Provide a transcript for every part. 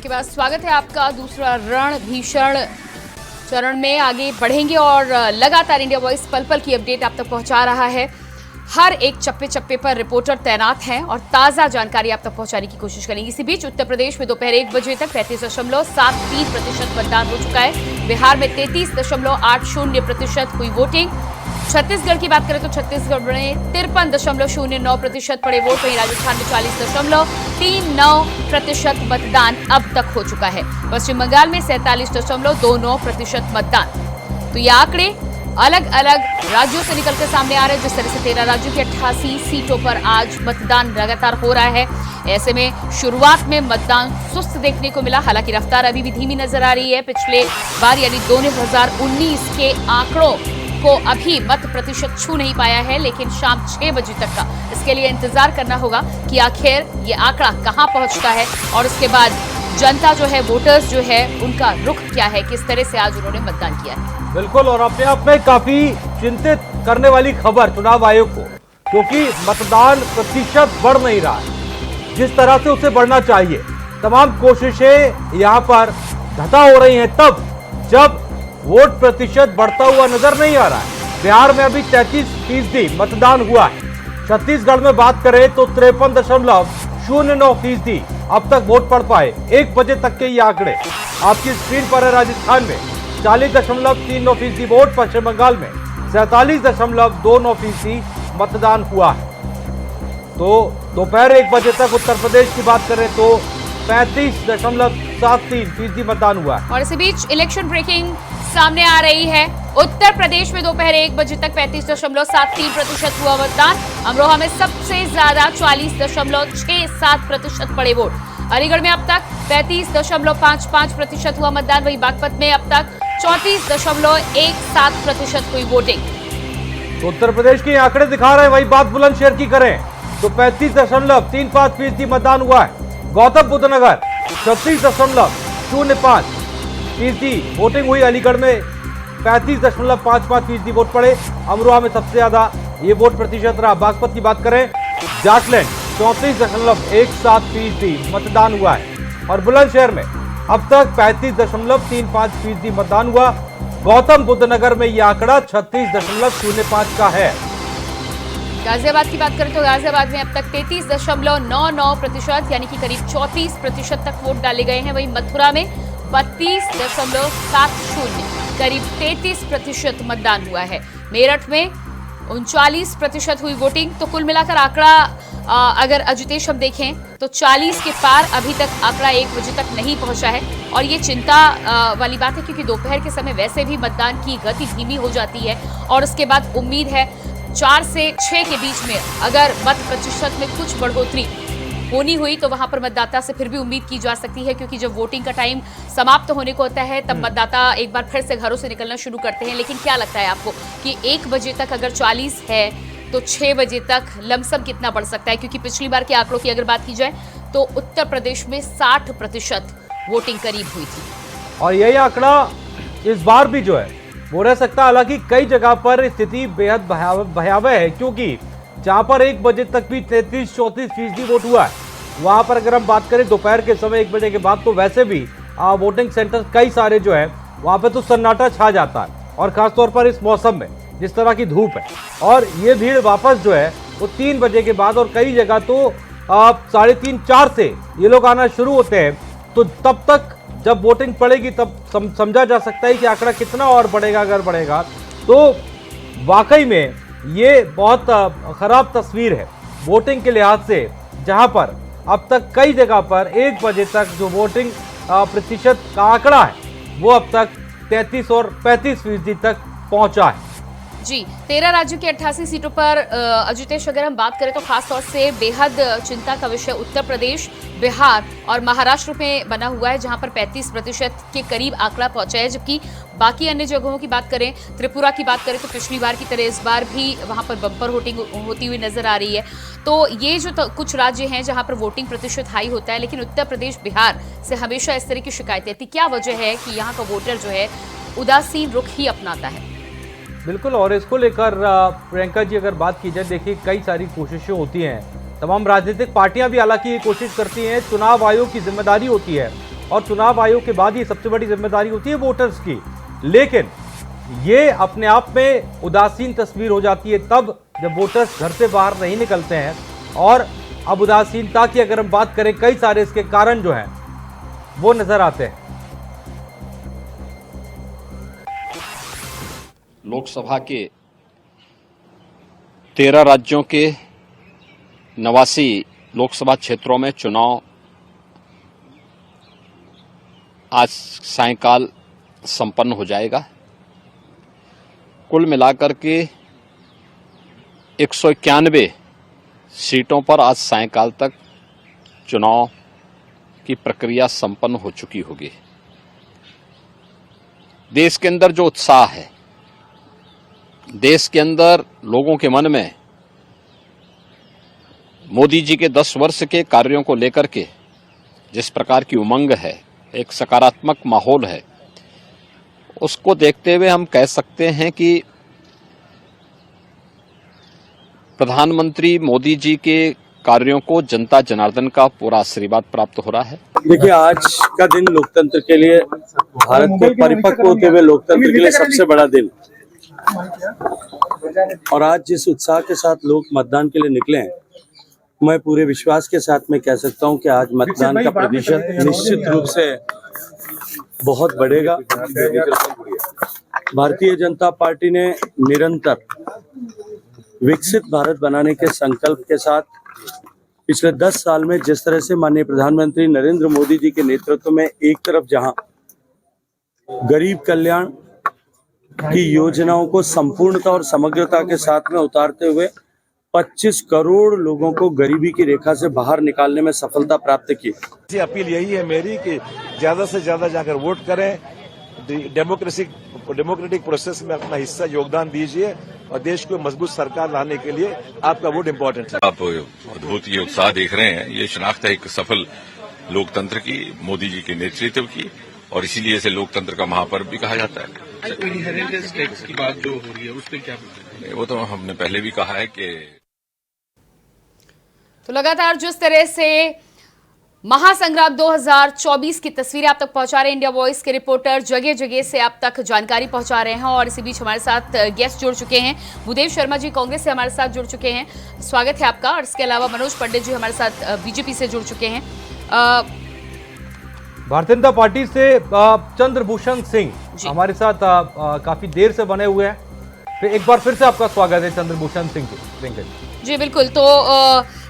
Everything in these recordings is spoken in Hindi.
ब्रेक के बाद स्वागत है आपका। दूसरा रण भीषण चरण में आगे बढ़ेंगे और लगातार इंडिया वॉइस पल पल की अपडेट आप तक पहुंचा रहा है। हर एक चप्पे चप्पे पर रिपोर्टर तैनात हैं और ताजा जानकारी आप तक पहुंचाने की कोशिश करेंगे। इसी बीच उत्तर प्रदेश में दोपहर 1 बजे तक 35.73% मतदान हो चुका है। बिहार में 33.80% हुई वोटिंग। छत्तीसगढ़ की बात करें तो छत्तीसगढ़ में 53.09% पड़े वोट। वहीं राजस्थान में 40.39% मतदान अब तक हो चुका है। पश्चिम बंगाल में 47.29% मतदान। तो ये आंकड़े अलग अलग राज्यों से निकलकर सामने आ रहे हैं। जिस तरह से 13 राज्यों की 88 सीटों पर आज मतदान लगातार हो रहा है। ऐसे में शुरुआत में मतदान सुस्त देखने को मिला, हालांकि रफ्तार अभी भी धीमी नजर आ रही है। पिछले बार यानी 2019 के आंकड़ों को अभी मत प्रतिशत छू नहीं पाया है, लेकिन शाम 6 बजे तक का इसके लिए इंतजार करना होगा कि आखिर ये आंकड़ा कहां पहुंचता है और उसके बाद जनता जो है, वोटर्स जो है, उनका रुख क्या है, किस तरह से आज उन्होंने मतदान किया है। बिल्कुल, और अपने आप में काफी चिंतित करने वाली खबर चुनाव आयोग को, क्योंकि मतदान प्रतिशत बढ़ नहीं रहा है जिस तरह से उसे बढ़ना चाहिए। तमाम कोशिशें यहाँ पर धता हो रही हैं तब जब वोट प्रतिशत बढ़ता हुआ नजर नहीं आ रहा है। बिहार में अभी 33% मतदान हुआ है। छत्तीसगढ़ में बात करें तो 53.09% अब तक वोट पड़ पाए। 1 बजे तक के ये आंकड़े आपकी स्क्रीन पर है। राजस्थान में 40.39% वोट, पश्चिम बंगाल में 47.29% मतदान हुआ है। तो दोपहर 1 बजे तक उत्तर प्रदेश की बात करें तो 35.73% मतदान हुआ है। और इसी बीच इलेक्शन ब्रेकिंग सामने आ रही है। उत्तर प्रदेश में दोपहर 1 बजे तक 35.73% हुआ मतदान। अमरोहा में सबसे ज्यादा 40.67% पड़े वोट। अलीगढ़ में अब तक 35.55% हुआ मतदान। वहीं बागपत में अब तक 34.17% हुई वोटिंग। तो उत्तर प्रदेश के आंकड़े दिखा रहे हैं। वही बात बुलंदशहर की करें तो 35.35% मतदान हुआ है। गौतम बुद्ध नगर 36.05% वोटिंग हुई। अलीगढ़ में 35.55% वोट पड़े। अमरोहा में सबसे ज्यादा ये वोट प्रतिशत रहा। बागपत की बात करें, जाटलैंड 34.17% मतदान हुआ है। और बुलंदशहर में अब तक 35.35% मतदान हुआ। गौतम बुद्ध नगर में यह आंकड़ा 36.05 का है। गाजियाबाद की बात करें तो गाजियाबाद में अब तक 33.99% यानी कि करीब 34% तक वोट डाले गए हैं। वहीं मथुरा में 32.70 करीब 33% मतदान हुआ है। मेरठ में 39% हुई वोटिंग। तो कुल मिलाकर आंकड़ा अगर अजितेश हम देखें तो 40 के पार अभी तक आंकड़ा 1 बजे तक नहीं पहुंचा है। और ये चिंता वाली बात है, क्योंकि दोपहर के समय वैसे भी मतदान की गति धीमी हो जाती है और उसके बाद उम्मीद है 4 से 6 के बीच में अगर मत प्रतिशत में कुछ बढ़ोतरी होनी हुई तो वहां पर मतदाता से फिर भी उम्मीद की जा सकती है, क्योंकि जब वोटिंग का टाइम समाप्त होने को होता है तब मतदाता एक बार फिर से घरों से निकलना शुरू करते हैं। लेकिन क्या लगता है आपको कि 1 बजे तक अगर 40 है तो 6 बजे तक लमसम कितना बढ़ सकता है? क्योंकि पिछली बार के आंकड़ों की अगर बात की जाए तो उत्तर प्रदेश में 60% वोटिंग करीब हुई थी। और यही आंकड़ा इस बार भी जो है वो रह सकता है। हालांकि कई जगह पर स्थिति बेहद भयावह है, क्योंकि जहां पर 1 बजे तक भी 33-34% वोट हुआ है, वहां पर अगर हम बात करें दोपहर के समय 1 बजे के बाद तो वैसे भी वोटिंग सेंटर कई सारे जो है वहां पे तो सन्नाटा छा जाता है। और खासतौर पर इस मौसम में जिस तरह की धूप है, और ये भीड़ वापस जो है वो 3 बजे के बाद, और कई जगह तो 3:30-4 से ये लोग आना शुरू होते हैं। तो तब तक जब वोटिंग पड़ेगी तब समझा जा सकता है कि आंकड़ा कितना और बढ़ेगा। अगर बढ़ेगा तो वाकई में ये बहुत खराब तस्वीर है वोटिंग के लिहाज से, जहां पर अब तक कई जगह पर 1 बजे तक जो वोटिंग प्रतिशत का आंकड़ा है वो अब तक 33 और 35% तक पहुंचा है। जी, 13 राज्यों की 88 सीटों पर अजितेश अगर हम बात करें तो खासतौर से बेहद चिंता का विषय उत्तर प्रदेश, बिहार और महाराष्ट्र में बना हुआ है, जहां पर 35% के करीब आंकड़ा पहुंचा है। जबकि बाकी अन्य जगहों की बात करें, त्रिपुरा की बात करें तो पिछली बार की तरह इस बार भी वहां पर बम्पर वोटिंग होती हुई नजर आ रही है। तो ये जो कुछ राज्य हैं जहां पर वोटिंग प्रतिशत हाई होता है, लेकिन उत्तर प्रदेश, बिहार से हमेशा इस तरह की शिकायतें थी। क्या वजह है कि यहाँ का वोटर जो है उदासीन रुख ही अपनाता है? बिल्कुल, और इसको लेकर प्रियंका जी अगर बात की जाए, देखिए कई सारी कोशिशें होती हैं, तमाम राजनीतिक पार्टियां भी हालांकि ये कोशिश करती हैं, चुनाव आयोग की जिम्मेदारी होती है और चुनाव आयोग के बाद ये सबसे बड़ी जिम्मेदारी होती है वोटर्स की। लेकिन ये अपने आप में उदासीन तस्वीर हो जाती है तब जब वोटर्स घर से बाहर नहीं निकलते हैं। और अब उदासीनता की अगर हम बात करें, कई सारे इसके कारण जो हैं वो नजर आते हैं। लोकसभा के 13 राज्यों के 89 लोकसभा क्षेत्रों में चुनाव आज सायंकाल संपन्न हो जाएगा। कुल मिलाकर के 191 सीटों पर आज सायंकाल तक चुनाव की प्रक्रिया संपन्न हो चुकी होगी। देश के अंदर जो उत्साह है, देश के अंदर लोगों के मन में मोदी जी के 10 वर्ष के कार्यों को लेकर के जिस प्रकार की उमंग है, एक सकारात्मक माहौल है, उसको देखते हुए हम कह सकते हैं कि प्रधानमंत्री मोदी जी के कार्यों को जनता जनार्दन का पूरा आशीर्वाद प्राप्त हो रहा है। देखिए, आज का दिन लोकतंत्र के लिए, भारत के परिपक्व होते हुए लोकतंत्र के लिए सबसे बड़ा दिन। और आज जिस उत्साह के साथ लोग मतदान के लिए निकले हैं, मैं पूरे विश्वास के साथ में कह सकता हूं कि आज मतदान का प्रतिशत निश्चित रूप से बहुत बढ़ेगा। भारतीय जनता पार्टी ने निरंतर विकसित भारत बनाने के संकल्प के साथ पिछले 10 साल में जिस तरह से माननीय प्रधानमंत्री नरेंद्र मोदी जी के नेतृत्व में एक तरफ जहां गरीब कल्याण की योजनाओं को संपूर्णता और समग्रता के साथ में उतारते हुए 25 करोड़ लोगों को गरीबी की रेखा से बाहर निकालने में सफलता प्राप्त की। अपील यही है मेरी कि ज्यादा से ज्यादा जाकर वोट करें, डेमोक्रेटिक प्रोसेस में अपना हिस्सा योगदान दीजिए और देश को मजबूत सरकार लाने के लिए आपका वोट इम्पोर्टेंट है। आप अद्भुत ये उत्साह देख रहे हैं, ये शनाख्त है एक सफल लोकतंत्र की, मोदी जी के नेतृत्व की, और इसीलिए इसे लोकतंत्र का महापर्व भी कहा जाता है। इनहेरिटेंस टैक्स की बात जो हो रही है उस पर क्या बोलते हैं? वो तो हमने पहले भी कहा है कि तो लगातार जिस तरह से महासंग्राम 2024 की तस्वीरें आप तक पहुंचा रहे हैं इंडिया वॉइस के रिपोर्टर, जगह जगह से आप तक जानकारी पहुंचा रहे हैं। और इसी बीच हमारे साथ गेस्ट जुड़ चुके हैं। भूदेव शर्मा जी कांग्रेस से हमारे साथ जुड़ चुके हैं, स्वागत है आपका। और इसके अलावा मनोज पंडित जी हमारे साथ बीजेपी से जुड़ चुके हैं। भारतीय जनता पार्टी से चंद्रभूषण सिंह हमारे साथ काफी देर से बने हुए हैं। एक बार फिर से आपका स्वागत है चंद्रभूषण सिंह जी। बिल्कुल, तो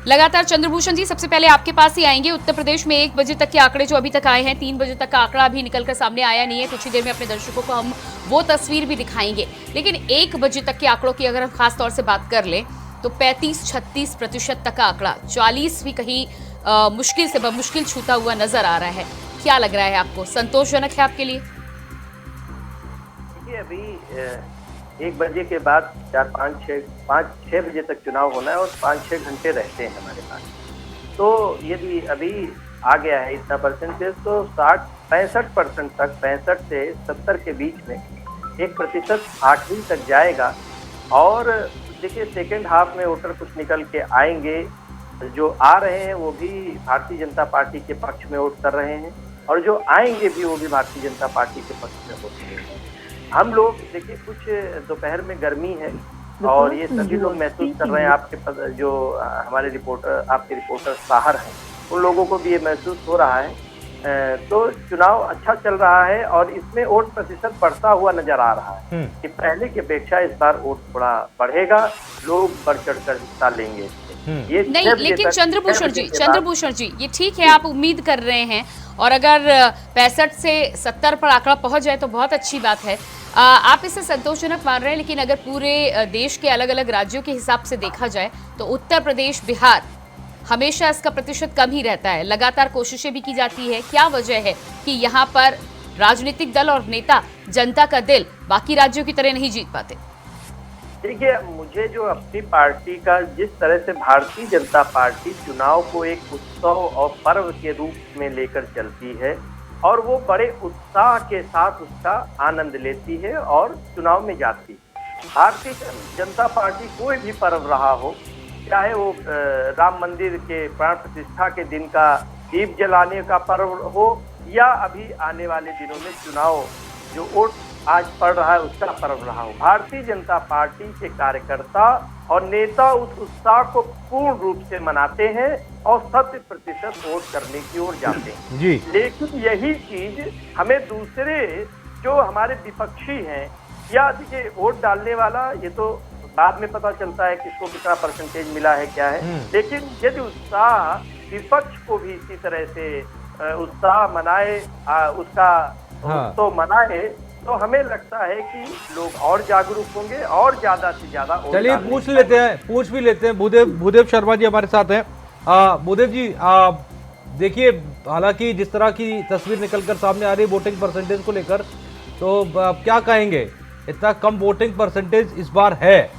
लगातार चंद्रभूषण जी सबसे पहले आपके पास ही आएंगे। उत्तर प्रदेश में 1 बजे तक के आंकड़े जो अभी तक आए हैं, 3 बजे तक का आंकड़ा अभी निकलकर सामने आया नहीं है। कुछ ही देर में अपने दर्शकों को हम वो तस्वीर भी दिखाएंगे। लेकिन 1 बजे तक के आंकड़ों की अगर हम खास तौर से बात कर लें तो 35-36% तक का आंकड़ा, 40 भी कहीं मुश्किल से मुश्किल छूता हुआ नजर आ रहा है। क्या लग रहा है आपको, संतोषजनक है आपके लिए? देखिए, अभी 1 बजे के बाद 5-6 बजे तक चुनाव होना है और 5-6 घंटे रहते हैं हमारे पास। तो यदि अभी आ गया है इतना परसेंटेज, तो 65% तक, 65 से 70 के बीच में 1% 8वीं तक जाएगा। और देखिए, सेकेंड हाफ में वोटर कुछ निकल के आएंगे, जो आ रहे हैं वो भी भारतीय जनता पार्टी के पक्ष में वोट कर रहे हैं और जो आएंगे भी वो भी भारतीय जनता पार्टी के पक्ष में वोट करेंगे। हम लोग देखिए, कुछ दोपहर में गर्मी है और ये सभी लोग महसूस कर रहे हैं। आपके जो हमारे रिपोर्टर, आपके रिपोर्टर बाहर हैं, उन लोगों को भी ये महसूस हो रहा है। तो चुनाव अच्छा चल रहा है और इसमें वोट प्रतिशत बढ़ता हुआ नजर आ रहा है कि पहले की अपेक्षा इस बार वोट थोड़ा बढ़ेगा, लोग बढ़ चढ़कर हिस्सा लेंगे। ये नहीं, लेकिन चंद्रभूषण जी ये ठीक है, आप उम्मीद कर रहे हैं और अगर 65 से 70 पर आंकड़ा पहुंच जाए तो बहुत अच्छी बात है। आप इसे संतोषजनक मान रहे हैं। लेकिन अगर पूरे देश के अलग अलग राज्यों के हिसाब से देखा जाए तो उत्तर प्रदेश, बिहार हमेशा इसका प्रतिशत कम ही रहता है। लगातार कोशिशें भी की जाती है। क्या वजह है कि यहाँ पर राजनीतिक दल और नेता जनता का दिल बाकी राज्यों की तरह नहीं जीत पाते? देखिए, मुझे जो अपनी पार्टी का, जिस तरह से भारतीय जनता पार्टी चुनाव को एक उत्सव और पर्व के रूप में लेकर चलती है और वो बड़े उत्साह के साथ उसका आनंद लेती है और चुनाव में जाती है। भारतीय जनता पार्टी कोई भी पर्व रहा हो, चाहे वो राम मंदिर के प्राण प्रतिष्ठा के दिन का दीप जलाने का पर्व हो या अभी आने वाले दिनों में चुनाव जो वोट आज पड़ रहा है उसका पर्व रहा हो, भारतीय जनता पार्टी के कार्यकर्ता और नेता उस उत्साह को पूर्ण रूप से मनाते हैं और 100% वोट करने की ओर जाते हैं जी। लेकिन यही चीज हमें दूसरे जो हमारे विपक्षी हैं या देखिए वोट डालने वाला ये तो बाद में पता चलता है किसको कितना परसेंटेज मिला है क्या है, लेकिन यदि उत्साह विपक्ष को भी इसी तरह से उत्साह मनाए उसका तो मनाए तो हमें लगता है कि लोग और जागरूक होंगे और ज्यादा से ज्यादा। चलिए पूछ भी लेते हैं भूदेव शर्मा जी हमारे साथ हैं। भूदेव जी देखिए, हालांकि जिस तरह की तस्वीर निकलकर सामने आ रही है वोटिंग परसेंटेज को लेकर, तो क्या कहेंगे, इतना कम वोटिंग परसेंटेज इस बार है?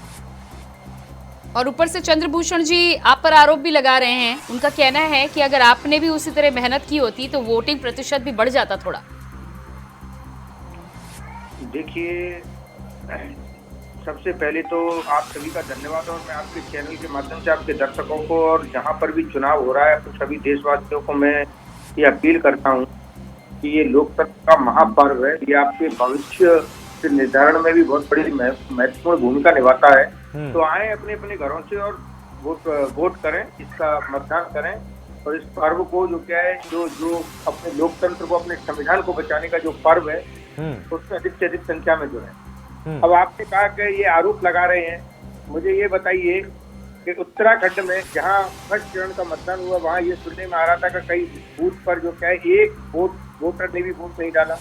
और ऊपर से चंद्रभूषण जी आप पर आरोप भी लगा रहे हैं, उनका कहना है कि अगर आपने भी उसी तरह मेहनत की होती तो वोटिंग प्रतिशत भी बढ़ जाता थोड़ा। देखिए, सबसे पहले तो आप सभी का धन्यवाद और मैं आपके चैनल के माध्यम से आपके दर्शकों को और जहां पर भी चुनाव हो रहा है तो सभी देशवासियों को मैं ये अपील करता हूं कि ये लोकतंत्र का महापर्व है, ये आपके भविष्य के निर्धारण में भी बहुत बड़ी महत्वपूर्ण भूमिका निभाता है। तो आए अपने अपने घरों से और वोट करें, इसका मतदान करें और इस पर्व को जो क्या है जो अपने लोकतंत्र को, अपने संविधान को बचाने का जो पर्व है उसमें अधिक से अधिक संख्या में जुड़े। अब आपने कहा कि ये आरोप लगा रहे हैं, मुझे ये बताइए कि उत्तराखंड में जहां फर्स्ट चरण का मतदान हुआ वहां ये सुनने में आ रहा था कि कई बूथ पर जो क्या है एक वोटर ने भी वोट नहीं डाला।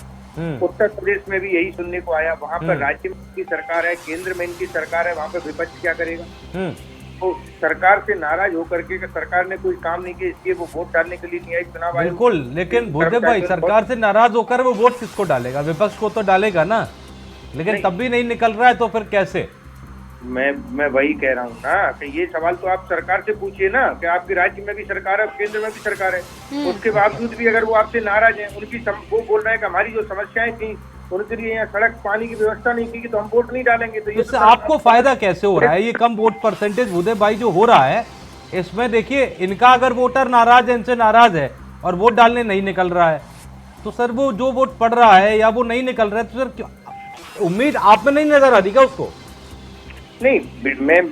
उत्तर प्रदेश में भी यही सुनने को आया, वहां पर राज्य में इनकी सरकार है, केंद्र में इनकी सरकार है, वहां पर विपक्ष क्या करेगा? तो सरकार से नाराज होकर के सरकार ने कोई काम नहीं किया इसलिए वो वोट डालने के लिए नहीं आई चुनाव आयोग। बिल्कुल, लेकिन भूदेव भाई सरकार से नाराज होकर वो वोट किसको डालेगा? विपक्ष को तो डालेगा ना, लेकिन तब भी नहीं निकल रहा है तो फिर कैसे? मैं वही कह रहा हूँ ना कि ये सवाल तो आप सरकार से पूछिए ना कि आपके राज्य में भी सरकार है, केंद्र में भी सरकार है, उसके बावजूद भी अगर वो आपसे नाराज है, वो बोल रहे हैं कि हमारी जो समस्याएं थी उनके लिए यहाँ सड़क पानी की व्यवस्था नहीं की तो हम वोट नहीं डालेंगे। तो इससे आपको फायदा कैसे हो रहा है? ये कम वोट परसेंटेज भूदेव भाई जो हो रहा है इसमें देखिए, इनका अगर वोटर नाराज है, इनसे नाराज है और वोट डालने नहीं निकल रहा है तो सर वो जो वोट पड़ रहा है या वो नहीं निकल रहा है तो सर उम्मीद आप में नहीं नजर आती क्या उसको? नहीं,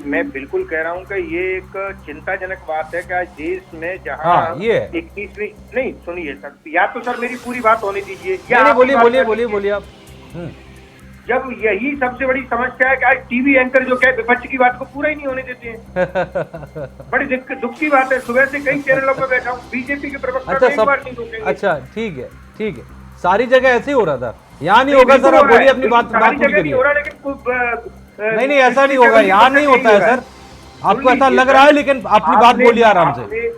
मैं बिल्कुल कह रहा हूँ कि ये एक चिंताजनक बात है कि आज देश में जहाँ 21वीं नहीं सुनिए सर, या तो सर मेरी पूरी बात होने दीजिए या बोलिए आप। जब यही सबसे बड़ी समस्या है कि आज टीवी एंकर जो क्या विपक्ष की बात को पूरा ही नहीं होने देते हैं। बड़ी दुख की बात है, सुबह से कई चैनलों पर बैठा हूँ, बीजेपी के प्रवक्ता एक बार नहीं रोकेंगे। अच्छा ठीक है, सारी जगह ऐसे ही हो रहा था, यहाँ नहीं होगा सर, आप बोलिए अपनी बात नहीं हो रहा, लेकिन नहीं ऐसा नहीं होगा, यहाँ नहीं होता है सर, आपको ऐसा लग रहा है, लेकिन अपनी बात बोलिए आराम से।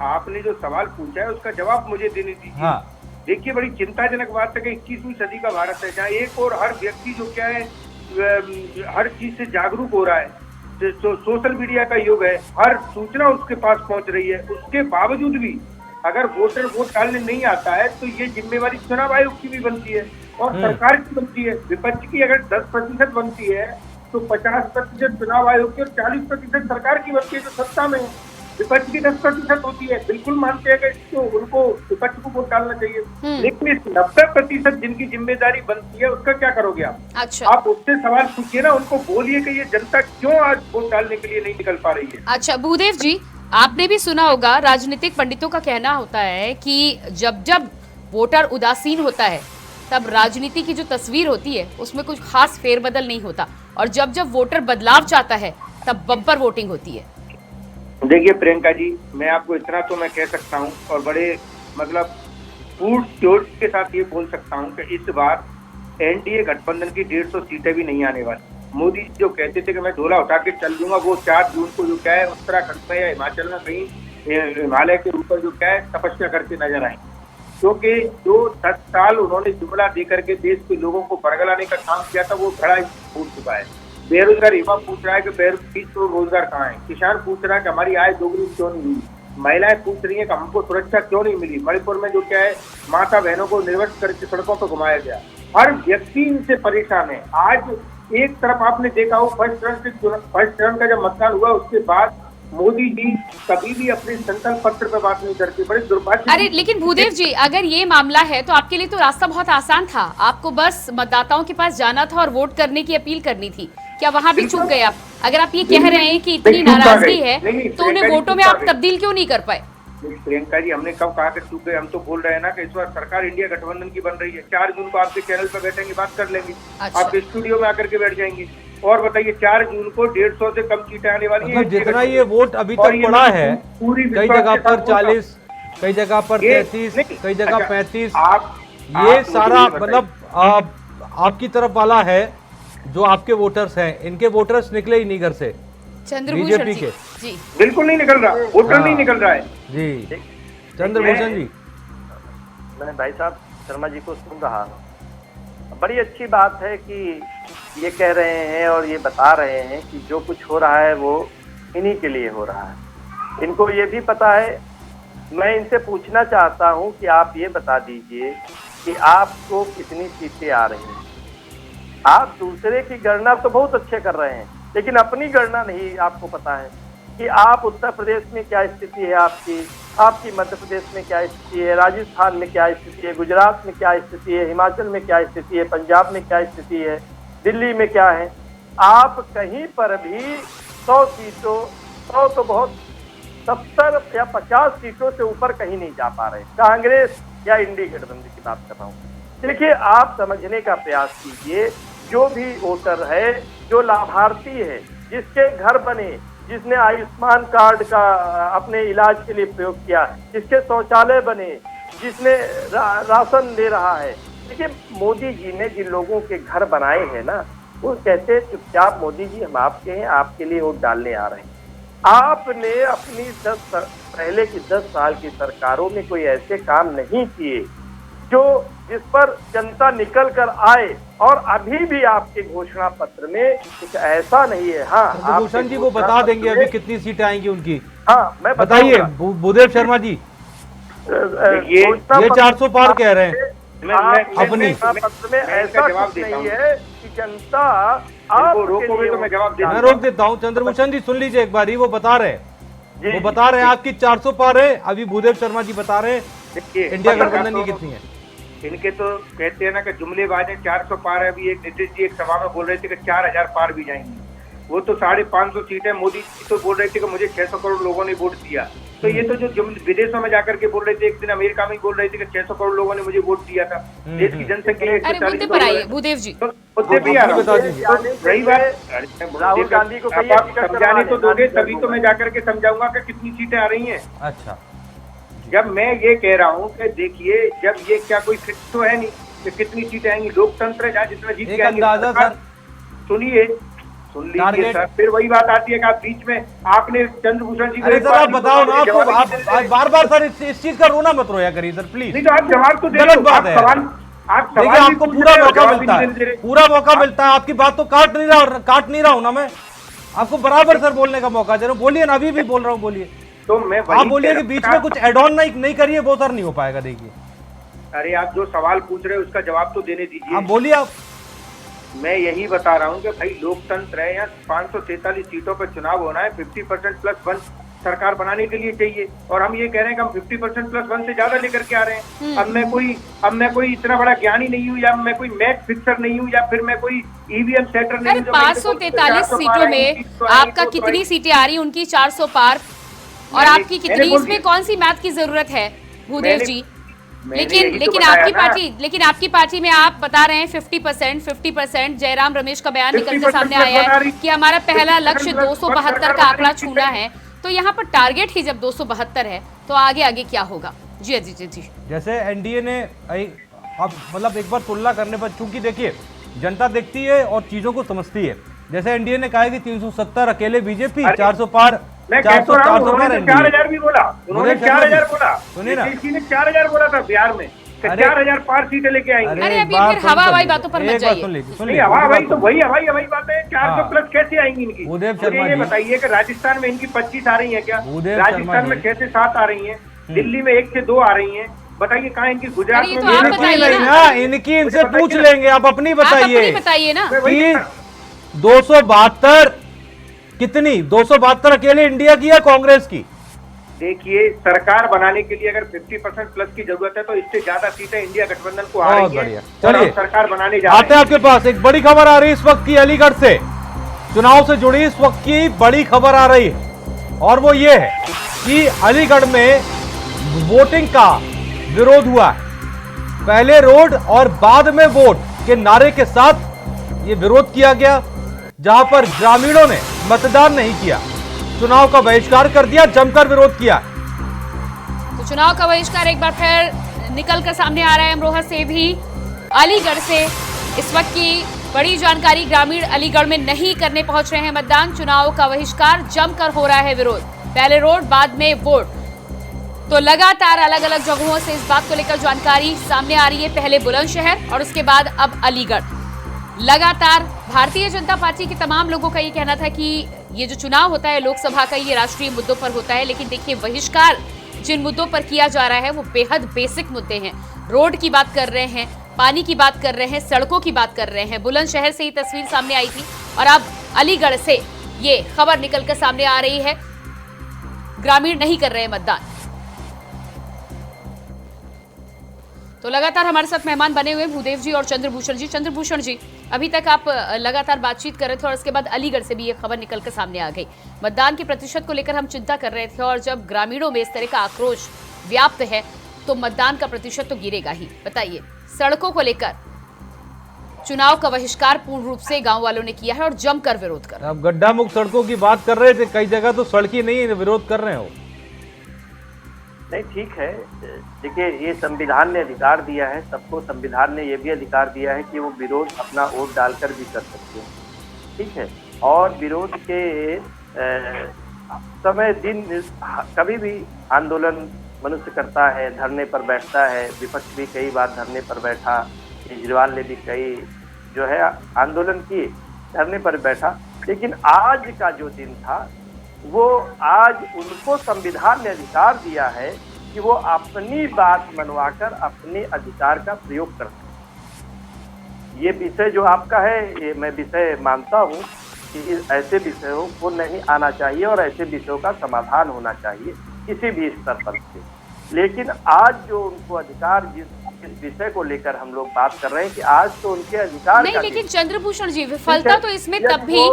आपने जो सवाल पूछा है उसका जवाब मुझे देने दीजिए। हाँ। देखिए, बड़ी चिंताजनक बात है कि 21वीं सदी का भारत है जहाँ एक और हर व्यक्ति जो क्या है हर चीज से जागरूक हो रहा है, सोशल मीडिया का युग है, हर सूचना उसके पास पहुंच रही है, उसके बावजूद भी अगर वोटर वोट डालने नहीं आता है तो ये जिम्मेवारी चुनाव आयोग की भी बनती है और सरकार की बनती है। विपक्ष की अगर 10% बनती है तो 50% चुनाव आयोग की और 40% सरकार की बनती है जो सत्ता में है। विपक्ष की 10% होती है, बिल्कुल मानते हैं कि उनको विपक्ष को वोट डालना चाहिए, लेकिन इस 90% जिनकी जिम्मेदारी बनती है उसका क्या करोगे आप? अच्छा, आप उससे सवाल पूछिए ना, उनको बोलिए कि ये जनता क्यों आज वोट डालने के लिए नहीं निकल पा रही है। अच्छा भूदेव जी, आपने भी सुना होगा, राजनीतिक पंडितों का कहना होता है कि जब जब वोटर उदासीन होता है तब राजनीति की जो तस्वीर होती है उसमें कुछ खास फेरबदल नहीं होता, और जब जब वोटर बदलाव चाहता है तब बम्पर वोटिंग होती है। देखिए प्रियंका जी, मैं आपको इतना तो मैं कह सकता हूं और बड़े मतलब फूट जोड़ के साथ ये बोल सकता हूं कि इस बार एनडीए गठबंधन की 150 सीटें भी नहीं आने वाली। मोदी जो कहते थे कि मैं डोला उठा के चल दूंगा, वो 4 जून को जो क्या है उत्तराखंड में या हिमाचल में कहीं हिमालय के ऊपर जो क्या है तपस्या करके नजर आए, क्योंकि जो 10 साल उन्होंने जुमला देकर के देश के लोगों को बरगलाने का काम किया था वो घड़ा फूट चुका है। बेरोजगार युवा पूछ रहा है कि तो रोजगार कहाँ है, किसान पूछ रहा है कि हमारी आय दोगुनी क्यों नहीं हुई, महिलाएं पूछ रही है कि हमको सुरक्षा क्यों नहीं मिली, मणिपुर में जो क्या है माता बहनों को निर्वस्त करके सड़कों पर घुमाया गया, हर व्यक्ति इनसे परेशान है। आज एक तरफ आपने देखा हो फर्स्ट चरण का जब मतदान हुआ उसके बाद मोदी जी कभी भी अपने संकल्प पत्र पे बात नहीं करते, बड़े दुर्भाग्य। अरे लेकिन भूदेव जी, अगर ये मामला है तो आपके लिए तो रास्ता बहुत आसान था, आपको बस मतदाताओं के पास जाना था और वोट करने की अपील करनी थी। क्या वहां भी चूक गए आप? अगर आप ये कह रहे हैं कि इतनी नाराजगी है तो उन्हें वोटों में आप तब्दील क्यों नहीं कर पाए? प्रियंका जी, हमने कब कहा कि चूक गए? हम तो बोल रहे हैं ना कि इस बार सरकार इंडिया गठबंधन की बन रही है। 4 जून को आपके चैनल पर बैठेंगे, बात कर लेंगे। अच्छा। आपके स्टूडियो में आकर के बैठ जाएंगे और बताइए 4 जून को 150 से कम सीटें आने वाली है। जितना ये वोट अभी तक पड़ा है, कई जगह पर 40, कई जगह पर 33, कई जगह 35, ये सारा मतलब आपकी तरफ वाला है। जो आपके वोटर्स हैं, इनके वोटर्स निकले ही नहीं घर से, बीजेपी के। जी बिल्कुल नहीं निकल रहा, वोटर नहीं निकल रहा है जी। चंद्रभूषण जी, मैं भाई साहब शर्मा जी को सुन रहा हूँ। बड़ी अच्छी बात है कि ये कह रहे हैं और ये बता रहे हैं कि जो कुछ हो रहा है वो इन्हीं के लिए हो रहा है। इनको ये भी पता है। मैं इनसे पूछना चाहता हूँ कि आप ये बता दीजिए कि आपको कितनी सीटें आ रही हैं। आप दूसरे की गणना तो बहुत अच्छे कर रहे हैं, लेकिन अपनी गणना नहीं आपको पता है कि आप उत्तर प्रदेश में क्या स्थिति है, आपकी मध्य प्रदेश में क्या स्थिति है, राजस्थान में क्या स्थिति है, गुजरात में क्या स्थिति है, हिमाचल में क्या स्थिति है, पंजाब में क्या स्थिति है, दिल्ली में क्या है। आप कहीं पर भी 100 सीटों, 100 तो बहुत, 70 या 50 सीटों से ऊपर कहीं नहीं जा पा रहे। कांग्रेस या इंडी गठबंधन की बात कर रहा हूँ। देखिए, आप समझने का प्रयास कीजिए। जो भी वोटर है, जो लाभार्थी है, जिसके घर बने, जिसने आयुष्मान कार्ड का अपने इलाज के लिए प्रयोग किया, जिसके शौचालय बने, जिसने राशन दे रहा है। देखिए, मोदी जी ने जिन लोगों के घर बनाए हैं ना, वो कहते हैं चुपचाप मोदी जी हम आपके हैं, आपके लिए वोट डालने आ रहे हैं। आपने अपनी पहले की 10 साल की सरकारों में कोई ऐसे काम नहीं किए जो जिस पर जनता निकल कर आए, और अभी भी आपके घोषणा पत्र में कुछ ऐसा नहीं है। हाँ, भूषण जी वो बता देंगे अभी कितनी सीटें आएंगी उनकी। हाँ, मैं बताइए भूदेव शर्मा जी। ये 400 पार कह रहे हैं अपनी पत्र में। ऐसा कुछ नहीं है कि जनता आपको रोकोगे तो मैं जवाब देता हूं। मैं रोक देता हूँ। चंद्रभूषण जी सुन लीजिए एक बारी, वो बता रहे हैं आपकी 400 पार है। अभी भूदेव शर्मा जी बता रहे हैं इंडिया गठबंधन की कितनी है। इनके तो कहते हैं ना कि जुमलेबाज है, 400 पार है। अभी एक नीतीश जी एक सभा में बोल रहे थे कि 4000 पार भी जाएंगे। वो तो 550 सीटें। मोदी जी तो बोल रहे थे कि मुझे 600 करोड़ लोगों ने वोट दिया। तो ये तो जो विदेशों में जाकर के बोल रहे थे, एक दिन अमेरिका में बोल रहे थे कि 600 करोड़ लोगों ने मुझे वोट दिया था। देश की जनसंख्या 140 करोड़। भूदेव जी मुद्दे भी आ रहा है। रही बात राहुल गांधी को आप समझाने तो दोगे, तभी तो मैं जाकर के समझाऊंगा कि कितनी सीटें आ रही हैं। अच्छा, जब मैं ये कह रहा हूँ कि देखिए, जब ये क्या कोई फिक्स तो है नहीं कि कितनी सीटें आएंगी। लोकतंत्र है, जहाँ जितना जीत के आएंगे। सुनिए, सुन लीजिए सर, फिर वही बात आती है कि आप बीच में आपने चंद्रभूषण जी को आप बताओ ना। आपको आप बार सर इस चीज का रोना मत रोया करिए सर, प्लीज। नहीं तो आप जवाब तो गलत बात है। देखिए, आपको पूरा मौका मिलता है, पूरा मौका मिलता है। आपकी बात तो काट नहीं रहा हूँ ना मैं। आपको बराबर सर बोलने का मौका दे रहा हूँ। बोलिए ना, अभी भी बोल रहा हूँ, बोलिए। तो मैं आप बोलिए कि बीच में कुछ एड ऑन नहीं करिए, वो सर नहीं हो पाएगा। देखिए, अरे आप जो सवाल पूछ रहे हैं उसका जवाब तो देने दीजिए। आप बोलिए। आप मैं यही बता रहा हूँ कि भाई लोकतंत्र है, यहाँ 543 सीटों पर चुनाव होना है। 50%+1 सरकार बनाने के लिए चाहिए, और हम ये कह रहे हैं कि हम 50%+1 से ज्यादा लेकर के आ रहे हैं। अब मैं कोई इतना बड़ा ज्ञानी नहीं हूँ, या मैं कोई मैथ फिक्सर नहीं हूँ, या फिर मैं कोई ईवीएम सेटर नहीं हूँ। 543 सीटों में आपका कितनी सीटें आ रही, उनकी 400 पार, और आपकी कितनी? इसमें कौन सी मैथ की जरूरत है भूदेव जी? लेकिन आपकी पार्टी में आप बता रहे हैं 50%। जयराम रमेश का बयान निकल के सामने आया है कि हमारा पहला लक्ष्य 272 का आंकड़ा छूना है। तो यहाँ पर टारगेट ही जब 272 है तो आगे क्या होगा? जी जी जी जी। जैसे एनडीए ने अब मतलब एक बार तुलना करने पर, चूंकि देखिए जनता देखती है और चीजों को समझती है। जैसे एनडीए ने कहा कि 370 अकेले बीजेपी, 400 पार, 400 पार। 4000 भी बोला उन्होंने, 4000 बोला। सुनिए ना, ने 4000 बोला था बिहार में, 4000 पार सीटें लेके आएंगे। अरे अभी फिर हवाई बातों पर मत जाइए। हवाई तो वही हवाई बात है। 400 प्लस कैसे आएंगी इनकी? भूदेव मुझे ये बताइए कि राजस्थान में इनकी 25 आ रही है क्या? राजस्थान में 6 से 7 आ रही है, दिल्ली में 1 से 2 आ रही है। बताइए कहाँ इनकी? गुजरात में इनकी इनसे पूछ लेंगे। आप अपनी बताइए ना। 272 कितनी 272 अकेले इंडिया की है कांग्रेस की? देखिए, सरकार बनाने के लिए अगर 50% प्लस की जरूरत है तो इससे ज्यादा सीटें इंडिया गठबंधन को आ बहुत रही है। बढ़िया। और हम चलिए, सरकार बनाने जा आते रहे हैं हैं। आपके पास एक बड़ी खबर आ रही है इस वक्त की अलीगढ़ से, चुनाव से जुड़ी इस वक्त की बड़ी खबर आ रही है और वो ये है कि अलीगढ़ में वोटिंग का विरोध हुआ है। पहले रोड और बाद में वोट के नारे के साथ ये विरोध किया गया, जहां पर ग्रामीणों ने मतदान नहीं किया, चुनाव का बहिष्कार कर दिया, जमकर विरोध किया। तो चुनाव का बहिष्कार एक बार फिर निकल कर सामने आ रहा है अमरोहा से भी। अलीगढ़ से इस वक्त की बड़ी जानकारी, ग्रामीण अलीगढ़ में नहीं करने पहुंच रहे हैं मतदान, चुनाव का बहिष्कार, जमकर हो रहा है विरोध, पहले रोड बाद में वोट। तो लगातार अलग अलग जगहों से इस बात को लेकर जानकारी सामने आ रही है, पहले बुलंदशहर और उसके बाद अब अलीगढ़। लगातार भारतीय जनता पार्टी के तमाम लोगों का ये कहना था कि ये जो चुनाव होता है लोकसभा का, ये राष्ट्रीय मुद्दों पर होता है, लेकिन देखिए बहिष्कार जिन मुद्दों पर किया जा रहा है वो बेहद बेसिक मुद्दे हैं। रोड की बात कर रहे हैं, पानी की बात कर रहे हैं, सड़कों की बात कर रहे हैं। बुलंदशहर से ही तस्वीर सामने आई थी और अब अलीगढ़ से ये खबर निकलकर सामने आ रही है, ग्रामीण नहीं कर रहे मतदान। तो लगातार हमारे साथ मेहमान बने हुए भूदेव जी और चंद्रभूषण जी। चंद्रभूषण जी, अभी तक आप लगातार बातचीत कर रहे थे और उसके बाद अलीगढ़ से भी ये खबर निकलकर सामने आ गई। मतदान के प्रतिशत को लेकर हम चिंता कर रहे थे और जब ग्रामीणों में इस तरह का आक्रोश व्याप्त है तो मतदान का प्रतिशत तो गिरेगा ही। बताइए, सड़कों को लेकर चुनाव का बहिष्कार पूर्ण रूप से गांव वालों ने किया है और जमकर विरोध कर। अब गड्ढा मुक्त सड़कों की बात कर रहे थे, कई जगह तो सड़क ही नहीं, विरोध कर रहे हो। नहीं, ठीक है। देखिए, ये संविधान ने अधिकार दिया है सबको, संविधान ने ये भी अधिकार दिया है कि वो विरोध अपना वोट डालकर भी कर सकते हैं, ठीक है। और विरोध के समय दिन कभी भी आंदोलन मनुष्य करता है, धरने पर बैठता है, विपक्ष भी कई बार धरने पर बैठा, केजरीवाल ने भी कई जो है आंदोलन किए, धरने पर बैठा। लेकिन आज का जो दिन था वो आज उनको संविधान ने अधिकार दिया है कि वो अपनी बात मनवाकर अपने अधिकार का प्रयोग कर सकते। ये विषय जो आपका है, ये मैं विषय मानता हूँ कि ऐसे विषयों को नहीं आना चाहिए और ऐसे विषयों का समाधान होना चाहिए किसी भी स्तर पर से। लेकिन आज जो उनको अधिकार, जिस विषय को लेकर हम लोग बात कर रहे हैं कि आज तो उनके अधिकार नहीं, लेकिन चंद्रभूषण जी, विफलता तो इसमें तब भी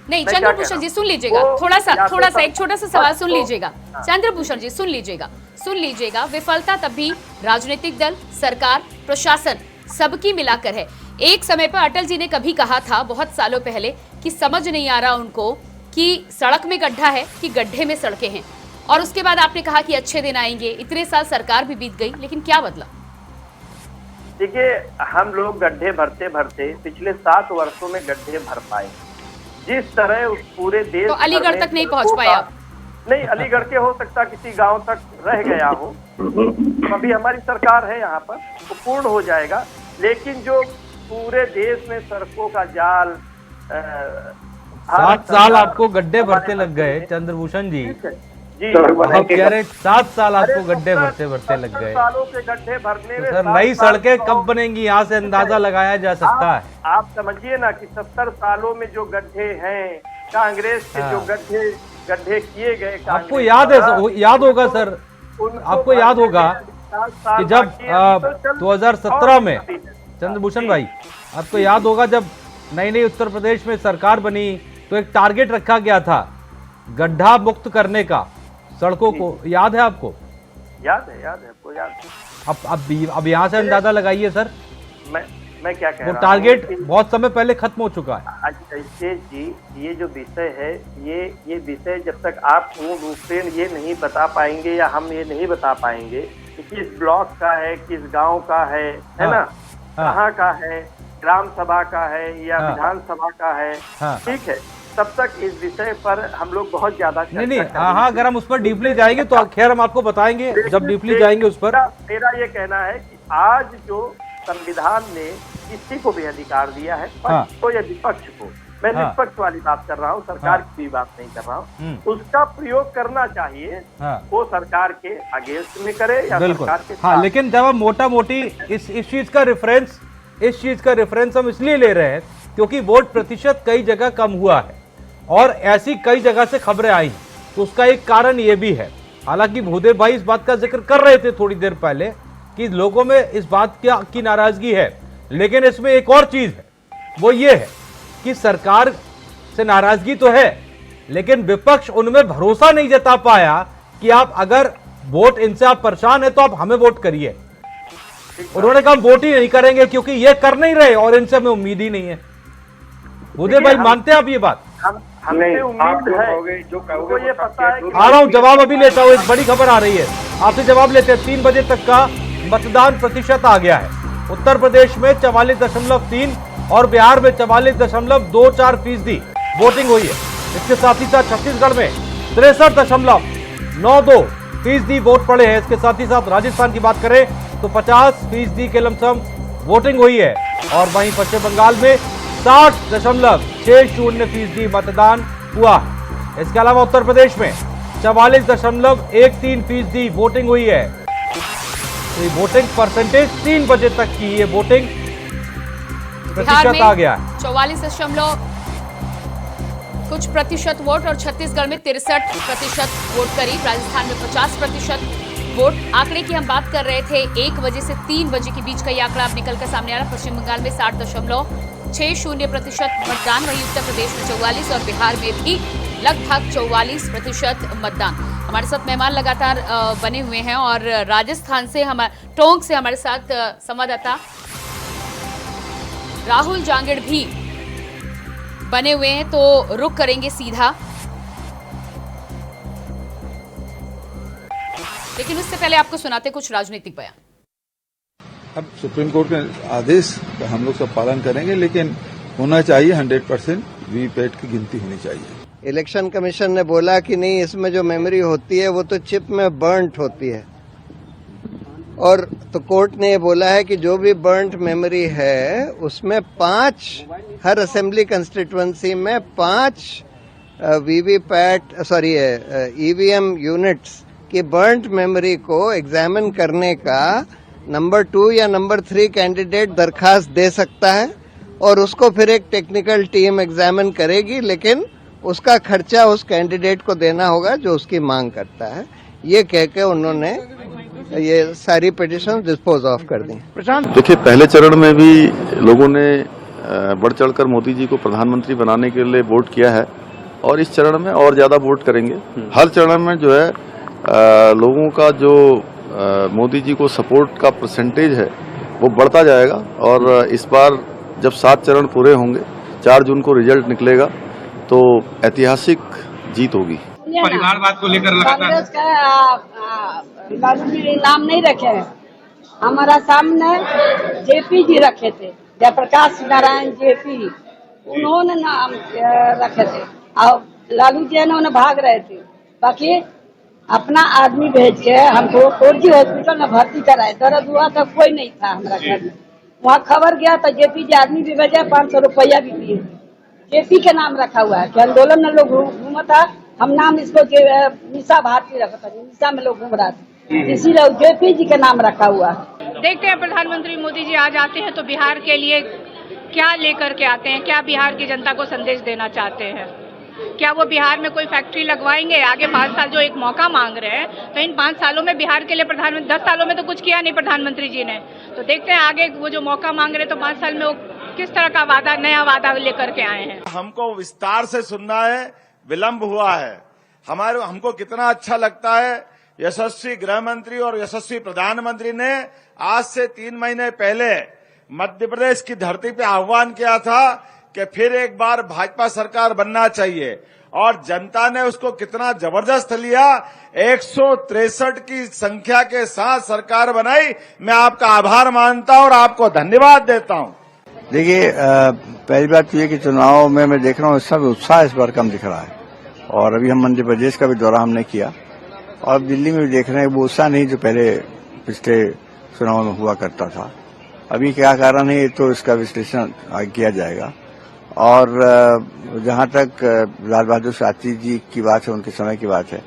नहीं। चंद्रभूषण जी सुन लीजिएगा, थोड़ा सा एक छोटा सा सवाल सुन लीजिएगा। चंद्रभूषण जी सुन लीजिएगा, विफलता तब भी राजनीतिक दल, सरकार, प्रशासन सबकी मिलाकर है। एक समय पर अटल जी ने कभी कहा था बहुत सालों पहले कि समझ नहीं आ रहा उनको कि सड़क में गड्ढा है कि गड्ढे में सड़कें हैं, और उसके बाद आपने कहा कि अच्छे दिन आएंगे। इतने साल सरकार भी बीत गई, लेकिन क्या बदला? देखिए, हम लोग गड्ढे भरते भरते पिछले 7 वर्षों में गड्ढे भर पाए। जिस तरह उस पूरे देश तो अलीगढ़ तक नहीं पहुंच पाया आप? नहीं, अलीगढ़ के हो सकता किसी गांव तक रह गया हो, अभी हमारी सरकार है यहाँ पर, तो पूर्ण हो जाएगा। लेकिन जो पूरे देश में सड़कों का जाल 7 साल आपको गड्ढे भरते लग गए चंद्रभूषण जी, जी, आप कह रहे 7 साल आपको गड्ढे भरते लग गए। सालों के गड्ढे भरने में सर, नई सड़कें कब बनेंगी, यहाँ से अंदाजा लगाया जा सकता है। आप समझिए ना कि 70 सालों में जो गड्ढे हैं, कांग्रेस के जो गड्ढे किए गए, आपको याद होगा सर, आपको याद होगा कि जब 2017 में, चंद्रभूषण भाई आपको याद होगा जब नई उत्तर प्रदेश में सरकार बनी तो एक टारगेट रखा गया था गड्ढा मुक्त करने का सड़कों को, याद है आपको? याद है आपको, याद है। अब यहाँ से अंदाजा लगाइए सर, मैं क्या कह रहा हूँ, वो टारगेट बहुत समय पहले खत्म हो चुका है। अच्छा जी, ये जो विषय है, ये विषय जब तक आप पूर्ण रूप से ये नहीं बता पाएंगे या हम ये नहीं बता पाएंगे कि किस ब्लॉक का है, किस गांव का है ना, कहाँ का है, ग्राम सभा का है या विधानसभा का है, ठीक है, तब तक इस विषय पर हम लोग बहुत ज्यादा नहीं, अगर हम उस पर डीपली जाएंगे तो खैर हम आपको बताएंगे जब डीपली जाएंगे उस पर। मेरा ये कहना है कि आज जो संविधान ने किसी को भी अधिकार दिया है, पक्ष को या विपक्ष को, मैं निष्पक्ष वाली बात कर रहा हूँ, सरकार की भी बात नहीं कर रहा हूँ, उसका प्रयोग करना चाहिए। वो सरकार के अगेंस्ट में करे या सरकार के साथ। लेकिन जब हम मोटा मोटी इस चीज का रेफरेंस हम इसलिए ले रहे हैं क्योंकि वोट प्रतिशत कई जगह कम हुआ है और ऐसी कई जगह से खबरें आई, तो उसका एक कारण ये भी है। हालांकि भूदेव भाई इस बात का जिक्र कर रहे थे थोड़ी देर पहले कि लोगों में इस बात की नाराजगी है, लेकिन इसमें एक और चीज है, वो ये है कि सरकार से नाराजगी तो है, लेकिन विपक्ष उनमें भरोसा नहीं जता पाया कि आप अगर वोट इनसे आप परेशान है तो आप हमें वोट करिए। उन्होंने कहा हम वोट ही नहीं करेंगे क्योंकि ये कर नहीं रहे और इनसे हमें उम्मीद ही नहीं है। भूदेव भाई मानते हैं आप ये बात? हमें उम्मीद है, जो कहोगे ये पता है आ रहा हूं, जवाब अभी लेता हूं। एक बड़ी खबर आ रही है, आपसे जवाब लेते हैं। 3 बजे तक का मतदान प्रतिशत आ गया है। उत्तर प्रदेश में 44.3 और बिहार में 44.24% वोटिंग हुई है। इसके साथ ही साथ छत्तीसगढ़ में 63.92% वोट पड़े हैं। इसके साथ ही साथ राजस्थान की बात करें तो 50% के लमसम वोटिंग हुई है, और वहीं पश्चिम बंगाल में 60.60% मतदान हुआ। इसके अलावा उत्तर प्रदेश में 44.13% वोटिंग हुई है। तो ये वोटिंग परसेंटेज 3 बजे तक की ये वोटिंग प्रतिशत आ गया है। 44 कुछ प्रतिशत वोट और छत्तीसगढ़ में 63% वोट करीब, राजस्थान में 50% वोट। आंकड़े की हम बात कर रहे थे, 1 बजे से 3 बजे के बीच का ये आंकड़ा अब निकल कर सामने आ रहा है। पश्चिम बंगाल में 60.60% मतदान, वहीं उत्तर प्रदेश में 44 और बिहार में भी लगभग 44% मतदान। हमारे साथ मेहमान लगातार बने हुए हैं और राजस्थान से टोंक से हमारे साथ संवाददाता राहुल जांगड़ भी बने हुए हैं, तो रुक करेंगे सीधा। लेकिन उससे पहले आपको सुनाते कुछ राजनीतिक बयान। अब सुप्रीम कोर्ट के आदेश का हम लोग सब पालन करेंगे, लेकिन होना चाहिए 100% वीवीपैट की गिनती होनी चाहिए। इलेक्शन कमीशन ने बोला कि नहीं, इसमें जो मेमोरी होती है वो तो चिप में बर्न्ट होती है, और तो कोर्ट ने ये बोला है कि जो भी बर्न्ट मेमोरी है उसमें 5 हर असेंबली कंस्टिट्यूएंसी में 5 ईवीएम यूनिट्स की बर्न्ट मेमोरी को एग्जामिन करने का नंबर 2 या नंबर 3 कैंडिडेट दरखास्त दे सकता है, और उसको फिर एक टेक्निकल टीम एग्जामिन करेगी, लेकिन उसका खर्चा उस कैंडिडेट को देना होगा जो उसकी मांग करता है। ये कह के उन्होंने ये सारी पिटीशन डिस्पोज ऑफ कर दी। देखिए, पहले चरण में भी लोगों ने बढ़ चढ़कर मोदी जी को प्रधानमंत्री बनाने के लिए वोट किया है, और इस चरण में और ज्यादा वोट करेंगे। हर चरण में जो है लोगों का जो मोदी जी को सपोर्ट का परसेंटेज है वो बढ़ता जाएगा, और इस बार जब 7 चरण पूरे होंगे, 4 जून को रिजल्ट निकलेगा, तो ऐतिहासिक जीत होगी। परिवारवाद को लेकर कांग्रेस का लालू जी नाम नहीं रखे हैं, हमारा सामने जेपी जी रखे थे, जयप्रकाश नारायण जेपी, उन्होंने नाम रखे थे, और लालू जी ने उन्हें भाग रहे थे। बाकी अपना आदमी भेज के हमको कोरजी हॉस्पिटल में भर्ती कराए, दर्द हुआ तो कोई नहीं था हमारा घर में। वहाँ खबर गया तो जेपी जी आदमी भी भेजा, 500 रुपया भी दिए। जेपी के नाम रखा हुआ है कि आंदोलन में लोग घूमा था, हम नाम इसको निशा भारती रखा था, निशा में लोग घूम रहा था, इसीलिए जेपी जी का नाम रखा हुआ है। देखते हैं प्रधानमंत्री मोदी जी आज आते हैं तो बिहार के लिए क्या लेकर के आते हैं, क्या बिहार की जनता को संदेश देना चाहते हैं। क्या वो बिहार में कोई फैक्ट्री लगवाएंगे? आगे 5 साल जो एक मौका मांग रहे हैं, तो इन 5 सालों में बिहार के लिए प्रधानमंत्री 10 सालों में तो कुछ किया नहीं प्रधानमंत्री जी ने, तो देखते हैं आगे वो जो मौका मांग रहे हैं तो 5 साल में वो किस तरह का वादा, नया वादा लेकर के आए हैं। हमको विस्तार से सुनना है, विलंब हुआ है। हमको कितना अच्छा लगता है, यशस्वी गृह मंत्री और यशस्वी प्रधानमंत्री ने आज से 3 महीने पहले मध्य प्रदेश की धरती पे आह्वान किया था कि फिर एक बार भाजपा सरकार बनना चाहिए, और जनता ने उसको कितना जबरदस्त लिया। 163 की संख्या के साथ सरकार बनाई। मैं आपका आभार मानता हूं और आपको धन्यवाद देता हूं। देखिए, पहली बात तो ये कि चुनाव में मैं देख रहा हूँ सब उत्साह इस बार कम दिख रहा है, और अभी हम मध्य प्रदेश का भी दौरा हमने किया, और दिल्ली में भी देख रहे हैं वो उत्साह नहीं जो पहले पिछले चुनाव में हुआ करता था। अभी क्या कारण है, तो इसका विश्लेषण किया जाएगा। और जहां तक लाल बहादुर शास्त्री जी की बात है, उनके समय की बात है,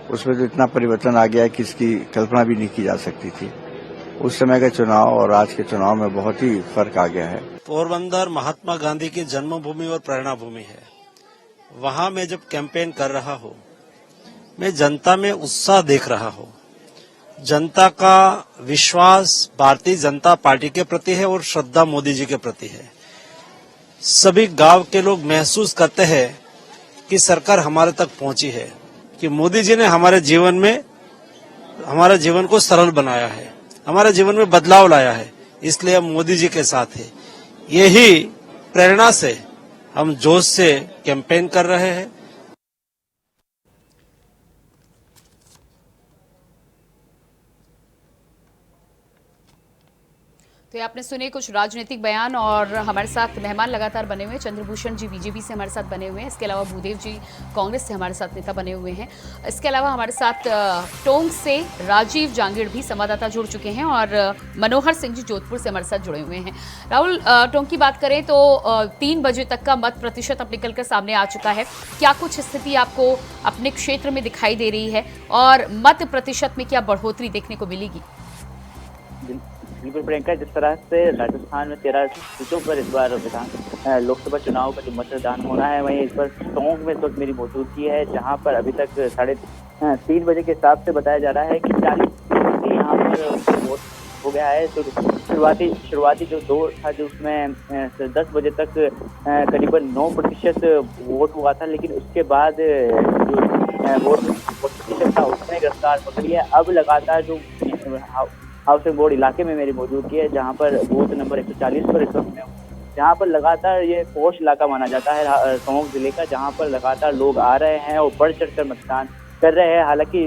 उसमें तो इतना परिवर्तन आ गया है कि इसकी कल्पना भी नहीं की जा सकती थी। उस समय के चुनाव और आज के चुनाव में बहुत ही फर्क आ गया है। पोरबंदर महात्मा गांधी की जन्मभूमि और प्रेरणा भूमि है। वहां मैं जब कैंपेन कर रहा हूं, मैं जनता में उत्साह देख रहा हूं। जनता का विश्वास भारतीय जनता पार्टी के प्रति है और श्रद्धा मोदी जी के प्रति है। सभी गांव के लोग महसूस करते हैं कि सरकार हमारे तक पहुंची है, कि मोदी जी ने हमारे जीवन को सरल बनाया है, हमारे जीवन में बदलाव लाया है, इसलिए हम मोदी जी के साथ हैं। यही प्रेरणा से हम जोश से कैंपेन कर रहे हैं। तो ये आपने सुने कुछ राजनीतिक बयान, और हमारे साथ मेहमान लगातार बने हुए हैं। चंद्रभूषण जी बीजेपी से हमारे साथ बने हुए हैं, इसके अलावा भूदेव जी कांग्रेस से हमारे साथ नेता बने हुए हैं। इसके अलावा हमारे साथ टोंक से राजीव जांगीड़ भी संवाददाता जुड़ चुके हैं, और मनोहर सिंह जी जोधपुर से हमारे साथ जुड़े हुए हैं। राहुल, टोंक की बात करें तो 3 बजे तक का मत प्रतिशत अब निकल कर सामने आ चुका है। क्या कुछ स्थिति आपको अपने क्षेत्र में दिखाई दे रही है, और मत प्रतिशत में क्या बढ़ोतरी देखने को मिलेगी? बिल्कुल प्रियंका, जिस तरह से राजस्थान में 13 सीटों पर इस बार लोकसभा चुनाव का जो मतदान होना है, वहीं इस बार टोंक में इस वक्त मेरी मौजूदगी है, जहां पर अभी तक 3:30 बजे के हिसाब से बताया जा रहा है कि 40% यहाँ पर वोट हो गया है। तो शुरुआती जो दौर था, जो उसमें 10 बजे तक करीबन 9% वोट हुआ था, लेकिन उसके बाद जो वोट प्रतिशत था उसने रफ्तार पकड़ी है। अब लगातार जो हाउसिंग बोर्ड इलाके में मेरी मौजूदगी है, जहां पर बूथ नंबर 140 पर इस वक्त में, जहां पर लगातार ये पौष इलाका माना जाता है टोंक जिले का, जहां पर लगातार लोग आ रहे हैं और बढ़ चढ़ कर मतदान कर रहे हैं। हालांकि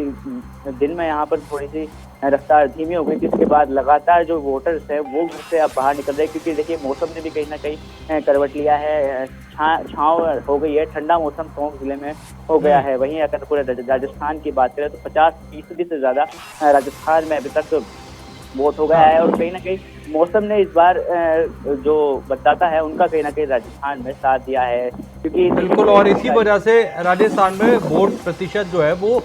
दिन में यहाँ पर थोड़ी सी रफ्तार धीमी हो गई, जिसके बाद लगातार जो वोटर्स हैं वो घर से अब बाहर निकल रहे हैं, क्योंकि देखिए मौसम ने भी कहीं ना कहीं करवट लिया है। छाँव हो गई है, ठंडा मौसम टोंक जिले में हो गया है। वहीं अगर पूरे राजस्थान की बात करें तो 50% से ज्यादा राजस्थान में अभी तक वोट हो गया है, और कहीं ना कहीं मौसम ने इस बार जो बताता है उनका कहीं ना कहीं राजस्थान में साथ दिया है, क्योंकि बिल्कुल, और इसी वजह से राजस्थान में वोट प्रतिशत जो है वो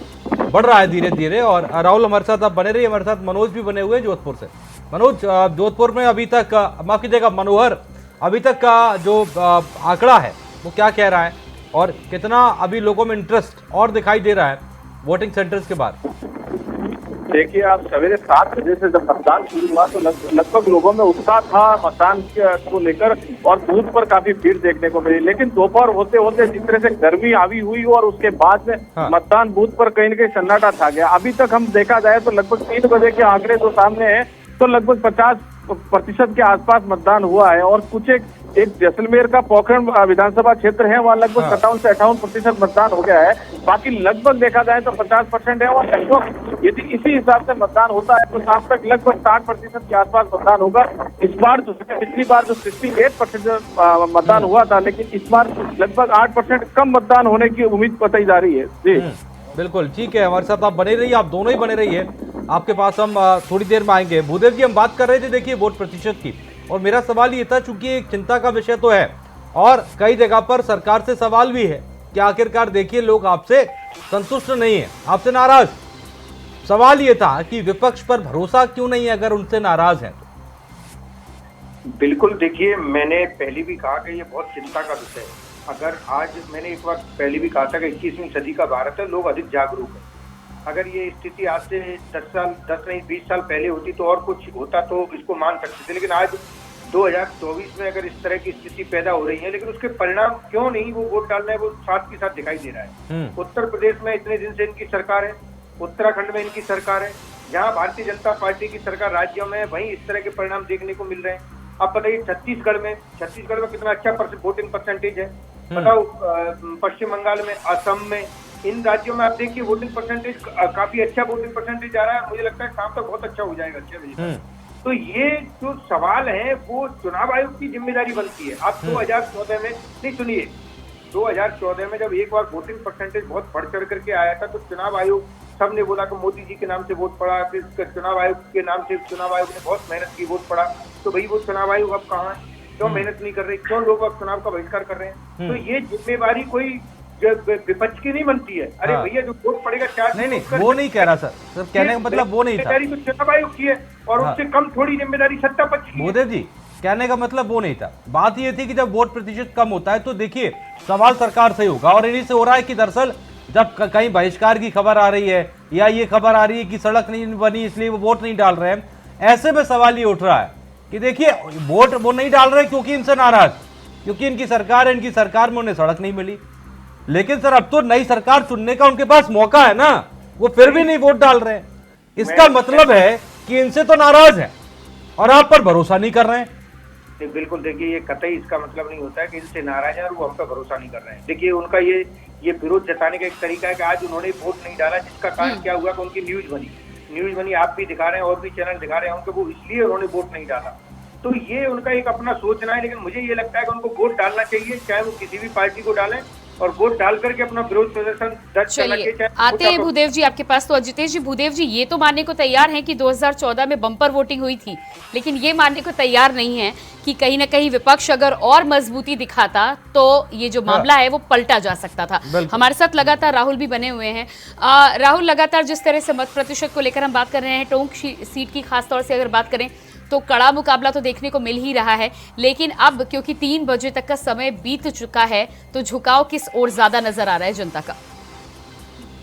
बढ़ रहा है धीरे धीरे। और राहुल हमारे साथ आप बने रहिए, हमारे साथ मनोज भी बने हुए जोधपुर से। मनोज, जोधपुर में अभी तक, माफ कीजिएगा मनोहर, अभी तक का जो आंकड़ा है वो क्या कह रहा है, और कितना अभी लोगों में इंटरेस्ट और दिखाई दे रहा है वोटिंग सेंटर्स के बाद? देखिए, आप सवेरे 7 बजे से जब मतदान शुरू हुआ तो लगभग लोगों में उत्साह था मतदान को लेकर, और बूथ पर काफी भीड़ देखने को मिली। लेकिन दोपहर होते होते जिस तरह से गर्मी हावी हुई और उसके बाद में मतदान बूथ पर कहीं न कहीं सन्नाटा छा गया। अभी तक हम देखा जाए तो लगभग 3 बजे के आंकड़े जो सामने है तो लगभग 50% के आसपास मतदान हुआ है, और कुछ एक जैसलमेर का पोखरण विधानसभा क्षेत्र है, वहाँ लगभग 57 से 58% मतदान हो गया है। बाकी लगभग देखा जाए तो 50% है, और लगभग यदि इसी हिसाब से मतदान होता है तो शाम तक लगभग 60% के आसपास मतदान होगा। इस बार जो पिछली बार जो 68% मतदान हुआ था, लेकिन इस बार लगभग 8% कम मतदान होने की उम्मीद बताई जा रही है। जी बिल्कुल ठीक है, हमारे साथ आप बने रहिए, आप दोनों ही बने रहिए, आपके पास हम थोड़ी देर में आएंगे। भूदेव जी, हम बात कर रहे थे देखिए वोट प्रतिशत की, और मेरा सवाल ये था, चूंकि एक चिंता का विषय तो है और कई जगह पर सरकार से सवाल भी है कि आखिरकार देखिए लोग आपसे संतुष्ट नहीं है, आपसे नाराज। सवाल ये था कि विपक्ष पर भरोसा क्यों नहीं है अगर उनसे नाराज है? बिल्कुल, देखिए मैंने पहले भी कहा कि ये बहुत चिंता का विषय है। अगर आज मैंने एक बार पहले भी कहा था कि 21वीं सदी का भारत है, लोग अधिक जागरूक हैं। अगर ये स्थिति आज से 20 साल पहले होती तो और कुछ होता तो इसको मान सकते थे, लेकिन आज 2024 में अगर इस तरह की स्थिति पैदा हो रही है, लेकिन उसके परिणाम क्यों नहीं वो वोट डालना है वो साथ के साथ दिखाई दे रहा है। उत्तर प्रदेश में इतने दिन से इनकी सरकार है, उत्तराखंड में इनकी सरकार है, जहाँ भारतीय जनता पार्टी की सरकार राज्यों में, वहीं इस तरह के परिणाम देखने को मिल रहे हैं। अब बताइए छत्तीसगढ़ में कितना अच्छा वोटिंग परसेंटेज है, बताओ पश्चिम बंगाल में, असम में, इन राज्यों में आप देखिए वोटिंग परसेंटेज काफी अच्छा वोटिंग परसेंटेज आ रहा है। मुझे लगता है शाम तक बहुत अच्छा हो जाएगा 6 बजे तक। तो ये जो सवाल है वो चुनाव आयोग की जिम्मेदारी बनती है। आप 2014 में नहीं, सुनिए, 2014 में जब एक बार वोटिंग परसेंटेज बहुत बढ़ चढ़ करके आया था तो चुनाव आयोग, सबने बोला कि मोदी जी के नाम से वोट पड़ा, फिर चुनाव आयोग के नाम से चुनाव आयोग ने बहुत मेहनत की, वोट पड़ा। तो भाई वो चुनाव आयोग अब कहाँ है, क्यों मेहनत नहीं कर रहे, क्यों लोग अब चुनाव का बहिष्कार कर रहे हैं? तो ये जिम्मेवारी कोई विपक्ष की नहीं बनती है। अरे भैया जो वोट पड़ेगा 4 नहीं वो नहीं कह रहा सर, कहने का मतलब वो नहीं था। जिम्मेदारी तो चुनाव आयोग की है, और उससे कम थोड़ी जिम्मेदारी सत्ता पक्ष की। भूदेव जी, कहने का मतलब वो नहीं था। बात ये थी कि जब वोट प्रतिशत कम होता है तो देखिए सवाल सरकार से होगा, और इन्हीं से हो रहा है कि दरअसल जब कहीं बहिष्कार की खबर आ रही है या ये खबर आ रही है कि सड़क नहीं बनी इसलिए वो वोट नहीं डाल रहे हैं, ऐसे में सवाल ये उठ रहा है कि देखिए वोट वो नहीं डाल रहे क्योंकि इनसे नाराज, क्योंकि इनकी सरकार है, इनकी सरकार में उन्हें सड़क नहीं मिली। लेकिन सर अब तो नई सरकार चुनने का उनके पास मौका है ना, वो फिर भी नहीं वोट डाल रहे हैं। इसका मतलब है कि इनसे तो नाराज है और आप पर भरोसा नहीं कर रहे हैं। बिल्कुल, देखिए ये कतई इसका मतलब नहीं होता है कि इनसे नाराज है और वो हम पे भरोसा नहीं कर रहे हैं। देखिए उनका ये विरोध जताने का एक तरीका है कि आज उन्होंने वोट नहीं डाला, जिसका कारण क्या हुआ कि उनकी न्यूज बनी, आप भी दिखा रहे हैं और भी चैनल दिखा रहे हैं उनको, वो इसलिए उन्होंने वोट नहीं डाला। तो ये उनका एक अपना सोचना है, लेकिन मुझे ये लगता है कि उनको वोट डालना चाहिए, चाहे वो किसी भी पार्टी को डालें, और वोट डाल करके अपना विरोध प्रदर्शन दर्ज करना चाहिए। आते हैं भूदेव जी आपके पास। तो अजितेश जी, भूदेव जी ये तो मानने को तैयार हैं कि 2014 में बम्पर वोटिंग हुई थी, लेकिन ये मानने को तैयार नहीं है कि कहीं ना कहीं विपक्ष अगर और मजबूती दिखाता तो ये जो मामला है वो पलटा जा सकता था। हमारे साथ लगातार राहुल भी बने हुए हैं। राहुल, लगातार जिस तरह से मत प्रतिशत को लेकर हम बात कर रहे हैं, टोंक सीट की खासतौर से अगर बात करें तो कड़ा मुकाबला तो देखने को मिल ही रहा है, लेकिन अब क्योंकि 3 बजे तक का समय बीत चुका है तो झुकाव किस ओर ज्यादा नजर आ रहा है जनता का?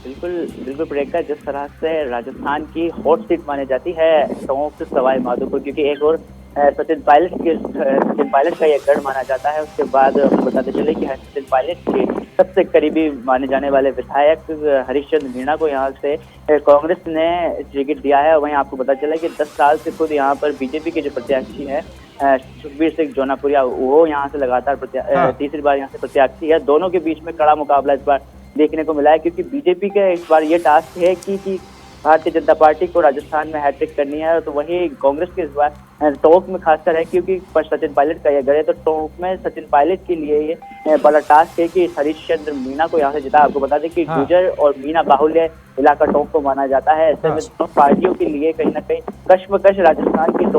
बिल्कुल प्रियंका, जिस तरह से राजस्थान की हॉट सीट मानी जाती है टोंक सवाई माधोपुर, क्योंकि एक और सचिन पायलट का यह गढ़ माना जाता है। उसके बाद बताते चले कि सचिन पायलट के सबसे करीबी माने जाने वाले विधायक हरीशचंद्र मीणा को यहाँ से कांग्रेस ने टिकट दिया है। वहीं आपको पता चला कि 10 साल से खुद यहाँ पर बीजेपी के जो प्रत्याशी है सुखबीर सिंह जोनापुरिया, वो यहाँ से लगातार तीसरी बार यहाँ से प्रत्याशी है। दोनों के बीच में कड़ा मुकाबला इस बार देखने को मिला है, क्योंकि बीजेपी का इस बार ये टास्क है कि भारतीय जनता पार्टी को राजस्थान में हैट्रिक करनी है, तो वही कांग्रेस के इस बार टोंक में खासकर है, क्योंकि सचिन पायलट का यह गढ़ है। तो टोंक में सचिन पायलट के लिए ये बड़ा टास्क है कि हरीशचंद्र मीणा को यहाँ से जिता। आपको बता दें कि गुजर और मीणा बाहुल्य इलाका टोंक को माना जाता है। ऐसे में दोनों पार्टियों के लिए कहीं ना कहीं कश्मकश राजस्थान की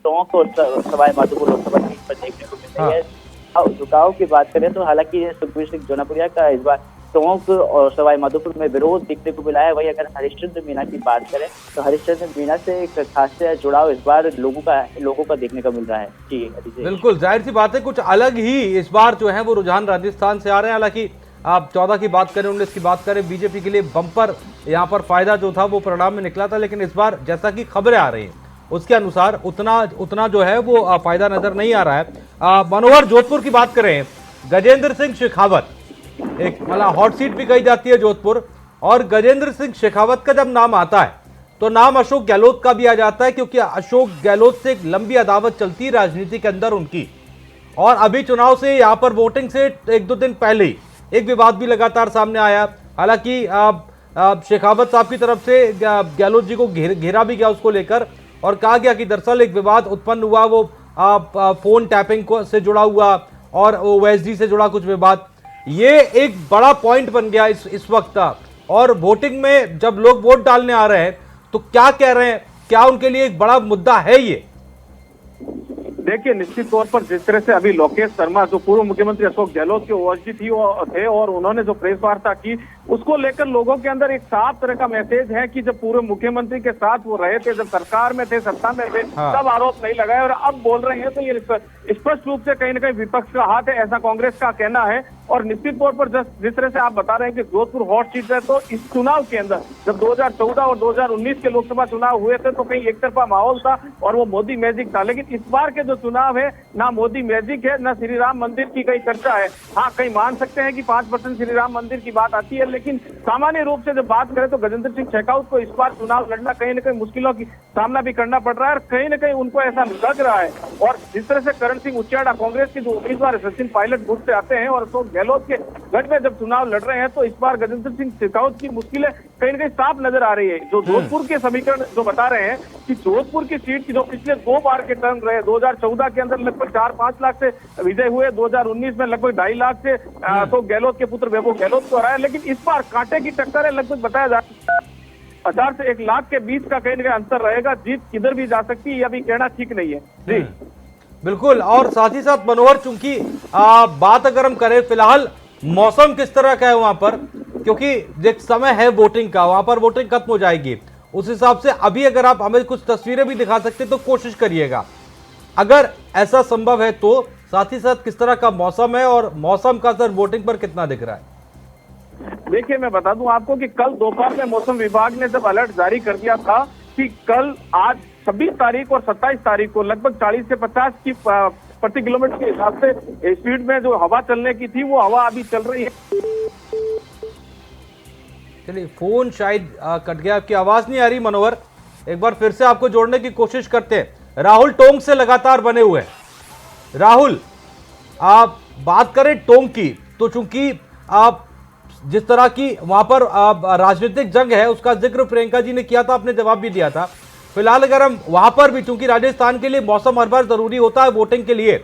टोंक और सवाई माधोपुर लोकसभा सीट पर देखने को मिल रही है। झुकाव की बात करें तो हालांकि सुखबीर सिंह जोनापुरिया का इस बार टोंक और सवाई माधोपुर में विरोध देखने को मिला है। वही अगर हरीशचंद्र मीणा की बात करें तो हरीशचंद्र मीणा से एक खास जुड़ाव इस बार लोगों का देखने को मिल रहा है। जी बिल्कुल, जाहिर सी बात है कुछ अलग ही इस बार जो है वो रुझान राजस्थान से आ रहे हैं। हालांकि आप 14 की बात करें, 19 की बात करें, बीजेपी के लिए बम्पर यहाँ पर फायदा जो था वो परिणाम में निकला था, लेकिन इस बार जैसा कि खबरें आ रही हैं उसके अनुसार उतना जो है वो फायदा नजर नहीं आ रहा है। मनोहर, जोधपुर की बात करें, गजेंद्र सिंह शेखावत एक मतलब हॉट सीट भी कही जाती है जोधपुर, और गजेंद्र सिंह शेखावत का जब नाम आता है तो नाम अशोक गहलोत का भी आ जाता है, क्योंकि अशोक गहलोत से एक लंबी अदावत चलती है राजनीति के अंदर उनकी। और अभी चुनाव से यहाँ पर वोटिंग से 1-2 दिन पहले ही एक विवाद भी लगातार सामने आया। हालांकि शेखावत साहब की तरफ से गहलोत जी को घेरा भी गया उसको लेकर, और कहा गया कि दरअसल एक विवाद उत्पन्न हुआ वो फोन टैपिंग से जुड़ा हुआ और ओएसडी से जुड़ा कुछ विवाद। ये एक बड़ा पॉइंट बन गया इस वक्त। और वोटिंग में जब लोग वोट डालने आ रहे हैं तो क्या कह रहे हैं, क्या उनके लिए एक बड़ा मुद्दा है ये? देखिए, निश्चित तौर पर जिस तरह से अभी लोकेश शर्मा जो पूर्व मुख्यमंत्री अशोक गहलोत के ओएसडी थे और उन्होंने जो प्रेस वार्ता की, उसको लेकर लोगों के अंदर एक साफ तरह का मैसेज है कि जब पूर्व मुख्यमंत्री के साथ वो रहे थे, जब सरकार में थे, सत्ता में थे, तब आरोप नहीं लगाए और अब बोल रहे हैं, तो ये स्पष्ट रूप से कहीं ना कहीं विपक्ष का हाथ है, ऐसा कांग्रेस का कहना है। और निश्चित तौर पर जिस तरह से आप बता रहे हैं कि जोधपुर हॉट सीट है, तो इस चुनाव के अंदर जब 2014 और 2019 के लोकसभा चुनाव हुए थे तो कहीं एक तरफा माहौल था और वो मोदी मैजिक था, लेकिन इस बार के जो चुनाव है ना मोदी मैजिक है ना श्री राम मंदिर की कहीं चर्चा है। हाँ, कहीं मान सकते हैं कि 5% श्री राम मंदिर की बात आती है, लेकिन सामान्य रूप से जब बात करें तो गजेंद्र सिंह शेखावत को इस बार चुनाव लड़ना कहीं ना कहीं मुश्किलों की सामना भी करना पड़ रहा है और कहीं ना कहीं उनको ऐसा लग रहा है। और जिस तरह से करण सिंह उच्चाड़ा कांग्रेस के जो उम्मीदवार सचिन पायलट गुट से आते हैं और अशोक गहलोत के गढ़ में जब चुनाव लड़ रहे हैं, तो इस बार गजेंद्र सिंह शेखावत की मुश्किलें कहीं ना कहीं साफ नजर आ रही है। जो जोधपुर के समीकरण जो बता रहे हैं कि जोधपुर की सीट की जो पिछले 2 बार के टर्न रहे, 2014 के अंदर लगभग 4-5 लाख से विजय हुए, 2019 में लगभग 2.5 लाख से अशोक गहलोत के पुत्र वैभव गहलोत को हराया, लेकिन इस बार कांटे की टक्कर है। लगभग बताया जा 1000 से 1 लाख के बीच का कहीं ना कहीं अंतर रहेगा। जीत किधर भी जा सकती है, यह भी कहना ठीक नहीं है। जी बिल्कुल। और साथ ही साथ मनोहर, चूंकि बात अगर हम करें फिलहाल मौसम किस तरह का है वहां पर, क्योंकि एक समय है वोटिंग का, वहां पर वोटिंग खत्म हो जाएगी, उस हिसाब से अभी अगर आप हमें कुछ तस्वीरें भी दिखा सकते तो कोशिश करिएगा। अगर ऐसा संभव है तो साथ ही साथ किस तरह का मौसम है और मौसम का असर वोटिंग पर कितना दिख रहा है? देखिए, मैं बता दूं आपको कि कल दोपहर में मौसम विभाग ने जब अलर्ट जारी कर दिया था कि कल आज 26 तारीख और 27 तारीख को लगभग 40 से 50 की प्रति किलोमीटर के हिसाब से स्पीड में जो हवा चलने की थी वो हवा अभी चल रही है। चलिए, फोन शायद कट गया, आपकी आवाज नहीं आ रही मनोहर, एक बार फिर से आपको जोड़ने की कोशिश करते हैं। राहुल टोंक से लगातार बने हुए हैं। राहुल, आप बात करें टोंक की, तो चूंकि आप जिस तरह की वहां पर राजनीतिक जंग है उसका जिक्र प्रियंका जी ने किया था, आपने जवाब भी दिया था। फिलहाल अगर हम वहां पर भी, चूंकि राजस्थान के लिए मौसम हर बार जरूरी होता है वोटिंग के लिए,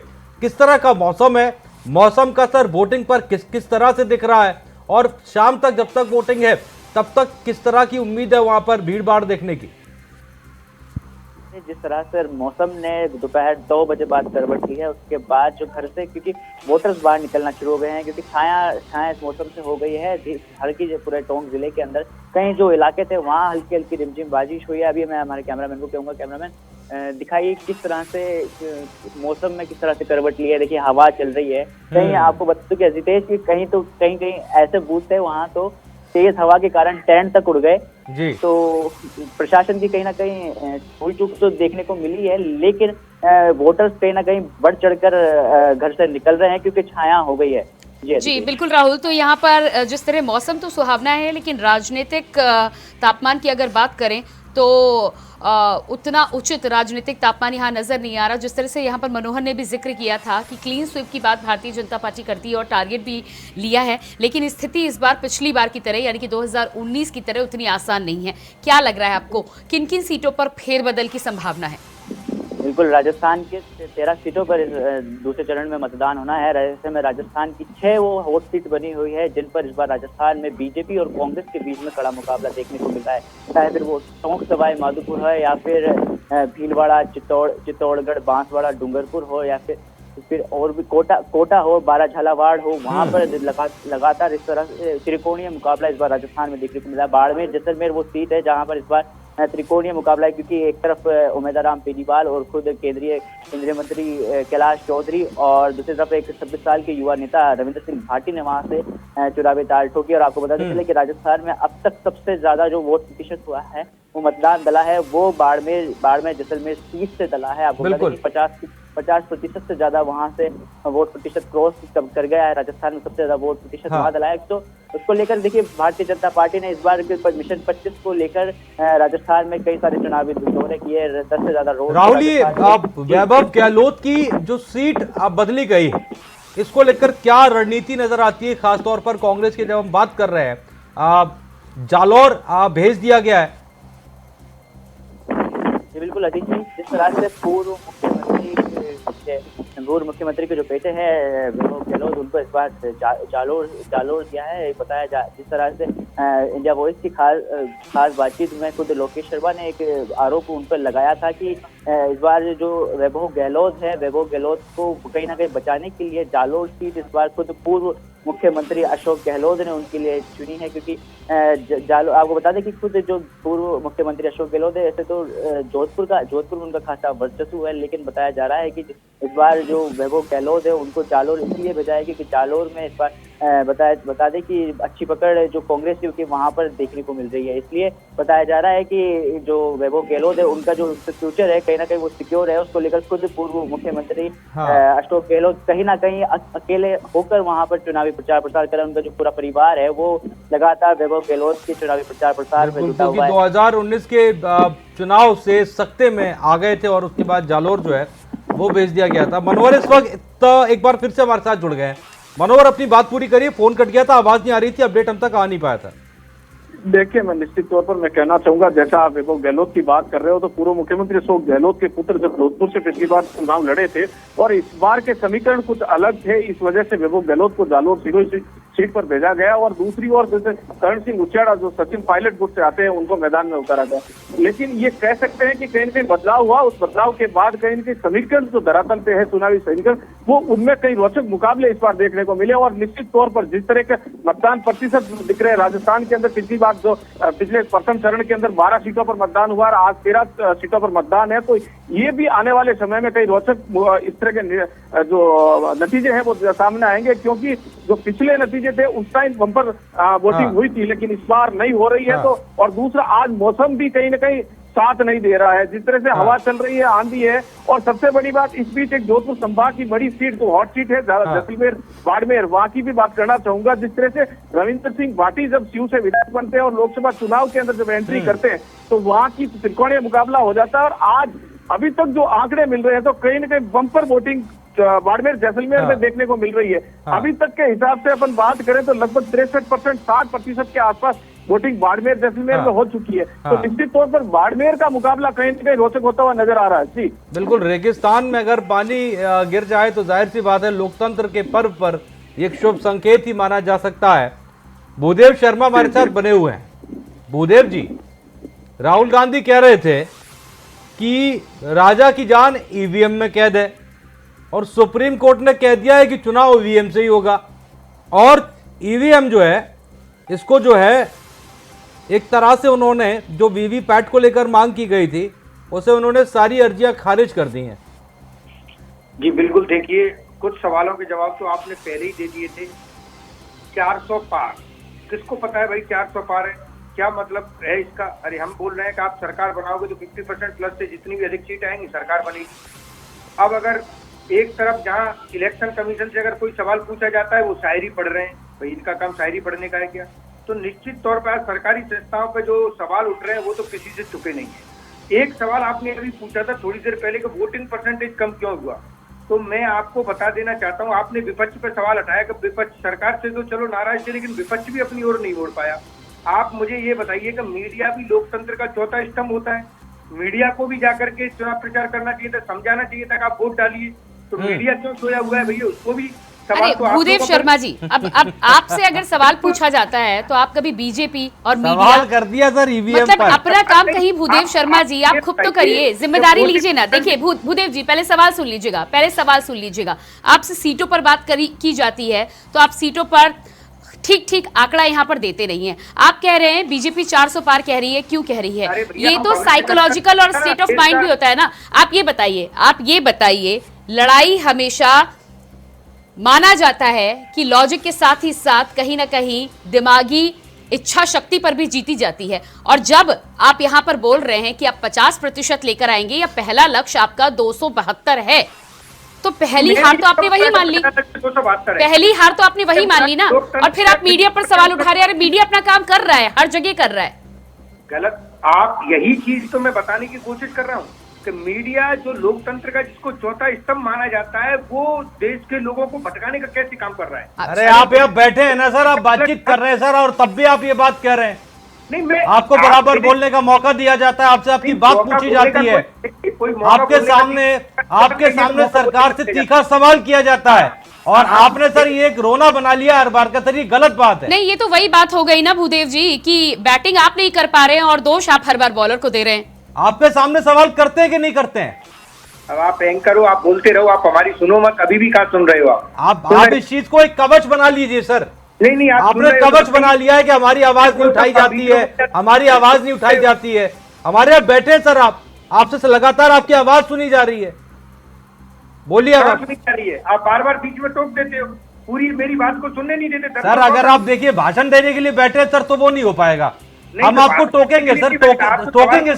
किस तरह का मौसम है, मौसम का असर वोटिंग पर किस तरह से दिख रहा है, और शाम तक जब तक वोटिंग है तब तक किस तरह की उम्मीद है वहां पर भीड़ भाड़ देखने की? जिस तरह से मौसम ने दोपहर 2 बजे बाद करवट ली है, उसके बाद जो घर से, क्योंकि वोटर्स बाहर निकलना शुरू हो गए हैं, क्योंकि छाया इस मौसम से हो गई है। हल्की जो पूरे टोंक जिले के अंदर कई जो इलाके थे वहाँ हल्की हल्की रिमझिम बारिश हुई है। अभी मैं हमारे कैमरामैन को कहूँगा, कैमरामैन दिखाइए किस तरह से मौसम में किस तरह से करवट ली है। देखिए, हवा चल रही है। कहीं आपको बता दूं कि अजितेश की कहीं ऐसे बूथ थे वहाँ तो तेज हवा के कारण टेंट तक उड़ गए जी। तो प्रशासन की कहीं ना कहीं भूल चूक तो देखने को मिली है, लेकिन वोटर्स कहीं ना कहीं बढ़ चढ़कर घर से निकल रहे हैं क्योंकि छाया हो गई है। जी बिल्कुल राहुल, तो यहाँ पर जिस तरह मौसम तो सुहावना है, लेकिन राजनीतिक तापमान की अगर बात करें तो उतना उचित राजनीतिक तापमान यहाँ नजर नहीं आ रहा। जिस तरह से यहाँ पर मनोहर ने भी जिक्र किया था कि क्लीन स्वीप की बात भारतीय जनता पार्टी करती है और टारगेट भी लिया है, लेकिन स्थिति इस बार पिछली बार की तरह यानी कि 2019 की तरह उतनी आसान नहीं है। क्या लग रहा है आपको, किन किन सीटों पर फेरबदल की संभावना है? बिल्कुल, राजस्थान के 13 सीटों पर दूसरे चरण में मतदान होना है। ऐसे में राजस्थान की 6 वो हॉट सीट बनी हुई है जिन पर इस बार राजस्थान में बीजेपी और कांग्रेस के बीच में कड़ा मुकाबला देखने को मिल रहा है। चाहे फिर वो टोंक सवाई माधोपुर है या फिर भीलवाड़ा, चित्तौड़गढ़, बांसवाड़ा, डूंगरपुर हो या फिर और भी कोटा हो, बारा झालावाड़ हो, वहां पर लगातार इस तरह से त्रिकोणीय मुकाबला इस बार राजस्थान में देखने को मिला है। बाड़मेर जैसलमेर वो सीट है जहां पर इस बार त्रिकोणीय मुकाबला है, क्योंकि एक तरफ उमेदराम बेनीवाल और खुद केंद्रीय मंत्री कैलाश चौधरी और दूसरी तरफ एक 26 साल के युवा नेता रविंद्र सिंह भाटी ने वहां से चुनावी ताल ठोकी। और आपको बताते चले कि राजस्थान में अब तक सबसे ज्यादा जो वोट प्रतिशत हुआ है, वो मतदान दला है, वो बाड़मेर जैसलमेर सीट से दला है। आपको बता दें कि 50% से ज्यादा वहां से वोट प्रतिशत क्रॉस कर गया है। राजस्थान में सबसे ज्यादा वोट प्रतिशत वहां दला है। तो उसको लेकर देखिए, भारतीय जनता पार्टी ने इस बार के मिशन 25 को लेकर राजस्थान में कई सारे चुनावी दौरे किए, 10 से ज्यादा रोड। राहुल, ये वैभव गहलोत की जो सीट अब बदली गई है, इसको लेकर क्या रणनीति नजर आती है, खासतौर पर कांग्रेस की जब हम बात कर रहे हैं? जालौर भेज दिया गया है। बिल्कुल अजीत जी, जिस तरह से पूर्व मुख्यमंत्री के जो बेटे हैं वैभव गहलोत, उनको इस बार जालोर दिया है। बताया जिस तरह से इंडिया वॉइस की खास बातचीत में खुद लोकेश शर्मा ने एक आरोप उन पर लगाया था कि इस बार जो वैभव गहलोत को कहीं ना कहीं बचाने के लिए जालोर सीट इस बार खुद पूर्व मुख्यमंत्री अशोक गहलोत ने उनके लिए चुनी है, क्योंकि आपको बता दें कि खुद जो पूर्व मुख्यमंत्री अशोक गहलोत है, ऐसे तो जोधपुर में उनका खासा वर्चस्व है, लेकिन बताया जा रहा है कि इस बार जो वैभव गहलोत है उनको जालोर इसलिए भेजा है क्योंकि जालोर में इस बार बता दें कि अच्छी पकड़ जो कांग्रेस की वहां पर देखने को मिल रही है। इसलिए बताया जा रहा है कि जो वैभव गहलोत है उनका जो फ्यूचर है कहीं ना कहीं वो सिक्योर है। उसको लेकर खुद पूर्व मुख्यमंत्री अशोक गहलोत कहीं ना कहीं अकेले होकर वहां पर चुनावी प्रचार प्रसार कर, उनका जो पूरा परिवार है वो लगातार वैभव गहलोत के चुनावी प्रचार प्रसार में जुटा हुआ है। 2019 के चुनाव से सख्ते में आ गए थे और उसके बाद जालोर जो है वो भेज दिया गया था। मनोहर इस वक्त एक बार फिर से हमारे साथ जुड़ गए हैं। मनोहर, अपनी बात पूरी करिए, फोन कट गया था, आवाज नहीं आ रही थी, अपडेट हम तक आ नहीं पाया था। देखिए, मैं निश्चित तौर पर मैं कहना चाहूंगा, जैसा आप वैभव गहलोत की बात कर रहे हो, तो पूर्व मुख्यमंत्री अशोक गहलोत के पुत्र जब जोधपुर से पिछली बार चुनाव लड़े थे और इस बार के समीकरण कुछ अलग थे, इस वजह से वैभव गहलोत को जालोर सीट पर भेजा गया और दूसरी ओर जैसे करण सिंह उचेड़ा जो सचिन पायलट गुट से आते हैं उनको मैदान में उतारा गया। लेकिन ये कह सकते हैं कि कहीं न कहीं बदलाव हुआ, उस बदलाव के बाद कहीं न कहीं समीकरण जो धरातल पे है चुनावी समीकरण, वो उनमें कई रोचक मुकाबले इस बार देखने को मिले। और निश्चित तौर पर जिस तरह के मतदान प्रतिशत दिख रहे हैं राजस्थान के अंदर, पिछली बार जो पिछले प्रथम चरण के अंदर 12 सीटों पर मतदान हुआ और आज 13 सीटों पर मतदान है, तो ये भी आने वाले समय में कई रोचक इस तरह के जो नतीजे हैं वो सामने आएंगे, क्योंकि जो पिछले नतीजे थे उस टाइम बम्पर वोटिंग हुई थी, लेकिन इस बार नहीं हो रही है। तो और दूसरा आज मौसम भी कहीं न कहीं साथ नहीं दे रहा है, जिस तरह से हवा चल रही है, आंधी है। और सबसे बड़ी बात इस बीच एक जोधपुर संभाग की बड़ी सीट जो हॉट सीट है जैसलमेर बाड़मेर, वहां की भी बात करना चाहूंगा। जिस तरह से रविंद्र सिंह भाटी जब सीयू से विधायक बनते हैं और लोकसभा चुनाव के अंदर जब एंट्री करते हैं तो वहां की त्रिकोणीय मुकाबला हो जाता है। और आज अभी तक जो आंकड़े मिल रहे हैं तो कहीं न कहीं बम्पर वोटिंग बाड़मेर जैसलमेर में देखने को मिल रही है। अभी तक के हिसाब से अपन बात करें तो लगभग 63% 60% के आसपास वोटिंग बाड़मेर जैसलमेर में हो चुकी है। तो निश्चित तौर पर बाड़मेर का मुकाबला कहीं न कहीं रोचक होता हुआ नजर आ रहा है। जी बिल्कुल, रेगिस्तान में अगर पानी गिर जाए तो जाहिर सी बात है लोकतंत्र के पर्व पर एक शुभ संकेत ही माना जा सकता है। भूदेव शर्मा हमारे साथ बने हुए हैं। भूदेव जी, राहुल गांधी कह रहे थे कि राजा की जान ईवीएम में कैद है और सुप्रीम कोर्ट ने कह दिया है कि चुनाव ईवीएम से ही होगा। और ईवीएम जो है इसको जो है एक तरह से उन्होंने जो वीवीपैट को लेकर मांग की गई थी उसे उन्होंने सारी अर्जियां खारिज कर दी हैं। जी बिल्कुल, देखिए कुछ सवालों के जवाब तो आपने पहले ही दे दिए थे। 400 पार, किसको पता है भाई 400 पार है क्या मतलब है इसका? अरे हम बोल रहे हैं कि आप सरकार बनाओगे तो 50% प्लस से जितनी भी अधिक सीट आएंगी सरकार बनेगी। अब अगर एक तरफ जहां इलेक्शन कमीशन से अगर कोई सवाल पूछा जाता है वो शायरी पढ़ रहे हैं, भाई इनका काम शायरी पढ़ने का है क्या? तो निश्चित तौर पर सरकारी संस्थाओं पे जो सवाल उठ रहे हैं वो तो किसी से चुके नहीं है। एक सवाल आपने अभी पूछा था थोड़ी देर पहले कि वोटिंग परसेंटेज कम क्यों हुआ, तो मैं आपको बता देना चाहता हूँ, आपने विपक्ष पे सवाल उठाया कि विपक्ष सरकार से तो चलो नाराज थे लेकिन विपक्ष भी अपनी ओर नहीं मोड़ पाया। आप मुझे ये बताइए कि मीडिया भी लोकतंत्र का चौथा स्तंभ होता है, मीडिया को भी जाकर के चुनाव प्रचार करना चाहिए था, समझाना चाहिए था कि आप वोट डालिए, तो मीडिया क्यों सोया हुआ है भैया? उसको भी अरे भूदेव शर्मा जी, अब आपसे अगर सवाल पूछा जाता है तो आप कभी बीजेपी और मीडिया कर दिया सर ईवीएम मतलब पर। अपना काम कहीं भूदेव शर्मा जी आप खुद तो करिए, जिम्मेदारी लीजिए ना। देखिए भूदेव जी, पहले सवाल सुन लीजिएगा। आपसे सीटों पर बात की जाती है तो आप सीटों पर ठीक आंकड़ा यहाँ पर देते नहीं है। आप कह रहे हैं बीजेपी 400 पार कह रही है, क्यों कह रही है? ये तो साइकोलॉजिकल और स्टेट ऑफ माइंड भी होता है ना। आप ये बताइए लड़ाई हमेशा माना जाता है कि लॉजिक के साथ ही साथ कहीं ना कहीं दिमागी इच्छा शक्ति पर भी जीती जाती है। और जब आप यहां पर बोल रहे हैं कि आप 50% लेकर आएंगे या पहला लक्ष्य आपका 272 है, तो पहली हार तो आपने वही मान ली, ना। और फिर आप मीडिया पर सवाल उठा रहे हैं। अरे मीडिया अपना काम कर रहा है, हर जगह कर रहा है। गलत, आप यही चीज तो मैं बताने की कोशिश कर रहा हूँ कि मीडिया जो लोकतंत्र का जिसको चौथा स्तंभ माना जाता है वो देश के लोगों को भटकाने का कैसे काम कर रहा है? अरे आप यहाँ बैठे हैं ना सर, आप बातचीत कर रहे हैं सर, और तब भी आप ये बात कह रहे हैं। नहीं, मैं आपको बराबर बोलने का मौका दिया जाता है, आपसे आपकी बात पूछी जाती है, आपके सामने सरकार से तीखा सवाल किया जाता है, और आपने सर ये एक रोना बना लिया हर बार का। सर ये गलत बात है। नहीं, ये तो वही बात हो गई ना भूदेव जी कि बैटिंग आप नहीं कर पा रहे हैं और दोष आप हर बार बॉलर को दे रहे हैं। आपके सामने सवाल करते हैं कि नहीं करते हैं? अब आप एंकर हो, आप बोलते रहो, आप हमारी सुनो मत। अभी भी कहाँ सुन रहे हो आप इस चीज को एक कवच बना लीजिए सर। नहीं, आपने कवच बना लिया है कि हमारी आवाज नहीं उठाई जाती है, हमारी आवाज नहीं उठाई जाती है। हमारे यहाँ बैठे हैं सर, आपसे लगातार आपकी आवाज सुनी जा रही है। बोलिए। सुनी जा रही है, आप बार बार बीच में टोक देते हो, पूरी मेरी बात को सुनने नहीं देते। सर अगर आप देखिए भाषण देने के लिए बैठे हैं सर तो वो नहीं हो पाएगा। हम आपको टोकेंगे सर, टोकेंगे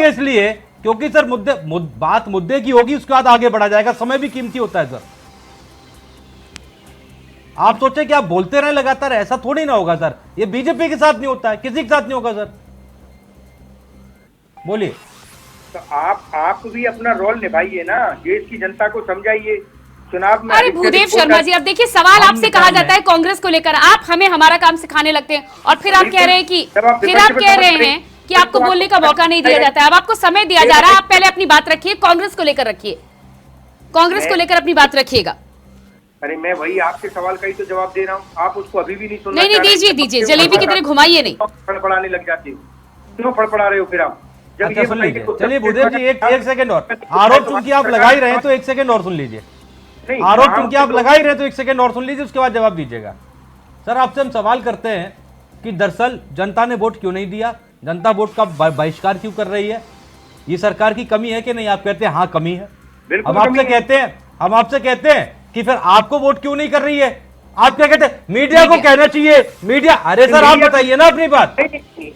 इसलिए क्योंकि सर बात मुद्दे की होगी, उसके बाद आगे बढ़ा जाएगा। समय भी कीमती होता है सर। आप सोचे कि आप बोलते रहे लगातार, ऐसा थोड़ी ना होगा सर। ये बीजेपी के साथ नहीं होता है, किसी के साथ नहीं होगा सर। बोलिए। तो आप भी अपना रोल निभाइए ना, देश की जनता को समझाइए चुनाव में। अरे भूदेव शर्मा जी, अब देखिए सवाल आपसे कहा जाता है कांग्रेस को लेकर, आप हमें हमारा काम सिखाने लगते हैं और फिर आप कह रहे हैं कि आपको बोलने का मौका नहीं दिया जाता है। अब आपको समय दिया जा रहा है, आप पहले अपनी बात रखिए, कांग्रेस को लेकर रखिए, कांग्रेस को लेकर अपनी बात रखिएगा। अरे मैं वही आपके सवाल का ही तो जवाब दे रहा हूँ, आप उसको अभी भी नहीं सुन नहीं दीजिए, जलेबी की तरह घुमाइए नहीं। फड़फड़ाने लग जाते हो, क्यों फड़फड़ा रहे हो फिर आप? जब अच्छा ये सुन बताइए लीजिए, तो चलिए भूदेव जी एक सेकंड और, आरोप चूंकि आप लगा ही रहे हैं तो एक सेकंड और सुन लीजिए। नहीं, आरोप चूंकि आप लगा ही रहे हैं तो एक सेकंड और सुन लीजिए, उसके बाद जवाब दीजिएगा। सर आपसे हम सवाल करते हैं कि दरअसल जनता ने वोट क्यों नहीं दिया, जनता वोट का बहिष्कार क्यों कर रही है, ये सरकार की कमी है कि नहीं? आप कहते हैं हाँ कमी है। हम आपसे कहते हैं कि फिर आपको वोट क्यों नहीं कर रही है? आप क्या कहते हैं? मीडिया को कहना चाहिए, मीडिया। अरे सर आप बताइए ना अपनी बात।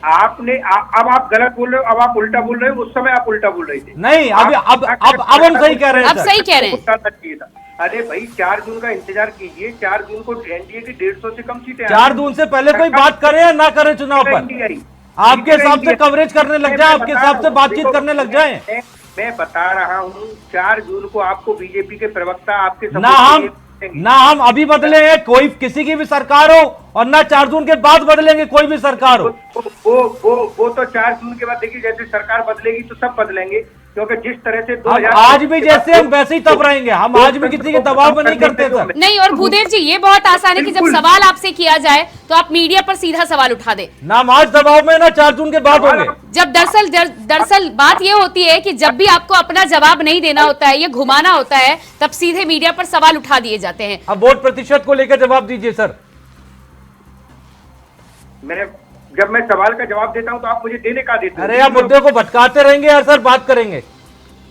आपने अब आप गलत बोल रहे हो, अब आप उल्टा बोल रहे हो, उस समय आप उल्टा बोल रहे थे। नहीं अब हम सही कह रहे हैं। अब सही कह रहे हैं। अरे भाई 4 जून का इंतजार कीजिए, 4 जून को एनडीए की 150 से कम सीटें। 4 जून से पहले कोई बात करे या ना करे चुनाव पर, आपके हिसाब से कवरेज करने लग जाए, आपके हिसाब से बातचीत करने लग जाए। मैं बता रहा हूँ 4 जून को आपको बीजेपी के प्रवक्ता आपके ना हम अभी बदले हैं, कोई किसी की भी सरकार हो, और ना 4 जून के बाद बदलेंगे कोई भी सरकार हो। वो तो 4 जून के बाद देखिए, जैसे सरकार बदलेगी तो सब बदलेंगे, क्योंकि जिस तरह से 2000 आज भी जैसे हम वैसे ही तब रहेंगे, हम आज भी किसी के दबाव में नहीं करते सर। नहीं, और भूदेव जी ये बहुत आसान है कि जब सवाल आपसे किया जाए तो आप मीडिया पर सीधा सवाल उठा दे। ना हम आज दबाव में, ना 4 जून के बाद होंगे। जब दरअसल बात ये होती है कि जब भी आपको अपना जवाब नहीं देना होता है, ये घुमाना होता है, तब सीधे मीडिया पर सवाल उठा दिए जाते हैं। अब वोट प्रतिशत को लेकर जवाब दीजिए सर। जब मैं सवाल का जवाब देता हूं तो आप मुझे देने का देते हैं। अरे आप मुद्दे को भटकाते रहेंगे यार सर, बात करेंगे।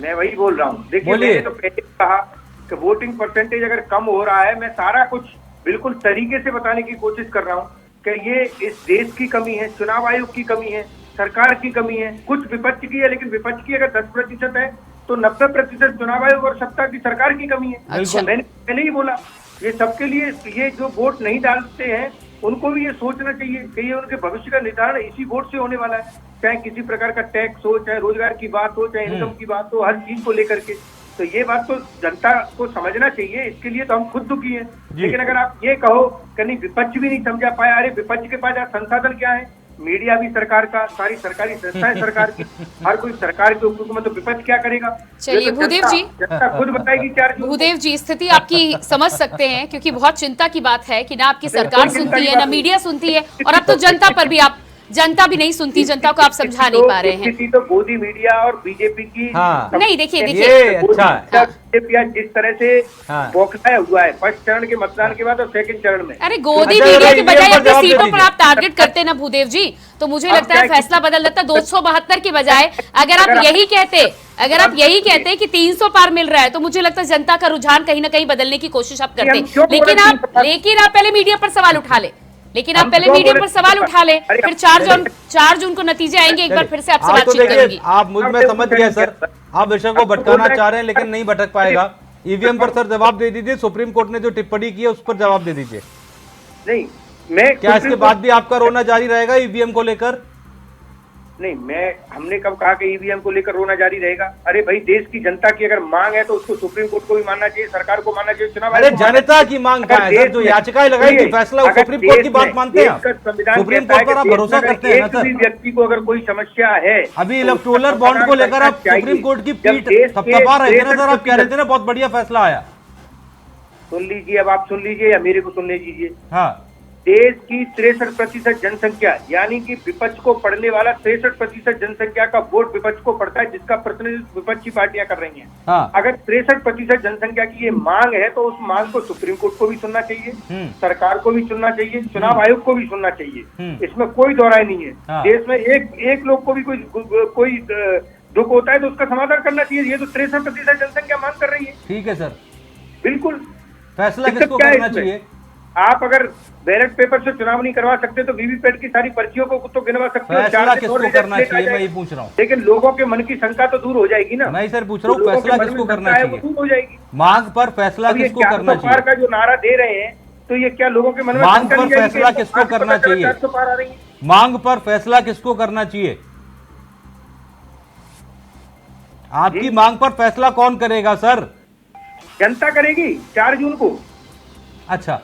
मैं वही बोल रहा हूँ। देखिए मैंने तो पहले कहा कि वोटिंग परसेंटेज अगर कम हो रहा है, मैं सारा कुछ बिल्कुल तरीके से बताने की कोशिश कर रहा हूँ कि ये इस देश की कमी है, चुनाव आयोग की कमी है, सरकार की कमी है, कुछ विपक्ष की है, लेकिन विपक्ष की अगर 10% है तो 90% चुनाव आयोग और सत्ता की सरकार की कमी है। अच्छा। मैंने ही बोला, ये सबके लिए, ये जो वोट नहीं डालते हैं उनको भी ये सोचना चाहिए कि ये उनके भविष्य का निर्धारण इसी वोट से होने वाला है, चाहे किसी प्रकार का टैक्स हो, चाहे रोजगार की बात हो, चाहे इनकम की बात हो, हर चीज को लेकर के। तो ये बात तो जनता को समझना चाहिए, इसके लिए तो हम खुद दुखी हैं। लेकिन अगर आप ये कहो कि नहीं विपक्ष भी नहीं समझा पाया, अरे विपक्ष के पास संसाधन क्या है? मीडिया भी सरकार का, सारी सरकारी संस्थाएं सरकार की, हर कोई सरकार के ऊपर, तो विपक्ष क्या करेगा? चलिए भूदेव जी, जनता खुद बताएगी। 4 जून भूदेव जी स्थिति आपकी समझ सकते हैं, क्योंकि बहुत चिंता की बात है कि ना आपकी सरकार सुनती है, ना मीडिया सुनती है, और अब तो जनता पर भी जनता भी नहीं सुनती, जनता को आप समझा नहीं पा रहे हैं। तो मोदी मीडिया और बीजेपी की नहीं, देखिए जिस तरह से बौखलाया हुआ है फर्स्ट चरण के मतदान के बाद और सेकंड चरण में। अरे गोदी मीडिया की बजाय अपनी सीटों पर आप टारगेट करते ना भूदेव जी, तो मुझे लगता है फैसला बदल जाता। 272 के बजाय अगर आप यही कहते कि 300 पार मिल रहा है, तो मुझे लगता है जनता का रुझान कहीं ना कहीं बदलने की कोशिश आप करते। लेकिन आप पहले मीडिया पर सवाल उठा ले, फिर 4 जून को नतीजे आएंगे, एक बार फिर से आपसे बातचीत करूंगी। आप मुझ में समझ गए सर, आप विषय को भटकाना चाह रहे हैं, लेकिन नहीं भटक पाएगा। ईवीएम पर सर जवाब दे दीजिए, सुप्रीम कोर्ट ने जो टिप्पणी की है उस पर जवाब दे दीजिए। नहीं, मैं क्या इसके बाद भी आपका रोना जारी रहेगा ईवीएम को लेकर? नहीं, हमने कब कहा कि ईवीएम को लेकर रोना जारी रहेगा? अरे भाई देश की जनता की अगर मांग है तो उसको सुप्रीम कोर्ट को भी मानना चाहिए, सरकार को मानना चाहिए, चुनाव। अरे जनता की मांग क्या है सर? जो याचिकाएं लगाई थी, फैसला सुप्रीम कोर्ट की बात मानते हैं, सुप्रीम कोर्ट पर आप भरोसा करते हैं ना सर? व्यक्ति को अगर कोई समस्या है, अभी इलेक्टोरल बॉन्ड को लेकर आप सुप्रीम कोर्ट की पीठ थपथपा रहे थे ना सर, आप कह रहे थे ना बहुत बढ़िया फैसला आया। सुन लीजिए, अब आप सुन लीजिए या मेरे को सुनने दीजिए। हाँ, देश की 63% जनसंख्या, यानी कि विपक्ष को पढ़ने वाला 63% जनसंख्या का वोट विपक्ष को पड़ता है, जिसका प्रतिनिधित्व विपक्षी पार्टियां कर रही हैं। हाँ। अगर 63% जनसंख्या की ये मांग है तो उस मांग को सुप्रीम कोर्ट को भी सुनना चाहिए, सरकार को भी सुनना चाहिए, चुनाव आयोग को भी सुनना चाहिए, इसमें कोई दोहराई नहीं है। हाँ। देश में एक लोग को भी कोई दुख होता है तो उसका समाधान करना चाहिए। ये तो 63% जनसंख्या मांग कर रही है। ठीक है सर, बिल्कुल। फैसला किसको करना चाहिए? आप अगर बैलेट पेपर से चुनाव नहीं करवा सकते तो वीवीपैट की सारी पर्चियों को तो गिनवा सकते हो। फैसला किसको करना चाहिए मैं ये पूछ रहा हूँ। लेकिन लोगों के मन की शंका तो दूर हो जाएगी ना। मैं सर पूछ रहा हूँ, फैसला किसको करना चाहिए? दूर हो जाएगी मांग पर फैसला किसको करना चाहिए? का जो नारा दे रहे हैं तो ये क्या लोगों के मन में मांग पर फैसला किसको करना चाहिए? मांग पर फैसला किसको करना चाहिए? आपकी मांग पर फैसला कौन करेगा सर? जनता करेगी 4 जून को। अच्छा,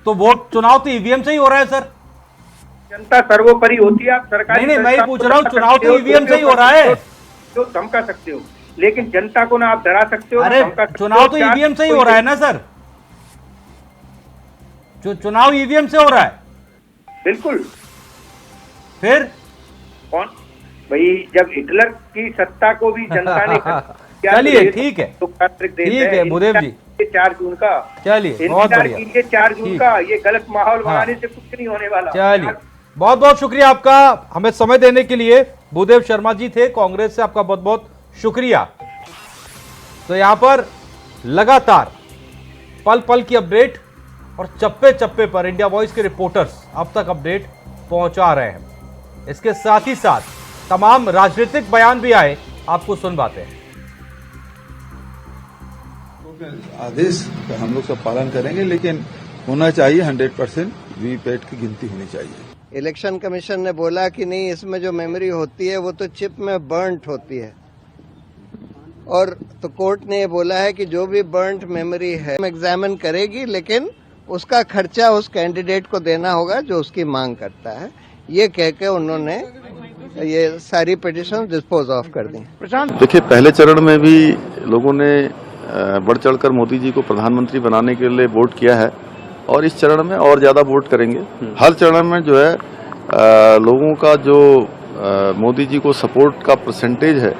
तो वोट चुनाव तो ईवीएम से ही हो रहा है सर? जनता सर्वोपरि होती है। आप सरकार नहीं, मैं ही पूछ रहा हूँ, चुनाव तो ईवीएम से ही हो रहा है। तो धमका सकते हो, लेकिन जनता को ना आप डरा सकते हो। अरे चुनाव तो ईवीएम से ही हो रहा है ना सर? चुनाव ईवीएम से हो रहा है? बिल्कुल। फिर कौन भाई, जब हिटलर की सत्ता को भी जनता ने चलिए ठीक है, ठीक है भूदेव जी, 4 जून का चलिए बहुत बढ़िया, 4 जून का ये गलत माहौल बनाने से कुछ नहीं होने वाला। चलिए बहुत बहुत शुक्रिया आपका हमें समय देने के लिए। भूदेव शर्मा जी थे कांग्रेस से, आपका बहुत बहुत शुक्रिया। तो यहां पर लगातार पल पल की अपडेट और चप्पे चप्पे पर इंडिया वॉइस के रिपोर्टर्स अब तक अपडेट पहुंचा रहे हैं। इसके साथ ही साथ तमाम राजनीतिक बयान भी आए, आपको सुनवाते हैं। आदेश का हम लोग सब पालन करेंगे, लेकिन होना चाहिए 100% वीवीपैट की गिनती होनी चाहिए। इलेक्शन कमीशन ने बोला कि नहीं, इसमें जो मेमोरी होती है वो तो चिप में बर्न्ट होती है, और तो कोर्ट ने ये बोला है कि जो भी बर्न्ट मेमोरी है एग्जामिन करेगी, लेकिन उसका खर्चा उस कैंडिडेट को देना होगा जो उसकी मांग करता है। ये कह के उन्होंने ये सारी पिटीशन डिस्पोज ऑफ कर दी। देखिए, पहले चरण में भी लोगों ने बढ़ चढ़कर मोदी जी को प्रधानमंत्री बनाने के लिए वोट किया है, और इस चरण में और ज्यादा वोट करेंगे। हर चरण में जो है लोगों का जो मोदी जी को सपोर्ट का परसेंटेज है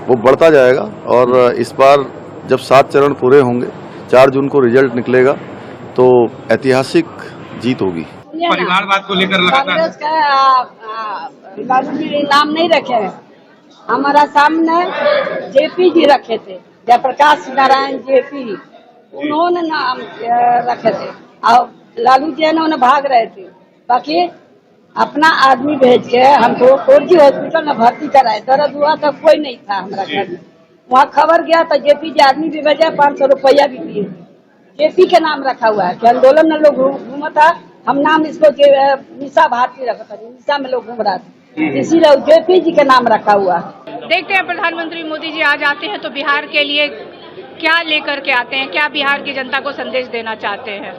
वो बढ़ता जाएगा, और इस बार जब 7 चरण पूरे होंगे, 4 जून को रिजल्ट निकलेगा, तो ऐतिहासिक जीत होगी। परिवारवाद को लेकर कांग्रेस का लालू जी नाम नहीं रखे हैं, हमारा सामने जेपी जी रखे थे, जयप्रकाश नारायण जेपी, उन्होंने नाम रखे थे, और लालू जी ने उन्हें भाग रहे थे। बाकी अपना आदमी भेज के हमको कोर्जी हॉस्पिटल में भर्ती कराए, दर्द हुआ तो कोई नहीं था हमारा घर में। वहाँ खबर गया तो जेपी जी आदमी भी भेजा, 500 रुपया भी दिए। जेपी के नाम रखा हुआ है कि आंदोलन में लोग घूमा था, हम नाम इसको निशा भारती रखा था, निशा में लोग घूम रहा था, इसीलिए जेपी जी का नाम रखा हुआ है। देखते हैं प्रधानमंत्री मोदी जी आज आते हैं तो बिहार के लिए क्या लेकर के आते हैं, क्या बिहार की जनता को संदेश देना चाहते हैं।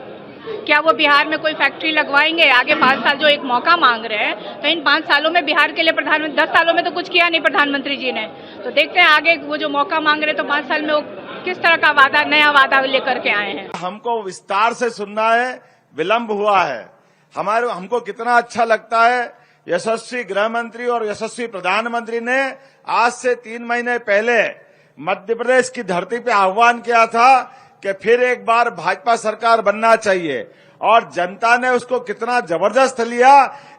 क्या वो बिहार में कोई फैक्ट्री लगवाएंगे? आगे 5 साल जो एक मौका मांग रहे हैं, तो इन 5 सालों में बिहार के लिए प्रधानमंत्री 10 सालों में तो कुछ किया नहीं प्रधानमंत्री जी ने, तो देखते हैं आगे वो जो मौका मांग रहे हैं तो 5 साल में वो किस तरह का वादा, नया वादा लेकर के आए हैं। हमको विस्तार से सुनना है, विलंब हुआ है। हमको कितना अच्छा लगता है, यशस्वी गृह मंत्री और यशस्वी प्रधानमंत्री ने आज से 3 महीने पहले मध्य प्रदेश की धरती पे आह्वान किया था कि फिर एक बार भाजपा सरकार बनना चाहिए, और जनता ने उसको कितना जबरदस्त लिया।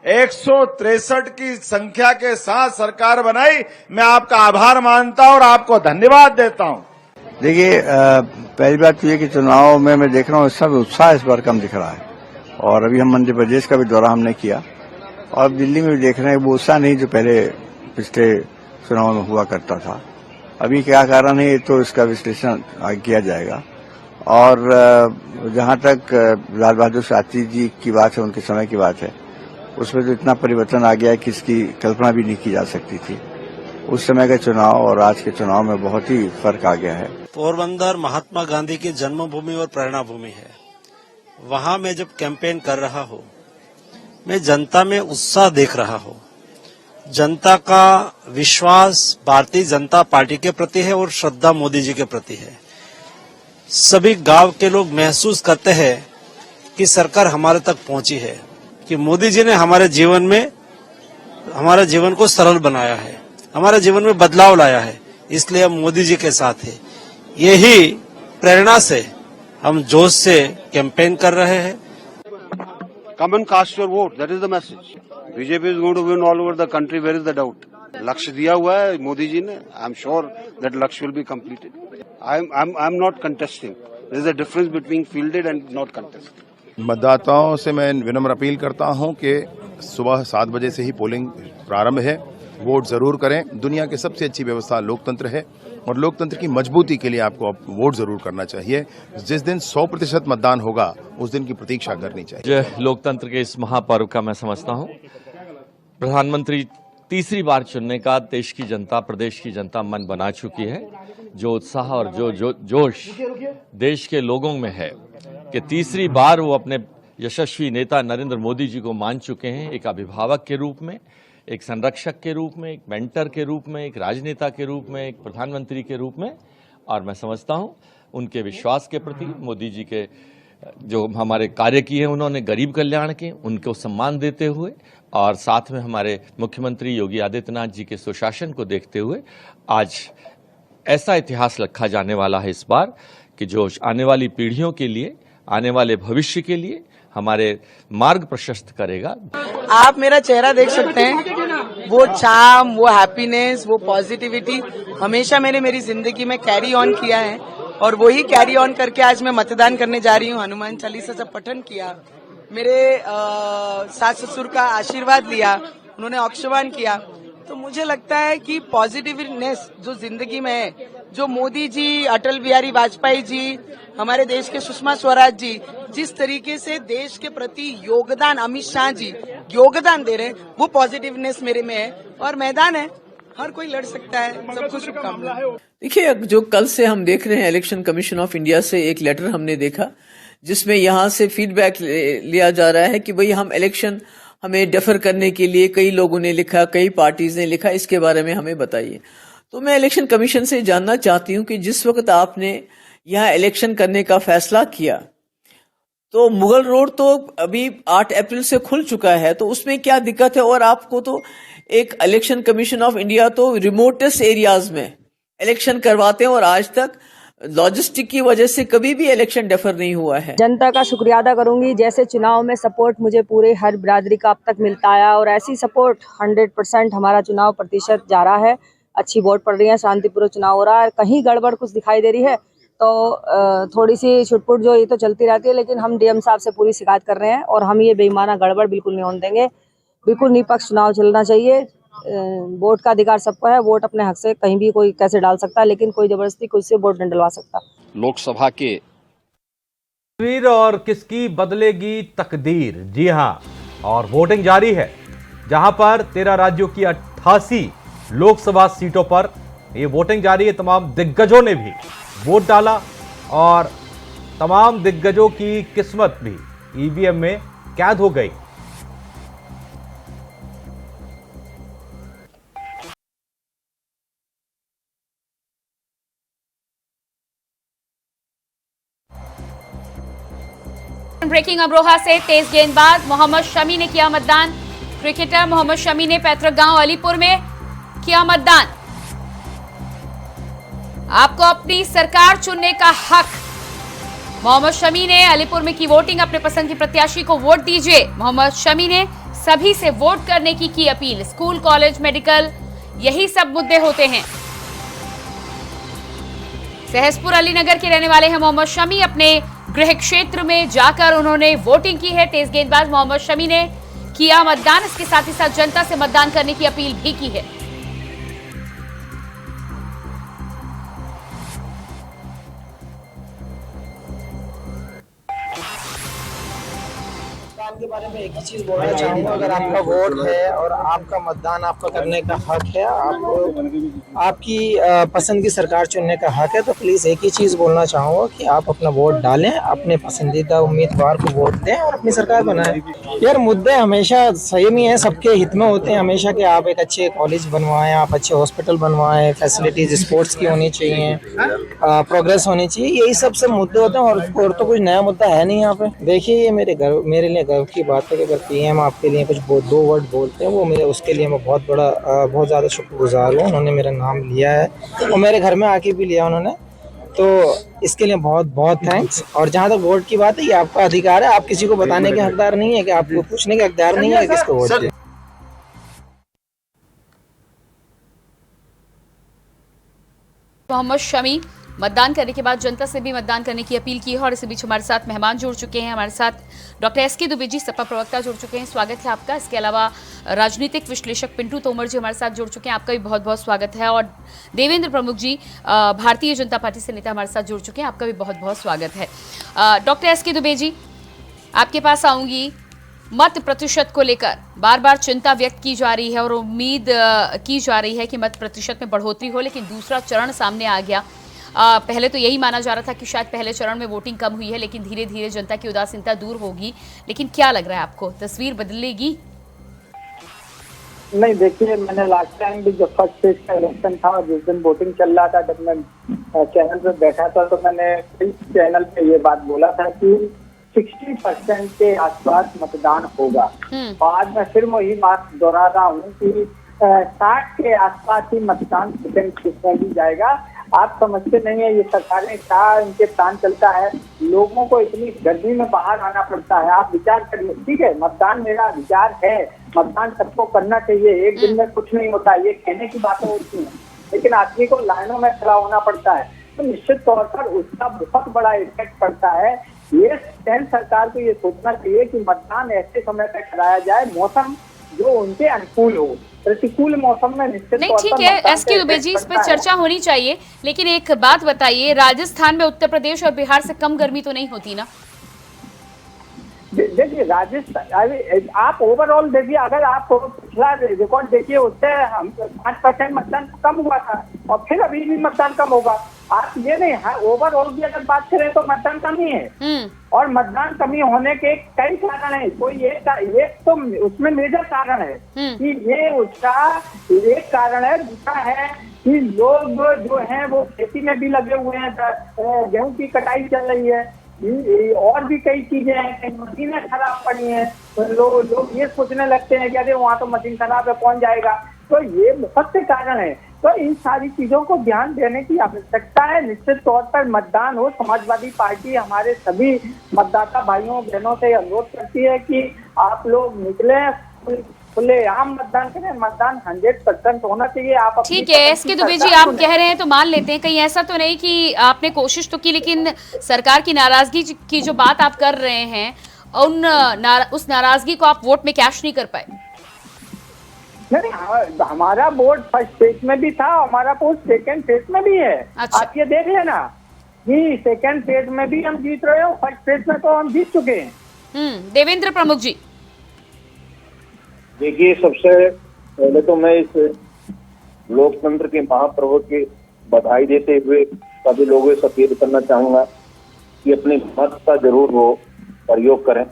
163 की संख्या के साथ सरकार बनाई। मैं आपका आभार मानता हूं और आपको धन्यवाद देता हूं। देखिए, पहली बात तो ये कि चुनाव में मैं देख रहा हूँ इस समय उत्साह इस बार कम दिख रहा है, और अभी हम मध्य प्रदेश का भी दौरा हमने किया, और दिल्ली में भी देख रहे हैं वो उत्साह नहीं जो पहले पिछले चुनाव में हुआ करता था। अभी क्या कारण है, तो इसका विश्लेषण किया जाएगा। और जहां तक लाल बहादुर शास्त्री जी की बात है, उनके समय की बात है, उसमें तो इतना परिवर्तन आ गया है कि इसकी कल्पना भी नहीं की जा सकती थी। उस समय का चुनाव और आज के चुनाव में बहुत ही फर्क आ गया है। पोरबंदर महात्मा गांधी की जन्मभूमि और प्रेरणा भूमि है। वहां मैं जब कैंपेन कर रहा हूं, मैं जनता में उत्साह देख रहा हूं। जनता का विश्वास भारतीय जनता पार्टी के प्रति है और श्रद्धा मोदी जी के प्रति है। सभी गांव के लोग महसूस करते हैं कि सरकार हमारे तक पहुंची है, कि मोदी जी ने हमारे जीवन को सरल बनाया है, हमारे जीवन में बदलाव लाया है, इसलिए हम मोदी जी के साथ हैं। यही प्रेरणा से हम जोश से कैंपेन कर रहे हैं। Come and cast your vote. That is the message. BJP is going to win all over the country. Where is the doubt? लक्ष्य दिया हुआ है मोदी जी ने. I'm sure that लक्ष्य will be completed. I'm not contesting. There is a difference between fielded and not contesting. मतदाताओं से मैं विनम्र अपील करता हूं कि सुबह 7 बजे से ही पोलिंग प्रारंभ है। वोट जरूर करें। दुनिया की सबसे अच्छी व्यवस्था लोकतंत्र है, और लोकतंत्र की मजबूती के लिए आपको वोट जरूर करना चाहिए। जिस दिन 100% मतदान होगा उस दिन की प्रतीक्षा करनी चाहिए। लोकतंत्र के इस महापर्व का मैं समझता हूं प्रधानमंत्री तीसरी बार चुनने का देश की जनता, प्रदेश की जनता मन बना चुकी है। जो उत्साह और जो जोश देश के लोगों में है कि तीसरी बार वो अपने यशस्वी नेता नरेंद्र मोदी जी को मान चुके हैं, एक अभिभावक के रूप में, एक संरक्षक के रूप में, एक मेंटर के रूप में, एक राजनेता के रूप में, एक प्रधानमंत्री के रूप में। और मैं समझता हूं उनके विश्वास के प्रति, मोदी जी के जो हमारे कार्य किए हैं उन्होंने गरीब कल्याण के, उनको सम्मान देते हुए और साथ में हमारे मुख्यमंत्री योगी आदित्यनाथ जी के सुशासन को देखते हुए आज ऐसा इतिहास लिखा जाने वाला है इस बार कि जो आने वाली पीढ़ियों के लिए, आने वाले भविष्य के लिए हमारे मार्ग प्रशस्त करेगा। आप मेरा चेहरा देख सकते हैं, वो चार्म, वो हैप्पीनेस, वो पॉजिटिविटी हमेशा मैंने मेरी जिंदगी में कैरी ऑन किया है और वही कैरी ऑन करके आज मैं मतदान करने जा रही हूँ। हनुमान चालीसा जब पठन किया, मेरे सास ससुर का आशीर्वाद लिया, उन्होंने औक्षवान किया, तो मुझे लगता है कि पॉजिटिवनेस जो जिंदगी में है, जो मोदी जी, अटल बिहारी वाजपेयी जी, हमारे देश के सुषमा स्वराज जी जिस तरीके से देश के प्रति योगदान, अमित शाह जी योगदान दे रहे हैं, वो पॉजिटिवनेस मेरे में है और मैदान है, हर कोई लड़ सकता है। सबको शुभकामनाएं। देखिए, जो कल से हम देख रहे हैं इलेक्शन कमीशन ऑफ इंडिया से एक लेटर हमने देखा जिसमें यहाँ से फीडबैक लिया जा रहा है कि भाई हम इलेक्शन हमें डेफर करने के लिए कई लोगों ने लिखा, कई पार्टीज ने लिखा, इसके बारे में हमें बताइए। तो मैं इलेक्शन कमीशन से जानना चाहती हूँ कि जिस वक्त आपने यहाँ इलेक्शन करने का फैसला किया तो मुगल रोड तो अभी 8 अप्रैल से खुल चुका है, तो उसमें क्या दिक्कत है? और आपको तो एक इलेक्शन कमीशन ऑफ इंडिया तो रिमोटेस्ट एरियाज में इलेक्शन करवाते हैं और आज तक लॉजिस्टिक की वजह से कभी भी इलेक्शन डेफर नहीं हुआ है। जनता का शुक्रिया अदा करूंगी, जैसे चुनाव में सपोर्ट मुझे पूरे हर बिरादरी का अब तक मिलता आया और ऐसी सपोर्ट 100% हमारा चुनाव प्रतिशत जा रहा है। अच्छी वोट पड़ रही है, शांतिपूर्वक चुनाव हो रहा है। कहीं गड़बड़ कुछ दिखाई दे रही है तो थोड़ी सी छुटपुट जो ये तो चलती रहती है, लेकिन हम डीएम साहब से पूरी शिकायत कर रहे हैं और हम ये बेईमाना गड़बड़ बिल्कुल नहीं होने देंगे। बिल्कुल निष्पक्ष चुनाव चलना चाहिए। वोट का अधिकार सबको है, वोट अपने हक से कहीं भी कोई कैसे डाल सकता है, लेकिन कोई जबरदस्ती कोई से वोट नहीं डलवा सकता। लोकसभा के तस्वीर और किसकी बदलेगी तकदीर, जी हां, और वोटिंग जारी है जहां पर 13 राज्यों की 88 लोकसभा सीटों पर ये वोटिंग जारी है। तमाम दिग्गजों ने भी वोट डाला और तमाम दिग्गजों की किस्मत भी ईवीएम में कैद हो गई। ब्रेकिंग अमरोहा से तेज गेंदबाज मोहम्मद शमी ने किया मतदान। क्रिकेटर मोहम्मद शमी ने पैतृक गांव अलीपुर में किया मतदान। आपको अपनी सरकार चुनने का हक। मोहम्मद शमी ने अलीपुर में की वोटिंग। अपने पसंद की प्रत्याशी को वोट दीजिए। मोहम्मद शमी ने सभी से वोट करने की अपील। स्कूल, कॉलेज, मेडिकल, यही सब मुद्दे होते हैं। सहसपुर अलीनगर के रहने वाले हैं मोहम्मद शमी। अपने गृह क्षेत्र में जाकर उन्होंने वोटिंग की है। तेज गेंदबाज मोहम्मद शमी ने किया मतदान। इसके साथ ही साथ जनता से मतदान करने की अपील भी की है। के बारे में एक ही चीज बोलना चाहूंगा, अगर आपका वोट है और आपका मतदान आपका करने का हक है, आपको आपकी पसंद की सरकार चुनने का हक है, तो प्लीज एक ही चीज बोलना चाहूंगा कि आप अपना वोट डालें, अपने पसंदीदा उम्मीदवार को वोट दें और अपनी सरकार बनाएं। यार मुद्दे हमेशा सही नहीं है, सबके हित में होते हैं हमेशा कि आप एक अच्छे कॉलेज बनवाएं, आप अच्छे हॉस्पिटल बनवाएं, फैसिलिटीज स्पोर्ट्स की होनी चाहिए, प्रोग्रेस होनी चाहिए, यही सब मुद्दे होते हैं और तो कुछ नया मुद्दा है नहीं यहाँ पे। देखिए ये मेरे लिए गर्व की बात है कि अगर पीएम आपके लिए कुछ 2 वर्ड बोलते हैं, वो मेरे उसके लिए मैं बहुत ज़्यादा शुक्रगुजार हूँ। उन्होंने मेरा नाम लिया है और मेरे घर में आके भी लिया उन्होंने, तो इसके लिए बहुत बहुत थैंक्स। और जहाँ तक वोट की बात है, ये आपका अधिकार है, आप किसी को बताने के हकदार नहीं है, कि आपको पूछने के हकदार नहीं है किसको वोट दें। मोहम्मद शमी मतदान करने के बाद जनता से भी मतदान करने की अपील की है। और इसी बीच हमारे साथ मेहमान जुड़ चुके हैं। हमारे साथ डॉक्टर एसके दुबे जी, सपा प्रवक्ता, जुड़ चुके हैं। स्वागत है आपका। इसके अलावा राजनीतिक विश्लेषक पिंटू तोमर जी हमारे साथ जुड़ चुके हैं। आपका भी बहुत बहुत स्वागत है। और देवेंद्र प्रमुख जी, भारतीय जनता पार्टी से नेता, हमारे साथ जुड़ चुके हैं। आपका भी बहुत बहुत स्वागत है। डॉक्टर एसके दुबे जी, आपके पास आऊंगी। मत प्रतिशत को लेकर बार बार चिंता व्यक्त की जा रही है और उम्मीद की जा रही है कि मत प्रतिशत में बढ़ोतरी हो, लेकिन दूसरा चरण सामने आ गया। पहले तो यही माना जा रहा था कि शायद पहले चरण में वोटिंग कम हुई है, लेकिन धीरे धीरे जनता की उदासीनता दूर होगी। लेकिन क्या लग रहा है आपको, तस्वीर बदलेगी? नहीं, देखिए, मैंने लास्ट टाइम भी जब फर्स्ट फेज का इलेक्शन था और जिस दिन वोटिंग चल रहा था, जब मैं चैनल पे बैठा था, तो मैंने इस चैनल पे ये बात बोला था कि 60% के आसपास मतदान होगा। बाद में फिर वही बात दोहरा रहा हूँ कि 60 के आसपास ही मतदान सेकंड फेज में भी जाएगा। आप समझते नहीं है ये सरकारें क्या इनके प्लान चलता है। लोगों को इतनी गर्मी में बाहर आना पड़ता है। आप विचार करिए, ठीक है मतदान मेरा विचार है, मतदान सबको करना चाहिए, एक दिन में कुछ नहीं होता, ये कहने की बातें होती हैं, लेकिन आदमी को लाइनों में खड़ा होना पड़ता है, तो निश्चित तौर पर उसका बहुत बड़ा इफेक्ट पड़ता है। ये सेंट्रल सरकार को ये सोचना चाहिए कि मतदान ऐसे समय पर कराया जाए मौसम जो उनके अनुकूल हो। प्रतिकूल मौसम में निश्चित नहीं, ठीक है एसके दुबे जी, इस पर चर्चा होनी चाहिए, लेकिन एक बात बताइए, राजस्थान में उत्तर प्रदेश और बिहार से कम गर्मी तो नहीं होती ना? देखिए राजस्थान, आप ओवरऑल देखिए, अगर आप पिछला रिकॉर्ड देखिए उससे 5% मतदान कम हुआ था और फिर अभी भी मतदान कम होगा। आप ये नहीं है, ओवरऑल भी अगर बात करें तो मतदान कमी है और मतदान कमी होने के कई कारण है। कोई एक तो उसमें मेजर कारण है कि ये उसका एक कारण है। दूसरा है कि लोग जो हैं वो खेती में भी लगे हुए हैं, गेहूं की कटाई चल रही है, और भी कई चीजें हैं, मशीनें खराब पड़ी हैं, तो लोग ये सोचने लगते हैं कि अरे वहाँ तो मशीन खराब है कौन जाएगा। तो ये बहुत से कारण है, तो इन सारी चीजों को ध्यान देने की आवश्यकता है। निश्चित तौर पर मतदान हो, समाजवादी पार्टी हमारे सभी मतदाता भाइयों बहनों से अनुरोध करती है कि आप लोग निकले, खुले आम मतदान करें। मतदान 100% होना चाहिए। आप ठीक है एसके दुबे जी, आप कह रहे हैं तो मान लेते हैं, कहीं ऐसा तो नहीं कि आपने कोशिश तो की लेकिन सरकार की नाराजगी की जो बात आप कर रहे हैं उस नाराजगी को आप वोट में कैश नहीं कर पाए? नहीं, हमारा वोट फर्स्ट फेज में भी था, हमारा वोट सेकंड फेज में भी है। अच्छा। आप ये देख लेना कि सेकंड फेज में भी हम जीत रहे हो, फर्स्ट फेज में तो हम जीत चुके हैं। देवेंद्र प्रमुख जी, देखिए सबसे पहले तो मैं इस लोकतंत्र के महापर्व की बधाई देते हुए सभी लोगों से अपील करना चाहूंगा कि अपने मत का जरूर वो प्रयोग करें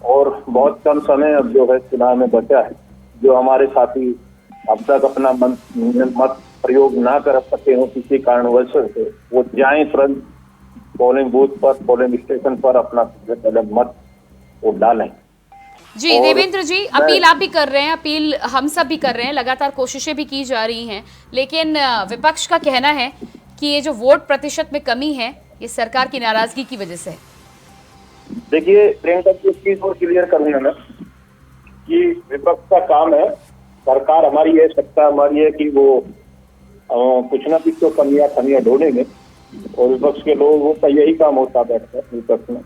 और बहुत कम समय अब जो है चुनाव में बचा है। जो हमारे साथी अब तक अपना मत प्रयोग ना कर सके हो किसी कारणवश से, वो जाएं तुरंत पोलिंग बूथ पर, पोलिंग स्टेशन पर अपना पहले मत वो डालें। जी देवेंद्र जी, अपील आप भी कर रहे हैं, अपील हम सब भी कर रहे हैं, लगातार कोशिशें भी की जा रही हैं, लेकिन विपक्ष का कहना है कि ये जो वोट प्रतिशत में कमी है ये सरकार की नाराजगी की वजह से है। देखिए प्रियंका जी, एक चीज और क्लियर करूंगा मैं कि विपक्ष का काम है, सरकार हमारी है, सत्ता हमारी है कि वो कुछ ना कुछ तो कमियां ढूंढेंगे और विपक्ष के लोगों का यही काम होता बैठता है विपक्ष में।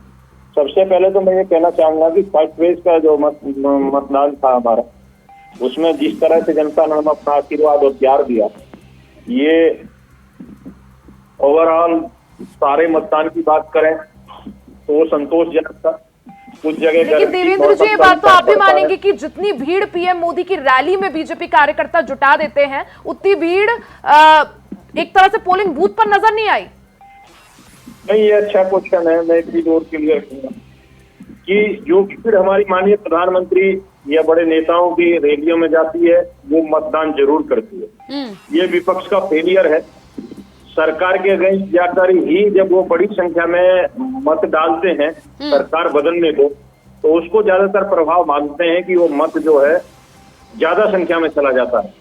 सबसे पहले तो मैं ये कहना चाहूंगा कि फर्स्ट फेज का जो मतदान था हमारा, उसमें जिस तरह से जनता ने हमें अपना आशीर्वाद और प्यार दिया, ये ओवरऑल सारे मतदान की बात करें तो संतोषजनक था। कुछ जगह लेकिन देवेंद्र जी, ये बात तो आप भी मानेंगे कि जितनी भीड़ पीएम मोदी की रैली में बीजेपी कार्यकर्ता जुटा देते हैं, उतनी भीड़ एक तरह से पोलिंग बूथ पर नजर नहीं आई। नहीं, ये अच्छा क्वेश्चन है। मैं एक चीज और क्लियर करूंगा कि जो भीड़ हमारी माननीय प्रधानमंत्री या बड़े नेताओं की रैलियों में जाती है वो मतदान जरूर करती है। ये विपक्ष का फेलियर है। सरकार के अगेंस्ट जाकर ही जब वो बड़ी संख्या में मत डालते हैं सरकार बदलने को, तो उसको ज्यादातर प्रभाव मानते हैं कि वो मत जो है ज्यादा संख्या में चला जाता है।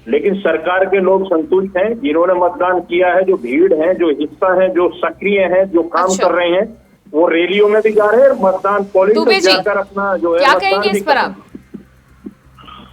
लेकिन सरकार के लोग संतुष्ट हैं, जिन्होंने मतदान किया है, जो भीड़ है, जो हिस्सा है, जो सक्रिय है, जो काम कर रहे हैं, वो रैलियों में भी जा रहे हैं और मतदान पोलिंग में जाकर अपना जो है क्या कहेंगे इस पर आप?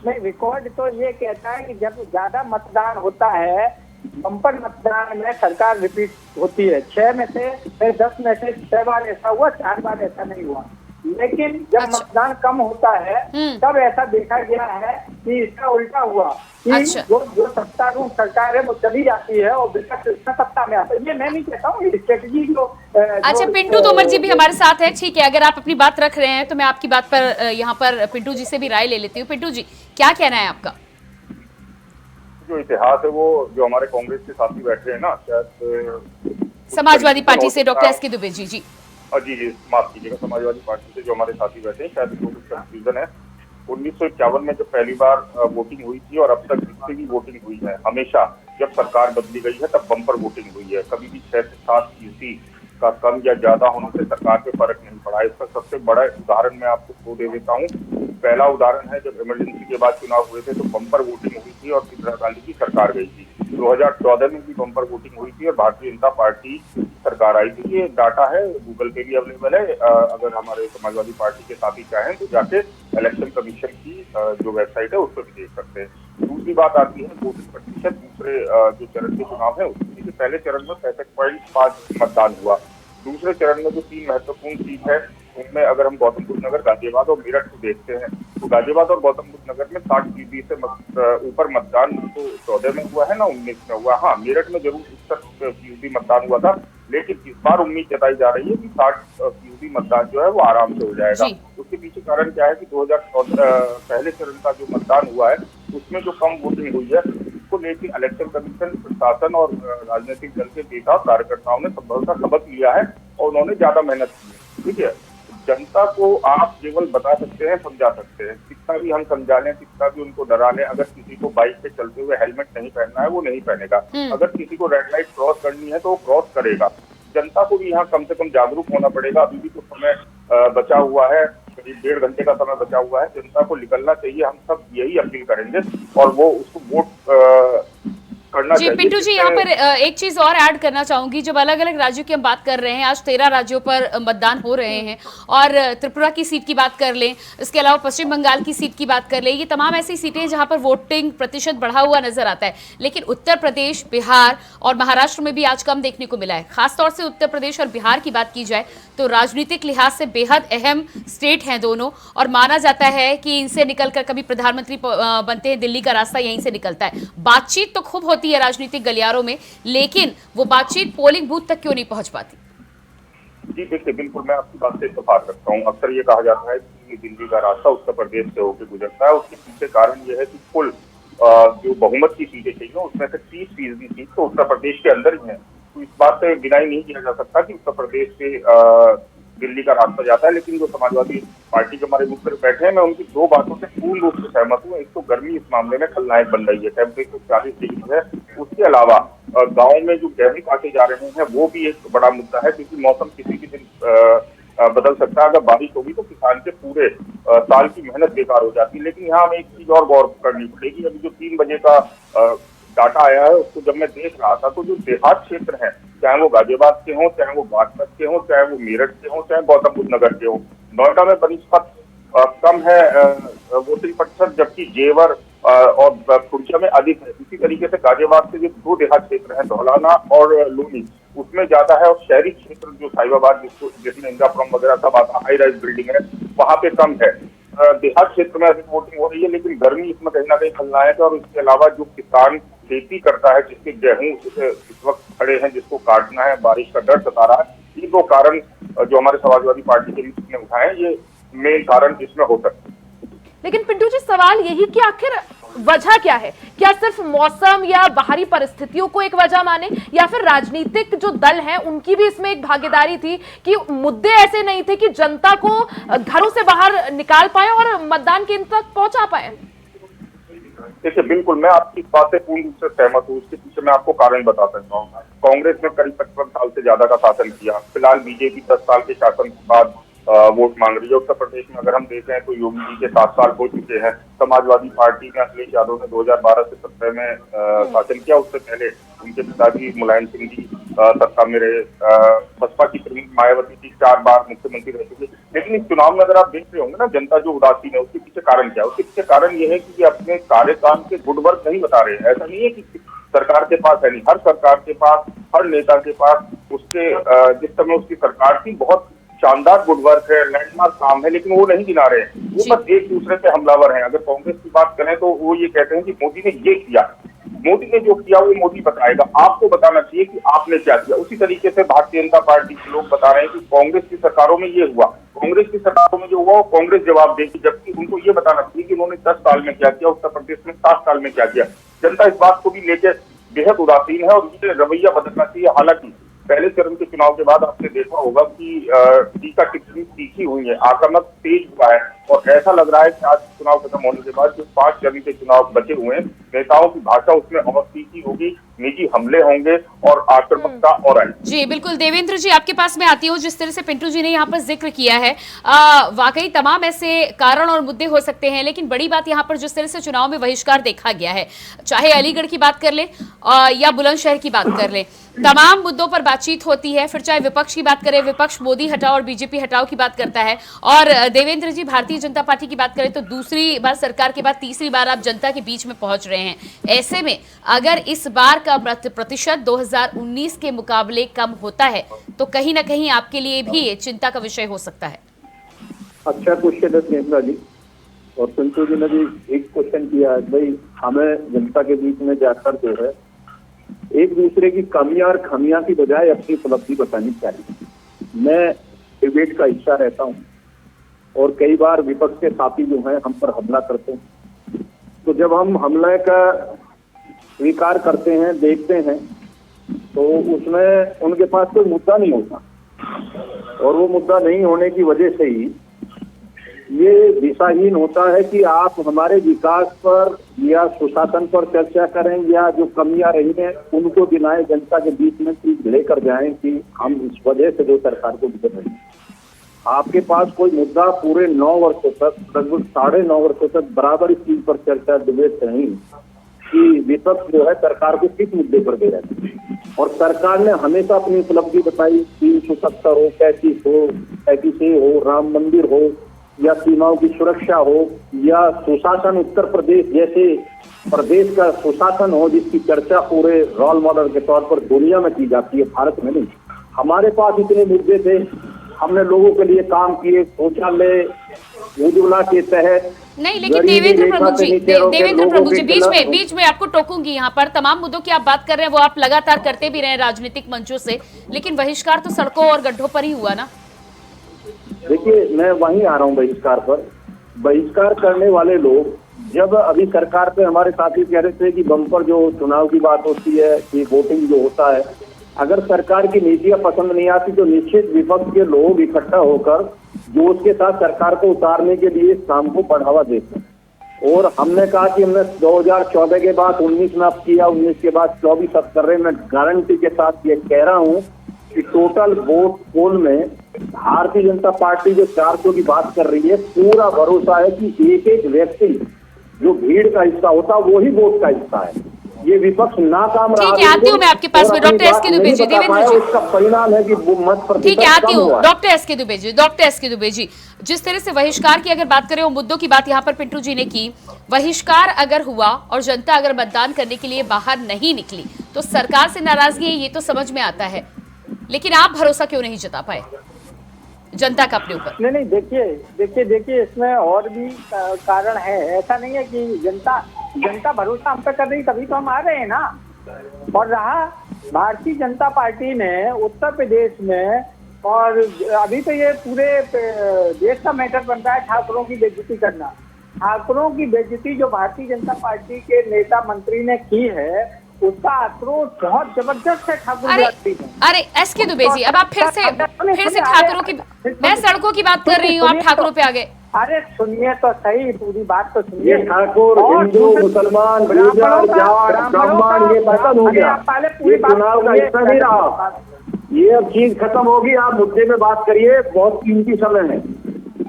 नहीं, रिकॉर्ड तो ये कहता है कि जब ज्यादा मतदान होता है, बम्पर मतदान में सरकार रिपीट होती है, 6 में से 10 में से 6 बार ऐसा हुआ, 4 बार ऐसा नहीं हुआ। लेकिन जब मतदान कम होता है तब ऐसा देखा गया है कि इसका उल्टा हुआ कि जो सत्तारूढ़ सरकार है वो चली जाती है और विपक्ष सत्ता में आता है। ये मैं नहीं कहता हूँ, ये स्ट्रेटेजी जो अच्छा, पिंटू तोमर जी भी हमारे साथ है। ठीक है, अगर आप अपनी बात रख रहे हैं तो मैं आपकी बात पर यहाँ पर पिंटू जी से भी राय ले लेती हूँ। पिंटू जी, क्या कहना है आपका? जो इतिहास है वो जो हमारे कांग्रेस के साथी बैठे हैं ना, शायद समाजवादी पार्टी से डॉक्टर एसके दुबे जी जी माफ कीजिएगा, समाजवादी पार्टी से जो हमारे साथी बैठे हैं, शायद इसको कुछ कंफ्यूजन है। 1951 में जब पहली बार वोटिंग हुई थी और अब तक जितनी भी वोटिंग हुई है, हमेशा जब सरकार बदली गई है तब बम्पर वोटिंग हुई है। कभी भी 6 से 7 फीसदी का कम या ज्यादा होने से सरकार पे फर्क नहीं पड़ा। इसका सबसे बड़ा उदाहरण मैं आपको दे देता हूँ। पहला उदाहरण है, जब इमरजेंसी के बाद चुनाव हुए थे तो बम्पर वोटिंग हुई थी और इंदिरा गांधी की सरकार गई थी। 2014 में भी बम्पर वोटिंग हुई थी और भारतीय जनता पार्टी सरकार आई थी। ये डाटा है, गूगल पे भी अवेलेबल है। अगर हमारे समाजवादी पार्टी के साथी चाहें तो जाके इलेक्शन कमीशन की जो वेबसाइट है उस पर भी देख सकते हैं। दूसरी बात आती है वोटिंग प्रतिशत। दूसरे जो चरण के चुनाव है उसके पहले चरण में 65.5% मतदान हुआ। दूसरे चरण में जो 3 महत्वपूर्ण सीट है उनमें अगर हम गौतम बुद्ध नगर, गाजियाबाद और मेरठ को देखते हैं तो गाजियाबाद और गौतम बुद्ध नगर में 60% से ऊपर मतदान तो 14 में हुआ है ना 19 में हुआ। हाँ, मेरठ में जरूर 61% मतदान हुआ था, लेकिन इस बार उम्मीद जताई जा रही है कि 60% मतदान जो है वो आराम से हो जाएगा। उसके पीछे कारण क्या है कि 2014 पहले चरण का जो मतदान हुआ है उसमें जो कम वोटिंग हुई है उसको लेकर इलेक्शन कमीशन, प्रशासन और राजनीतिक दल के नेता और कार्यकर्ताओं ने संभवतः सबक लिया है और उन्होंने ज्यादा मेहनत की है। ठीक है, जनता को आप केवल बता सकते हैं, समझा सकते हैं, कितना भी हम समझा लें, कितना भी उनको डरा लें। अगर किसी को बाइक पे चलते हुए हेलमेट नहीं पहनना है वो नहीं पहनेगा। अगर किसी को रेड लाइट क्रॉस करनी है तो वो क्रॉस करेगा। जनता को भी यहाँ कम से कम जागरूक होना पड़ेगा। अभी भी तो समय बचा हुआ है, करीब 1.5 घंटे का समय बचा हुआ है। जनता को निकलना चाहिए, हम सब यही अपील करेंगे और वो उसको वोट करना जी। पिंटू जी, यहाँ पर एक चीज और ऐड करना चाहूंगी। जब अलग अलग राज्यों की हम बात कर रहे हैं, आज 13 राज्यों पर मतदान हो रहे हैं और त्रिपुरा की सीट की बात कर लें, इसके अलावा पश्चिम बंगाल की सीट की बात कर लें, ये तमाम ऐसी सीटें हैं जहां पर वोटिंग प्रतिशत बढ़ा हुआ नजर आता है। लेकिन उत्तर प्रदेश, बिहार और महाराष्ट्र में भी आज कम देखने को मिला है। खासतौर से उत्तर प्रदेश और बिहार की बात की जाए तो राजनीतिक लिहाज से बेहद अहम स्टेट हैं दोनों, और माना जाता है कि इनसे निकलकर कभी प्रधानमंत्री बनते हैं, दिल्ली का रास्ता यहीं से निकलता है। बातचीत तो खूब होती है राजनीतिक गलियारों में, लेकिन वो बातचीत पोलिंग बूथ तक क्यों नहीं पहुंच पाती? जी देखिए, बिल्कुल मैं आपकी बात से इत्तेफाक रखता हूँ। अक्सर ये कहा जाता है कि दिल्ली का रास्ता उत्तर प्रदेश से होकर गुजरता है। उसके पीछे कारण यह है कि कुल जो बहुमत की सीटें चाहिए उसमें से 30% सीट तो उत्तर प्रदेश के अंदर ही है। तो इस बात से डिनाई नहीं किया जा सकता कि उत्तर प्रदेश से दिल्ली का रास्ता जाता है। लेकिन जो समाजवादी पार्टी के हमारे मुख्य बैठे हैं, मैं उनकी 2 बातों से पूर्ण रूप से सहमत हूँ। एक तो गर्मी इस मामले में खलनायक बन रही है, टेम्परेचर 40 डिग्री है। उसके अलावा गाँव में जो गेहूं काटे जा रहे हैं वो भी एक बड़ा मुद्दा है, क्योंकि मौसम किसी भी दिन बदल सकता है। अगर बारिश होगी तो किसान के पूरे साल की मेहनत बेकार हो जाती है। लेकिन यहाँ हमें एक चीज और गौर करनी पड़ेगी। अभी जो 3 बजे का डाटा आया है उसको जब मैं देख रहा था तो जो देहात क्षेत्र हैं, चाहे वो गाजियाबाद के हों, चाहे वो बागपत के हों, चाहे वो मेरठ के हों, चाहे गौतम बुद्ध नगर के हों, नोएडा में बनिस्पत कम है वोटिंग प्रतिशत, जबकि जेवर और खुर्जा में अधिक है। इसी तरीके से गाजियाबाद से जो 2 देहात क्षेत्र हैं, धौलाना और लूनी, उसमें ज्यादा है। और शहरी क्षेत्र जो साहिबाबाद जिसमें इंदिरापुरम वगैरह सब आता, हाई राइज बिल्डिंग है, वहां पे कम है। देहात क्षेत्र में अधिक वोटिंग हो रही है, लेकिन गर्मी इसमें कहीं ना कहीं खलनायक है। और इसके अलावा जो किसान खेती करता है, जिसके गेहूं इस वक्त खड़े हैं, जिसको काटना है, बारिश का डर सता रहा है, ये 2 कारण जो हमारे समाजवादी पार्टी के ने उठाए, ये मेन कारण इसमें हो सकते हैं। लेकिन पिंटू जी, सवाल यही कि आखिर वजह क्या है? क्या सिर्फ मौसम या बाहरी परिस्थितियों को एक वजह माने, या फिर राजनीतिक जो दल हैं उनकी भी इसमें एक भागीदारी थी कि मुद्दे ऐसे नहीं थे कि जनता को घरों से बाहर निकाल पाए और मतदान केंद्र तक पहुंचा पाए? देखिए, बिल्कुल मैं आपकी इस बात से पूर्ण रूप से सहमत हूँ। उसके पीछे मैं आपको कारण बता सकता हूँ। कांग्रेस ने करीब 55 साल से ज्यादा का शासन किया। फिलहाल बीजेपी 10 साल के शासन के बाद वोट मांग रही है। उत्तर प्रदेश में अगर हम देखें तो योगी जी के 7 साल हो चुके हैं। समाजवादी पार्टी में अखिलेश यादव ने 2012 से 17 में शासन किया। उससे पहले उनके पिताजी मुलायम सिंह जी सत्ता में रहे। बसपा की प्रमुख मायावती जी 4 बार मुख्यमंत्री रह चुके। लेकिन इस चुनाव में अगर आप देख रहे होंगे ना, जनता जो उदासीन है, उसके पीछे कारण क्या है? उसके पीछे कारण ये है कि ये अपने कार्यकाल के गुड वर्क नहीं बता रहे हैं। ऐसा नहीं है कि सरकार के पास है नहीं, हर सरकार के पास, हर नेता के पास उसके जिस समय उसकी सरकार थी बहुत शानदार गुड वर्क है, लैंडमार्क काम है, लेकिन वो नहीं गिना रहे हैं। वो बस एक दूसरे पे हमलावर हैं। अगर कांग्रेस की बात करें तो वो ये कहते हैं कि मोदी ने ये किया, मोदी ने जो किया वो मोदी बताएगा। आपको बताना चाहिए कि आपने क्या किया। उसी तरीके से भारतीय जनता पार्टी के लोग बता रहे हैं कि कांग्रेस की सरकारों में ये हुआ, कांग्रेस की सरकारों में जो हुआ वो कांग्रेस जवाब देगी, जबकि उनको ये बताना चाहिए कि उन्होंने 10 साल में क्या किया, उत्तर प्रदेश में 7 साल में क्या किया। जनता इस बात को भी लेकर बेहद उदासीन है और ये रवैया बदलना चाहिए। हालांकि पहले चरण के चुनाव के बाद आपने देखा होगा कि टीका टिप्पणी तीखी हुई है, आक्रामक तेज हुआ है। और ऐसा लग रहा है कि आज चुनाव खत्म होने के बाद जो 5 चरण के चुनाव बचे हुए हैं, नेताओं की भाषा उसमें और तीखी होगी निजी हमले होंगे और आक्रामकता और आएगी। जी बिल्कुल देवेंद्र जी, आपके पास मैं आती हूँ। जिस तरह से पिंटू जी ने यहाँ पर जिक्र किया है, वाकई तमाम ऐसे कारण और मुद्दे हो सकते हैं, लेकिन बड़ी बात यहाँ पर जिस तरह से चुनाव में बहिष्कार देखा गया है, चाहे अलीगढ़ की बात कर ले या बुलंदशहर की बात कर ले, तमाम मुद्दों पर बातचीत होती है। फिर चाहे विपक्ष की बात करें, विपक्ष मोदी हटाओ और बीजेपी हटाओ की बात करता है, और देवेंद्र जी भारतीय जनता पार्टी की बात करें तो दूसरी बार सरकार के बाद तीसरी बार आप जनता के बीच में पहुंच रहे हैं। ऐसे में अगर इस बार का मत प्रतिशत 2019 के मुकाबले कम होता है तो कहीं ना कहीं आपके लिए भी ये चिंता का विषय हो सकता है। अच्छा क्वेश्चन है प्रियंका जी, और पिंटू जी ने भी एक क्वेश्चन किया है। भाई हमें जनता के बीच में जाकर जो है एक दूसरे की कमियां और खामियां की बजाय अपनी उपलब्धि बतानी चाहिए। मैं डिबेट का हिस्सा रहता हूं और कई बार विपक्ष के साथी जो हैं हम पर हमला करते हैं, तो जब हम हमले का स्वीकार करते हैं, देखते हैं, तो उसमें उनके पास कोई मुद्दा नहीं होता, और वो मुद्दा नहीं होने की वजह से ही ये दिशाहीन होता है कि आप हमारे विकास पर या सुशासन पर चर्चा करें या जो कमियां रही हैं उनको गिनाएं, जनता के बीच में चीज लेकर जाएं कि हम इस वजह से जो सरकार को गुजर रही है। आपके पास कोई मुद्दा पूरे 9 वर्षों तक, लगभग 9.5 वर्षों तक बराबर इस चीज पर चर्चा डिबेट रही कि विपक्ष जो है सरकार को किस मुद्दे पर दे रहे थे, और सरकार ने हमेशा अपनी उपलब्धि बताई। 370 हो, 35 हो, राम मंदिर हो, या सीमाओं की सुरक्षा हो, या सुशासन उत्तर प्रदेश जैसे प्रदेश का सुशासन हो जिसकी चर्चा पूरे रोल मॉडल के तौर पर दुनिया में की जाती है, भारत में नहीं। हमारे पास इतने मुद्दे थे, हमने लोगों के लिए काम किए, शौचालय उज्ज्वला के तहत। नहीं, लेकिन देवेंद्र प्रभु जी बीच में आपको टोकूंगी यहाँ पर। तमाम मुद्दों की आप बात कर रहे हैं, वो आप लगातार करते भी रहे राजनीतिक मंचों से, लेकिन बहिष्कार तो सड़कों और गड्ढों पर ही हुआ ना। देखिए, मैं वहीं आ रहा हूँ बहिष्कार पर। बहिष्कार करने वाले लोग जब अभी सरकार पे हमारे साथी कह रहे थे कि बम्पर जो चुनाव की बात होती है कि वोटिंग जो होता है, अगर सरकार की नीतियां पसंद नहीं आती तो निश्चित विपक्ष के लोग इकट्ठा होकर जोश के साथ सरकार को उतारने के लिए काम को बढ़ावा देते हैं। और हमने कहा कि हमने 2014 के बाद 19 में अब किया, 19 के बाद 24 अब कर रहे हैं। मैं गारंटी के साथ ये कह रहा हूँ कि टोटल वोट पोल में भारतीय जनता पार्टी जो 400 की बात कर रही है, पूरा भरोसा है कि एक एक व्यक्ति जो भीड़ का हिस्सा होता वो ही वोट का हिस्सा है। ये विपक्ष नाकाम रहा। ठीक है, आती हूँ मैं आपके पास में डॉक्टर एस के दुबे जी। देवेंद्र जी, उसका परिणाम है कि वो मत प्रतिशत ठीक है, आती कम हूँ हुआ है। डॉक्टर एस के दुबे जी, जिस तरह से बहिष्कार की अगर बात करें, वो मुद्दों की बात यहाँ पर पिंटू जी ने की, बहिष्कार अगर हुआ और जनता अगर मतदान करने के लिए बाहर नहीं निकली तो सरकार से नाराजगी है, ये तो समझ में आता है, लेकिन आप भरोसा क्यों नहीं जता पाए जनता का अपने ऊपर? नहीं, देखिए इसमें और भी कारण है। ऐसा नहीं है कि जनता भरोसा हम पे कर रही तभी तो हम आ रहे हैं ना। और रहा भारतीय जनता पार्टी ने उत्तर प्रदेश में, और अभी तो ये पूरे देश का मैटर बन रहा है ठाकुरों की बेइज्जती करना। ठाकुरों की बेइज्जती जो भारतीय जनता पार्टी के नेता मंत्री ने की है, उसका आक्रोश बहुत जबरदस्त है ठाकुर जाति में। अरे एस के दुबे जी, अब आप फिर से ठाकुरों की, मैं सड़कों की बात कर रही हूँ, आप ठाकुरों पे आ गए। अरे सुनिए तो सही, पूरी बात तो सुनिए। ठाकुर, हिंदू, मुसलमान, गुर्जर, जाट, ब्राह्मण, ये खत्म हो गया। ये चुनाव का हिस्सा नहीं रहा। ये अब चीज खत्म होगी। आप मुद्दे में बात करिए, बहुत कीमती समय है।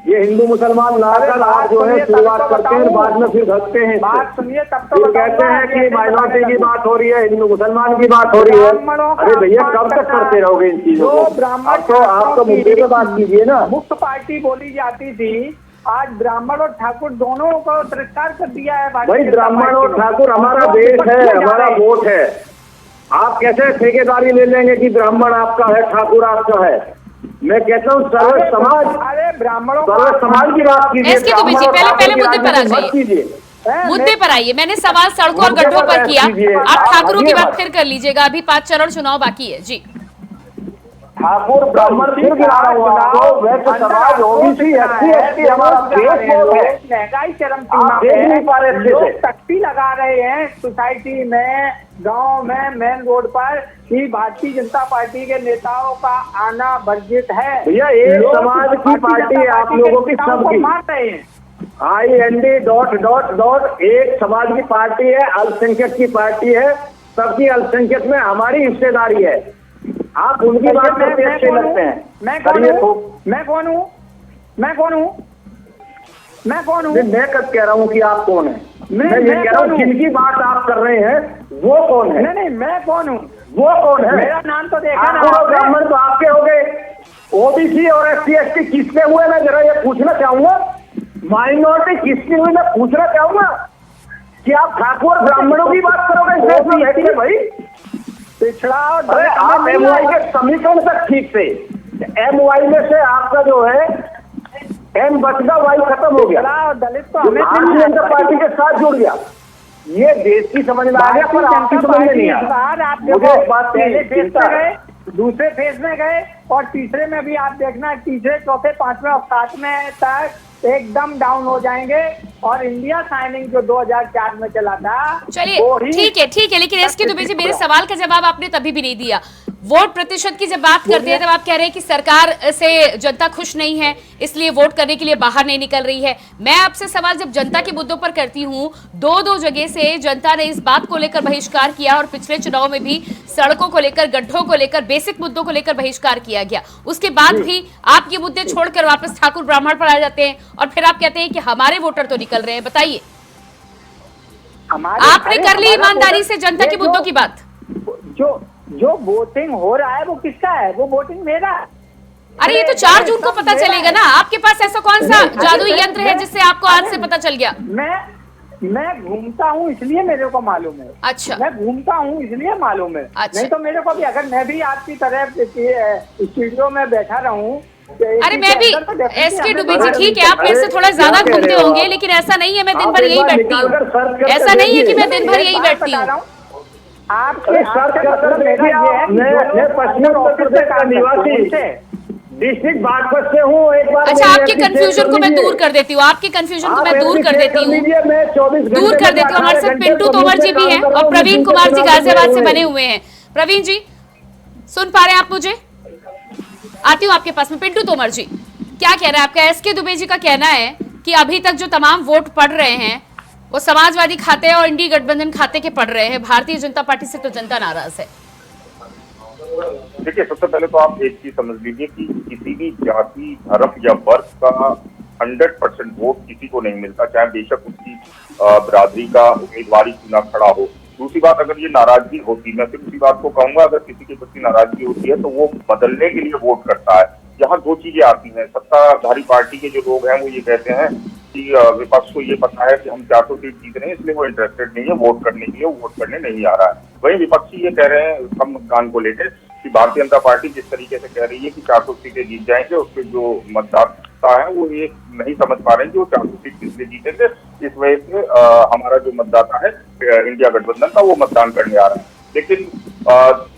ये हिंदू मुसलमान लाकर आप जो है शुरुआत करते हैं, बाद में फिर भगते हैं। बात सुनिए तब तो कहते हैं कि माइनॉरिटी की बात हो रही है, हिंदू मुसलमान की बात हो रही है। अरे भैया, कब तक करते रहोगे इन चीजों को? अब तो आप तो मुद्दे पे बात कीजिए ना। मुक्त पार्टी बोली जाती थी, आज ब्राह्मण और ठाकुर दोनों को तिरस्कार कर दिया है। भाई, ब्राह्मण और ठाकुर हमारा देश है, हमारा वोट है। आप कैसे ठेकेदारी ले लेंगे कि ब्राह्मण आपका है, ठाकुर आपका है? मैं कहता हूँ सर्व समाज, सर्व समाज की बात कीजिए। एस के दुबे जी, पहले मुद्दे पर आ जाइए, मुद्दे पर आइए। मैंने सवाल सड़कों और गड्ढों पर किया, आप ठाकुरों की बात फिर कर लीजिएगा। अभी 5 चरण चुनाव बाकी है जी। ठाकुर ब्राह्मण फिर गिरा हुआ, वैसे समाज ओबीसी एससी हमारा देश है। महंगाई चरम सीमा पे, लोग टट्टी लगा रहे हैं सोसाइटी में, गांव में, मेन रोड पर कि भारतीय जनता पार्टी के नेताओं का आना वर्जित है। भैया, एक समाज की पार्टी है आप लोगों की, सबकी मार रहे हैं। IND ... एक समाज की पार्टी है, अल्पसंख्यक की पार्टी है। सबकी अल्पसंख्यक में हमारी हिस्सेदारी है। आप उनकी बात करते अच्छे लगते हैं। मैं कौन हूँ? मैं कौन हूँ? मैं कौन हूँ? मैं कौन हूँ? मैं कब कह रहा हूँ कि आप कौन है? मैं ये कह रहा हूँ जिनकी बात आप कर रहे हैं वो कौन है? नहीं, मैं कौन हूँ? वो कौन है? मेरा नाम तो देखा ना आपको। ब्राह्मण तो आपके हो गए, ओबीसी और SC/ST किसके हुए? मैं जरा ये पूछना चाहूंगा। माइनॉरिटी किसकी हुई मैं पूछना चाहूंगा कि आप ठाकुर ब्राह्मणों की बात करोगे भाई? पिछड़ा। अरे आप MOI के समीकरण तक ठीक से, MOI में से आपका जो है M बचगा वाई खत्म हो गया, दलित तो भारतीय जनता पार्टी के साथ जुड़ गया। ये देश की समझ में आ गया पर आपकी समझ में नहीं आया। मुझे इस बात पहले की फेज चिंता में है। गए, दूसरे फेज में गए और तीसरे में भी आप देखना, तीसरे चौथे पांचवें और सातवें तक एकदम डाउन हो जाएंगे। और इंडिया साइनिंग जो 2004 में चला था, चलिए ठीक है, लेकिन SK दुबे जी, मेरे सवाल का जवाब आपने तभी भी नहीं दिया। वोट प्रतिशत की जब बात करते हैं तब आप कह रहे हैं कि सरकार से जनता खुश नहीं है, इसलिए वोट करने के लिए बाहर नहीं निकल रही है। मैं आपसे सवाल जब जनता के मुद्दों पर करती हूँ, दो जगह से जनता ने इस बात को लेकर बहिष्कार किया और पिछले चुनाव में भी सड़कों को लेकर, गड्ढों को लेकर, बेसिक मुद्दों को लेकर बहिष्कार किया गया। उसके बाद भी आप ये मुद्दे छोड़कर वापस ठाकुर ब्राह्मण पर आ जाते हैं और फिर आप कहते हैं कि हमारे वोटर तो निकल रहे हैं। बताइए, आपने कर ली ईमानदारी से जनता के मुद्दों की बात? जो वोटिंग हो रहा है वो किसका है? वो वोटिंग मेरा है। अरे ये तो 4 जून को पता चलेगा ना। आपके पास ऐसा कौन सा जादुई यंत्र है जिससे आपको आज से पता चल गया? मैं घूमता हूँ इसलिए मेरे को मालूम है। अच्छा, मैं घूमता हूँ इसलिए मालूम है। अच्छा। नहीं तो मेरे को भी, अगर मैं भी आपकी तरह स्टूडियो में बैठा रहूं। अरे मैं भी SK दुबे जी, ठीक है आप मेरे से थोड़ा ज्यादा घूमते होंगे, लेकिन ऐसा नहीं है मैं दिन भर यही बैठती हूँ। ऐसा नहीं है कि मैं दिन भर यही बैठती हूँ। आपके निवासी डिस्ट्रिक्ट बागपत से हूँ। एक बार अच्छा, आपके कंफ्यूजन को मैं दूर कर देती हूँ, आपके कंफ्यूजन को मैं दूर कर देती हूँ, दूर कर देती हूँ। हमारे साथ पिंटू तोमर जी भी हैं और प्रवीण कुमार जी गाजियाबाद से बने हुए हैं। प्रवीण जी सुन पा रहे हैं आप मुझे? आती हूँ आपके पास में। पिंटू तोमर जी क्या कह रहे हैं? आपका SK दुबे जी का कहना है कि अभी तक जो तमाम वोट पड़ रहे हैं वो समाजवादी खाते और इंडी गठबंधन खाते के पड़ रहे हैं, भारतीय जनता पार्टी से तो जनता नाराज है। देखिए, सबसे पहले तो आप एक चीज समझ लीजिए कि किसी भी जाति, धर्म या वर्ग का 100% वोट किसी को नहीं मिलता, चाहे बेशक उसकी बिरादरी का उम्मीदवार चुना खड़ा हो। दूसरी बात, अगर ये नाराजगी होती, मैं सिर्फ उसी बात को कहूंगा, अगर किसी के प्रति नाराजगी होती है तो वो बदलने के लिए वोट करता है। यहाँ 2 चीजें आती हैं। सत्ताधारी पार्टी के जो लोग हैं वो ये कहते हैं कि विपक्ष को ये पता है कि हम 400 सीट जीत रहे हैं, इसलिए वो इंटरेस्टेड नहीं है वोट करने के लिए, वो वोट करने नहीं आ रहा है। वहीं विपक्षी ये कह रहे हैं कम मतदान को लेकर कि भारतीय जनता पार्टी जिस तरीके से कह रही है कि 400 सीटें जीत जाएंगे, उसके जो मतदाता है वो ये नहीं समझ पा रहे हैं कि वो 400 सीट किसलिए जीतेंगे। इस वजह से हमारा जो मतदाता है इंडिया गठबंधन का, वो मतदान करने आ रहा है। लेकिन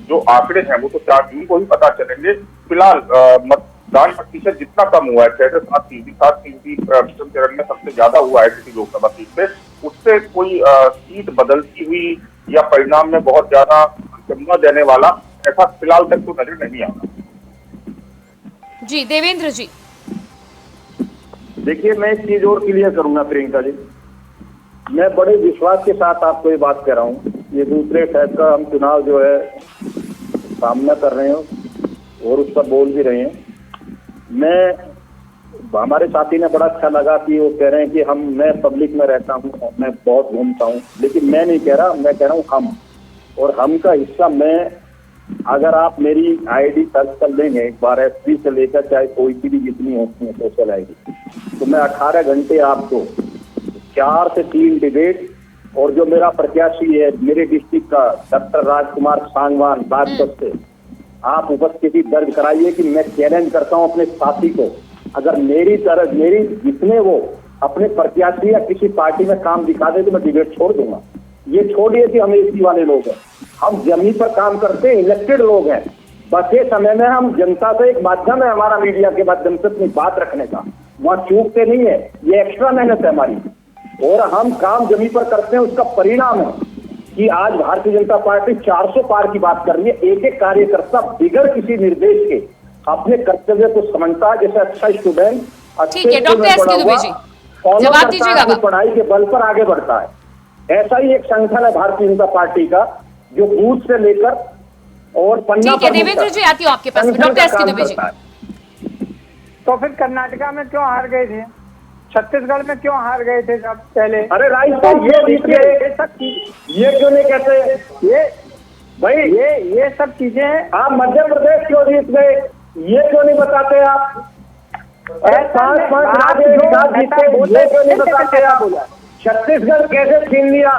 जो आंकड़े हैं वो तो 4 जून को ही पता चलेंगे। फिलहाल मतदान प्रतिशत जितना कम हुआ है, 6 से 7% प्रथम चरण में सबसे ज्यादा हुआ है किसी लोकसभा सीट पे, उससे कोई सीट बदलती हुई या परिणाम में बहुत ज्यादा चमका देने वाला ऐसा फिलहाल तक तो नजर नहीं आ रहा। जी देवेंद्र जी, देखिए, मैं एक चीज और क्लियर करूंगा प्रियंका जी। मैं बड़े विश्वास के साथ आपको ये बात कह रहा हूँ। ये दूसरे टाइप का हम चुनाव जो है सामना कर रहे हैं और उस पर बोल भी रहे हैं। हमारे साथी ने बड़ा अच्छा लगा कि वो कह रहे हैं कि मैं पब्लिक में रहता हूँ, मैं बहुत घूमता हूँ, लेकिन मैं नहीं कह रहा, मैं कह रहा हूँ हम। और हम का हिस्सा मैं, अगर आप मेरी ID सर्च कर लेंगे एक बार, FB से लेकर चाहे कोई सी भी जितनी होती है सोशल ID, तो मैं 18 घंटे आपको 4 से 3 डिबेट, और जो मेरा प्रत्याशी है मेरे डिस्ट्रिक्ट का डॉक्टर राजकुमार सांगवान बागपत से, आप उपस्थिति दर्ज कराइए कि मैं चैलेंज करता हूं अपने साथी को, अगर मेरी जितने वो अपने प्रत्याशी या किसी पार्टी में काम दिखा दे तो मैं डिबेट छोड़ दूंगा। ये छोड़िए कि हम एसी वाले लोग हैं, हम जमीन पर काम करते हैं, इलेक्टेड लोग हैं। बस ये समय में हम जनता से एक माध्यम है हमारा, मीडिया के माध्यम से अपनी बात रखने का, वहाँ चूकते नहीं है। ये एक्स्ट्रा मेहनत है हमारी और हम काम जमीन पर करते हैं। उसका परिणाम है कि आज भारतीय जनता पार्टी 400 पार की बात कर रही है। एक एक कार्यकर्ता बिगड़ किसी निर्देश के अपने कर्तव्य को समझता है। जैसे अच्छा स्टूडेंट अच्छे जवाब दीजिएगा, पढ़ाई के बल पर आगे बढ़ता है, ऐसा ही एक संगठन है भारतीय जनता पार्टी का जो बूथ से लेकर और पन्ना ठीक है देवेंद्र जी, आती हूँ आपके पास। डॉक्टर एस के दुबे जी, तो फिर कर्नाटका में क्यों हार गए थे, छत्तीसगढ़ में क्यों हार गए थे जब पहले? अरे राइट साहब, ये क्यों नहीं कहते ये भाई, ये सब चीजें आप मध्य प्रदेश क्यों जीत गए, ये क्यों नहीं बताते आप? अरे 5 राज्य एक साथ जीते, ये क्यों नहीं बताते आप? छत्तीसगढ़ कैसे छीन लिया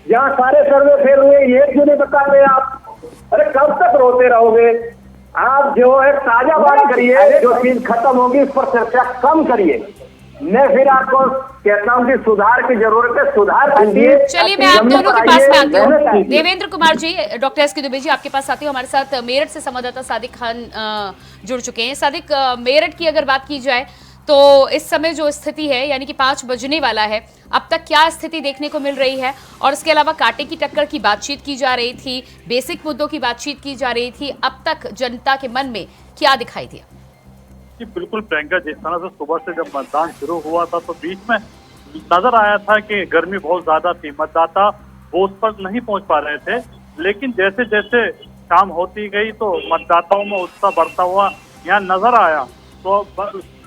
जहाँ सारे सर्वे फेल हुए, ये क्यों नहीं बताते आप? अरे कब तक रोते रहोगे आप? जो है ताजा बात करिए, जो चीज खत्म होगी उस पर चर्चा कम करिए। मैं फिर आपको कहता हूँ कि सुधार की जरूरत है, सुधार कीजिए। चलिए मैं आप दोनों के पास में आती हूँ। देवेंद्र कुमार जी, डॉक्टर एस के दुबे जी आपके पास आती हूँ। हमारे साथ मेरठ से संवाददाता सादिक खान जुड़ चुके हैं। सादिक, मेरठ की अगर बात की जाए तो इस समय जो स्थिति है, यानी कि 5 बजने वाला है, अब तक क्या स्थिति देखने को मिल रही है? और इसके अलावा कांटे की टक्कर की बातचीत की जा रही थी, बेसिक मुद्दों की बातचीत की जा रही थी, अब तक जनता के मन में क्या दिखाई दिया? जी बिल्कुल प्रियंका, जिस तरह से सुबह से जब मतदान शुरू हुआ था तो बीच में नजर आया था कि गर्मी बहुत ज्यादा थी, मतदाता बूथ पर नहीं पहुंच पा रहे थे। लेकिन जैसे जैसे शाम होती गई तो मतदाताओं में उत्साह बढ़ता हुआ यहाँ नजर आया। तो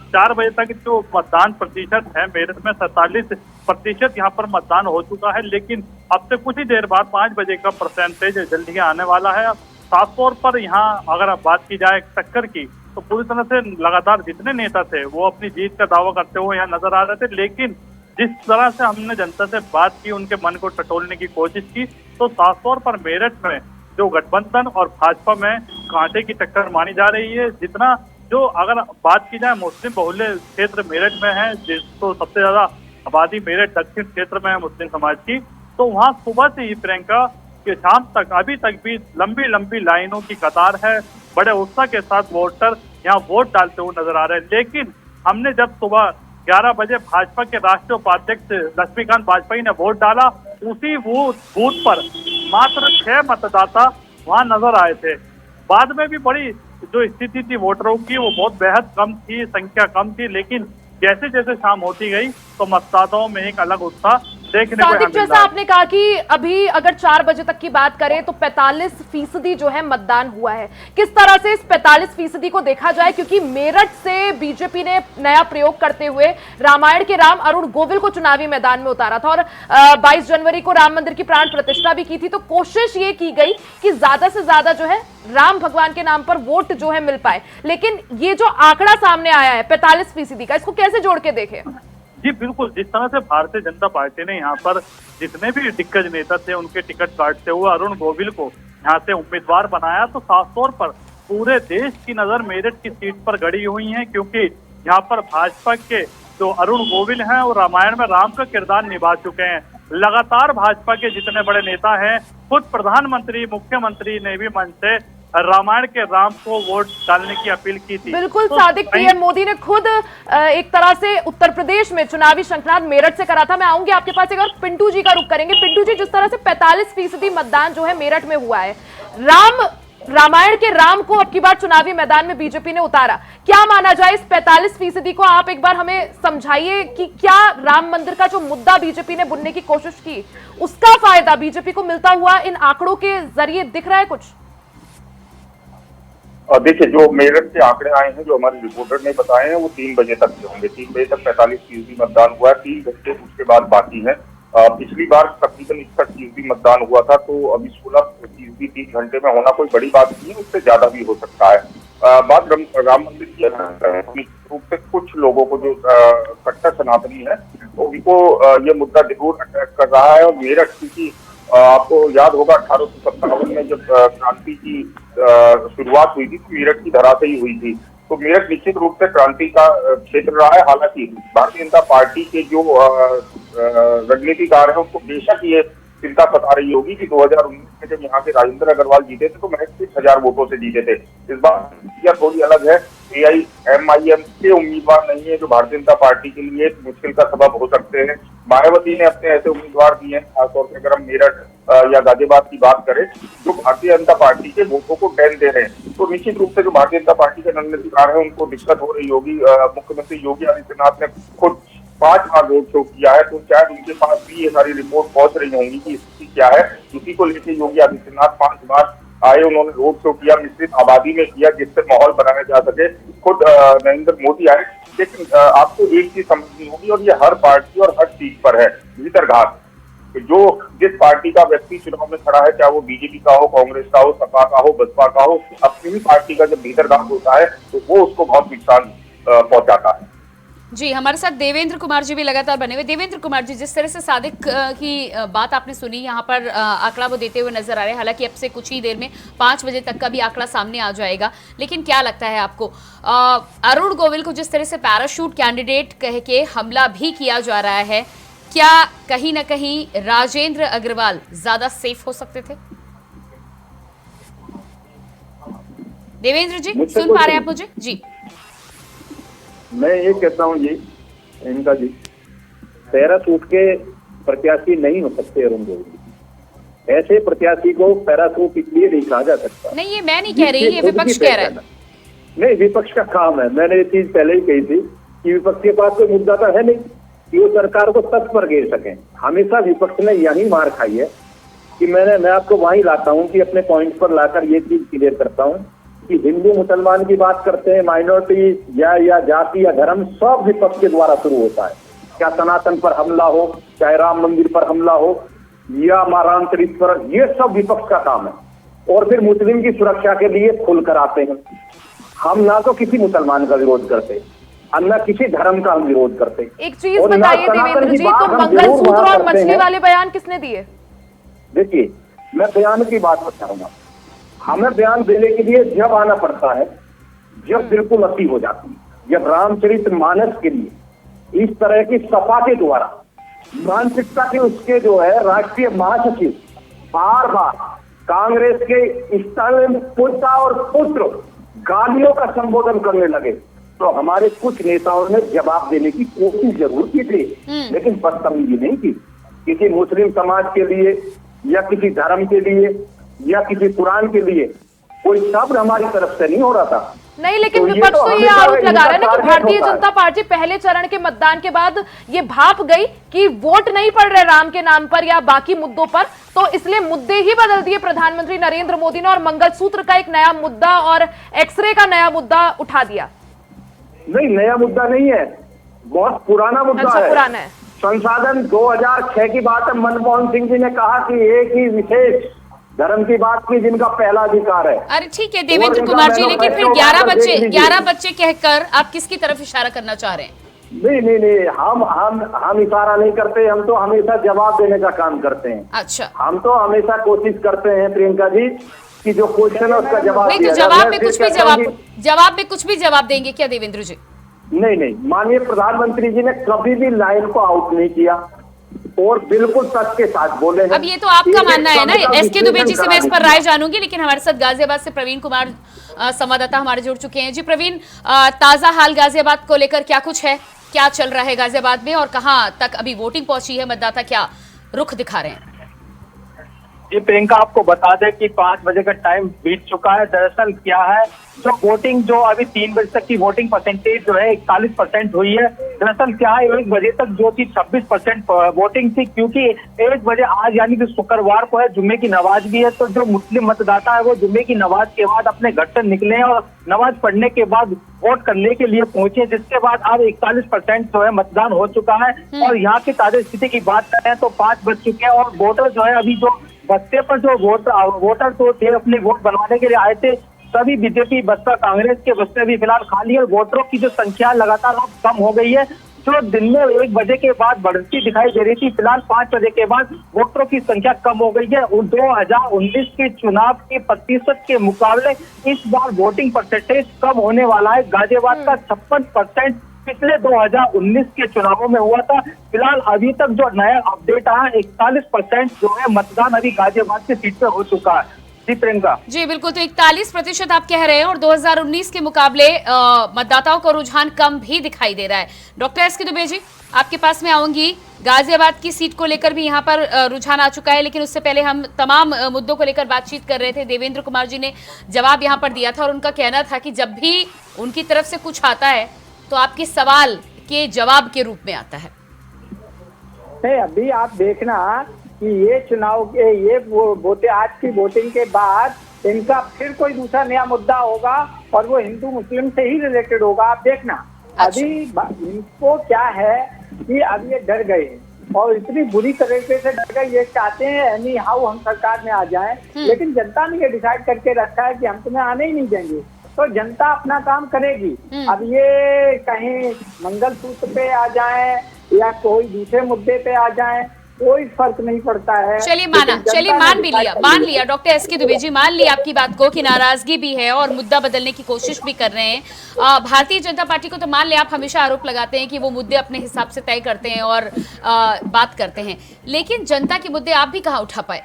4 बजे तक जो मतदान प्रतिशत है मेरठ में 47% यहाँ पर मतदान हो चुका है। लेकिन अब से कुछ ही देर बाद 5 बजे का परसेंटेज जल्दी आने वाला है। साफ तौर पर यहाँ अगर आप बात की जाए टक्कर की, तो पूरी तरह से लगातार जितने नेता थे वो अपनी जीत का दावा करते हुए यहाँ नजर आ रहे थे। लेकिन जिस तरह से हमने जनता से बात की, उनके मन को टटोलने की कोशिश की, तो साफ तौर पर मेरठ में जो गठबंधन और भाजपा में कांटे की टक्कर मानी जा रही है। जितना जो अगर बात की जाए मुस्लिम बहुल्य क्षेत्र मेरठ में है, जिसको सबसे ज्यादा आबादी मेरठ दक्षिण क्षेत्र में है मुस्लिम समाज की, तो वहाँ सुबह से ही प्रियंका के शाम तक अभी तक भी लंबी लंबी लाइनों की कतार है। बड़े उत्साह के साथ वोटर यहाँ वोट डालते हुए नजर आ रहे हैं। लेकिन हमने जब सुबह 11 बजे भाजपा के राष्ट्रीय उपाध्यक्ष लक्ष्मीकांत वाजपेयी ने वोट डाला, उसी बूथ पर मात्र 6 मतदाता वहां नजर आए थे। बाद में भी बड़ी जो स्थिति थी वोटरों की वो बहुत बेहद कम थी, संख्या कम थी। लेकिन जैसे जैसे शाम होती गई तो मतदाताओं में एक अलग उत्साह देखने को मिला। जैसा आपने कहा कि अभी अगर 4 बजे तक की बात करें तो 45% जो है मतदान हुआ है। किस तरह से इस 45% को देखा जाए, क्योंकि मेरठ से बीजेपी ने नया प्रयोग करते हुए रामायण के राम अरुण गोविल को चुनावी मैदान में उतारा था और 22 जनवरी को राम मंदिर की प्राण प्रतिष्ठा भी की थी। तो कोशिश ये की गई कि ज्यादा से ज्यादा जो है राम भगवान के नाम पर वोट जो है मिल पाए। लेकिन ये जो आंकड़ा सामने आया है 45% का, इसको कैसे जोड़ के देखें? जी बिल्कुल, जिस तरह से भारतीय जनता पार्टी ने यहाँ पर जितने भी दिग्गज नेता थे उनके टिकट काटते हुए अरुण गोविल को यहाँ से उम्मीदवार बनाया, तो साफ तौर पर पूरे देश की नजर मेरठ की सीट पर गड़ी हुई है। क्योंकि यहाँ पर भाजपा के जो अरुण गोविल हैं वो रामायण में राम का किरदार निभा चुके हैं। लगातार भाजपा के जितने बड़े नेता हैं, खुद प्रधानमंत्री मुख्यमंत्री ने भी मंच से रामायण के राम को वोट डालने की अपील की थी। बिल्कुल तो सादिक, पीएम मोदी ने खुद एक तरह से उत्तर प्रदेश में चुनावी शंखनाद मेरठ से करा था। मैं आऊंगी आपके पास एक और पिंटू जी का रुख करेंगे। पिंटू जी, जिस तरह से 45% मतदान जो है मेरठ में हुआ है, रामायण के राम को अब की बार चुनावी मैदान में बीजेपी ने उतारा, क्या माना जाए इस 45% को? आप एक बार हमें समझाइए कि क्या राम मंदिर का जो मुद्दा बीजेपी ने बुनने की कोशिश की, उसका फायदा बीजेपी को मिलता हुआ इन आंकड़ों के जरिए दिख रहा है कुछ? देखिए, जो मेरठ से आंकड़े आए हैं, जो हमारे रिपोर्टर ने बताए हैं, वो 3 बजे तक के होंगे। 3 बजे तक 45% मतदान हुआ है, 3 घंटे उसके बाद बाकी है। पिछली बार तकरीबन 61% मतदान हुआ था, तो अभी 16% 3 घंटे में होना कोई बड़ी बात नहीं है, उससे ज्यादा भी हो सकता है। बात राम मंदिर की रूप से कुछ लोगों को जो कट्टर सनातनी है उनको ये मुद्दा जरूर अट्रैक्ट कर रहा है। और मेरठ की आपको याद होगा 1857 में जब क्रांति की शुरुआत हुई थी तो मेरठ की धरा से ही हुई थी। तो मेरठ निश्चित रूप से क्रांति का क्षेत्र रहा है। हालांकि भारतीय जनता पार्टी के जो राजनीतिकार है उनको बेशक ये चिंता सता रही होगी कि 2019 में जब यहाँ से राजेंद्र अग्रवाल जीते थे तो महज 6,000 वोटों से जीते थे। इस बार थोड़ी अलग है। AIMIM के उम्मीदवार नहीं है जो भारतीय जनता पार्टी के लिए मुश्किल का सबब हो सकते हैं। मायावती ने अपने ऐसे उम्मीदवार दिए हैं, खासतौर पर अगर हम मेरठ या गाजियाबाद की बात करें, जो भारतीय जनता पार्टी के वोटों को डैन दे रहे हैं। तो निश्चित रूप से जो भारतीय जनता पार्टी के रणनीतिकार है उनको दिक्कत हो रही होगी। मुख्यमंत्री योगी आदित्यनाथ ने खुद 5 बार रोड शो किया है, तो शायद उनके पास भी ये सारी रिपोर्ट पहुंच रही होंगी कि स्थिति क्या है। इसी को लेकर योगी आदित्यनाथ 5 बार आए, उन्होंने रोड शो किया, मिश्रित आबादी में किया, जिससे माहौल बनाया जा सके। खुद नरेंद्र मोदी आए, लेकिन आपको एक चीज समझनी होगी, और ये हर पार्टी और हर सीट पर है, भीतरघात। जो जिस पार्टी का व्यक्ति चुनाव में खड़ा है, चाहे वो बीजेपी का हो, कांग्रेस का हो, सपा का हो, बसपा का हो, अपनी ही पार्टी का जब भीतरघात होता है तो वो उसको बहुत नुकसान पहुंचाता है। जी, हमारे साथ देवेंद्र कुमार जी भी लगातार बने हुए। देवेंद्र कुमार जी, जिस तरह से सादिक की बात आपने सुनी, यहाँ पर आंकड़ा वो देते हुए नजर आ रहे हैं। हालांकि अब से कुछ ही देर में 5 बजे तक का भी आंकड़ा सामने आ जाएगा, लेकिन क्या लगता है आपको, अरुण गोविल को जिस तरह से पैराशूट कैंडिडेट कह के हमला भी किया जा रहा है, क्या कहीं ना कहीं राजेंद्र अग्रवाल ज्यादा सेफ हो सकते थे? देवेंद्र जी, सुन पा रहे हैं आप मुझे? जी, मैं ये कहता हूँ जी, इनका जी पैराशूट के प्रत्याशी नहीं हो सकते अरुण गोविल। ऐसे प्रत्याशी को पैराशूट इसलिए नहीं कहा जा सकता। नहीं, ये मैं नहीं कह रही, ये विपक्ष कह रहा है। नहीं, विपक्ष का काम है। मैंने ये चीज पहले ही कही थी कि विपक्ष के पास कोई मुद्दा तो है नहीं कि वो सरकार को तख्त पर घेर सके। हमेशा विपक्ष ने यही मार खाई है कि मैं आपको वहीं लाता हूँ कि अपने पॉइंट पर लाकर ये चीज क्लियर करता हूँ कि हिंदू मुसलमान की बात करते हैं, माइनॉरिटी या जाति या धर्म, सब विपक्ष के द्वारा शुरू होता है। क्या सनातन पर हमला हो, चाहे राम मंदिर पर हमला हो, या मां रामचरित पर, ये सब विपक्ष का काम है। और फिर मुस्लिम की सुरक्षा के लिए खुलकर आते हैं। हम ना तो किसी मुसलमान का विरोध करते, न किसी धर्म का हम विरोध करते। एक चीज बताइए देवेंद्र जी, तो मंगलसूत्र और मछली वाले बयान किसने दिए? देखिए, मैं बयान की बात बताऊंगा। हमें बयान देने के लिए जब आना पड़ता है जब बिल्कुल अति हो जाती है, जब रामचरित मानस के लिए इस तरह की सपा के द्वारा मानसिकता के उसके जो है राष्ट्रीय महासचिव बार बार कांग्रेस के स्थानीय पुत्र और पुत्र गालियों का संबोधन करने लगे, तो हमारे कुछ नेताओं ने जवाब देने की कोशिश जरूर की थी, लेकिन बदतमीजी नहीं की। किसी मुस्लिम समाज के लिए या किसी धर्म के लिए या किसी कुरान के लिए कोई शब्द हमारी तरफ से नहीं हो रहा था। नहीं, लेकिन विपक्ष तो ये आरोप लगा रहा है ना कि भारतीय जनता पार्टी पहले चरण के मतदान के बाद ये भाप गई कि वोट नहीं पड़ रहे राम के नाम पर या बाकी मुद्दों पर, तो इसलिए मुद्दे ही बदल दिए प्रधानमंत्री नरेंद्र मोदी ने और मंगलसूत्र का एक नया मुद्दा और एक्सरे का नया मुद्दा उठा दिया। नहीं, नया मुद्दा नहीं है, बहुत पुराना मुद्दा है। पुराना है। संशोधन 2006 की बात है। मनमोहन सिंह जी ने कहा कि एक ही विशेष धर्म की बात की जिनका पहला अधिकार है। अरे ठीक है देवेंद्र कुमार जी, लेकिन फिर 11 बच्चे कहकर आप किसकी तरफ इशारा करना चाह रहे हैं? नहीं, हम इशारा नहीं करते, हम तो हमेशा जवाब देने का काम करते हैं। अच्छा, हम तो हमेशा कोशिश करते हैं प्रियंका जी कि जो क्वेश्चन है उसका जवाब नहीं, तो जवाब में कुछ भी जवाब देंगे क्या देवेंद्र जी? नहीं, माननीय प्रधानमंत्री जी ने कभी भी लाइन को आउट नहीं किया और बिल्कुल सच के साथ बोले हैं। अब ये तो आपका मानना है ना, एसके दुबे जी से मैं इस पर राय जानूंगी, लेकिन हमारे साथ गाजियाबाद से प्रवीण कुमार संवाददाता हमारे जुड़ चुके हैं। जी प्रवीण, ताजा हाल गाजियाबाद को लेकर क्या कुछ है, क्या चल रहा है गाजियाबाद में और कहां तक अभी वोटिंग पहुंची है, मतदाता क्या रुख दिखा रहे हैं? जी प्रियंका, आपको बता दें कि 5 बजे का टाइम बीत चुका है। दरअसल क्या है, जो वोटिंग जो अभी 3 बजे तक की वोटिंग परसेंटेज जो है 41% हुई है। दरअसल क्या है, 1 बजे तक जो थी 26% वोटिंग थी, क्योंकि 1 बजे आज यानी कि शुक्रवार को है, जुम्मे की नमाज भी है, तो जो मुस्लिम मतदाता है वो जुम्मे की नमाज के बाद अपने घर से निकले और नमाज पढ़ने के बाद वोट करने के लिए पहुंचे, जिसके बाद अब 41% जो है मतदान हो चुका है। और यहाँ की ताजा स्थिति की बात करें तो 5 बज चुके हैं और वोटर जो है अभी जो बस्ते पर जो वोटर तो थे अपने वोट बनवाने के लिए आए थे, सभी बीजेपी बसपा कांग्रेस के बस्ते भी फिलहाल खाली है। वोटरों की जो संख्या लगातार अब कम हो गई है, जो दिन में 1 बजे के बाद बढ़ती दिखाई दे रही थी, फिलहाल 5 बजे के बाद वोटरों की संख्या कम हो गई है। 2019 के चुनाव के प्रतिशत के मुकाबले इस बार वोटिंग परसेंटेज कम होने वाला है। गाजियाबाद का 56% पिछले 2019 के चुनावों में हुआ था। फिलहाल अभी तक जो नया अपडेट आया 41% जो है मतदान अभी गाजियाबाद की सीट पे हो चुका है। जी प्रियंका जी बिल्कुल, तो 41% आप कह रहे हैं और 2019 के मुकाबले मतदाताओं का रुझान कम भी दिखाई दे रहा है। डॉक्टर एसके दुबे जी, आपके पास मैं आऊंगी। गाजियाबाद की सीट को लेकर भी यहाँ पर रुझान आ चुका है, लेकिन उससे पहले हम तमाम मुद्दों को लेकर बातचीत कर रहे थे। देवेंद्र कुमार जी ने जवाब यहाँ पर दिया था और उनका कहना था कि जब भी उनकी तरफ से कुछ आता है तो आपके सवाल के जवाब के रूप में आता है? नहीं, अभी आप देखना कि ये चुनाव के ये आज की वोटिंग के बाद इनका फिर कोई दूसरा नया मुद्दा होगा और वो हिंदू मुस्लिम से ही रिलेटेड होगा। आप देखना अभी इनको क्या है कि अब ये डर गए और इतनी बुरी तरीके से डर गए, ये चाहते हैं एनी हाउ हम सरकार में आ जाएं, लेकिन जनता ने ये डिसाइड करके रखा है कि हम तुम्हें आने ही नहीं देंगे, तो जनता अपना काम करेगी। अब ये कहीं मंगलसूत्र पे आ जाए या कोई दूसरे मुद्दे पे आ जाए, कोई फर्क नहीं पड़ता है। चलिए मान लिया डॉक्टर एसके दुबे जी, मान लिया आपकी बात को कि नाराजगी भी है और मुद्दा बदलने की कोशिश भी कर रहे हैं। भारतीय जनता पार्टी को तो मान लिया, आप हमेशा आरोप लगाते हैं कि वो मुद्दे अपने हिसाब से तय करते हैं और बात करते हैं, लेकिन जनता के मुद्दे आप भी कहाँ उठा पाए?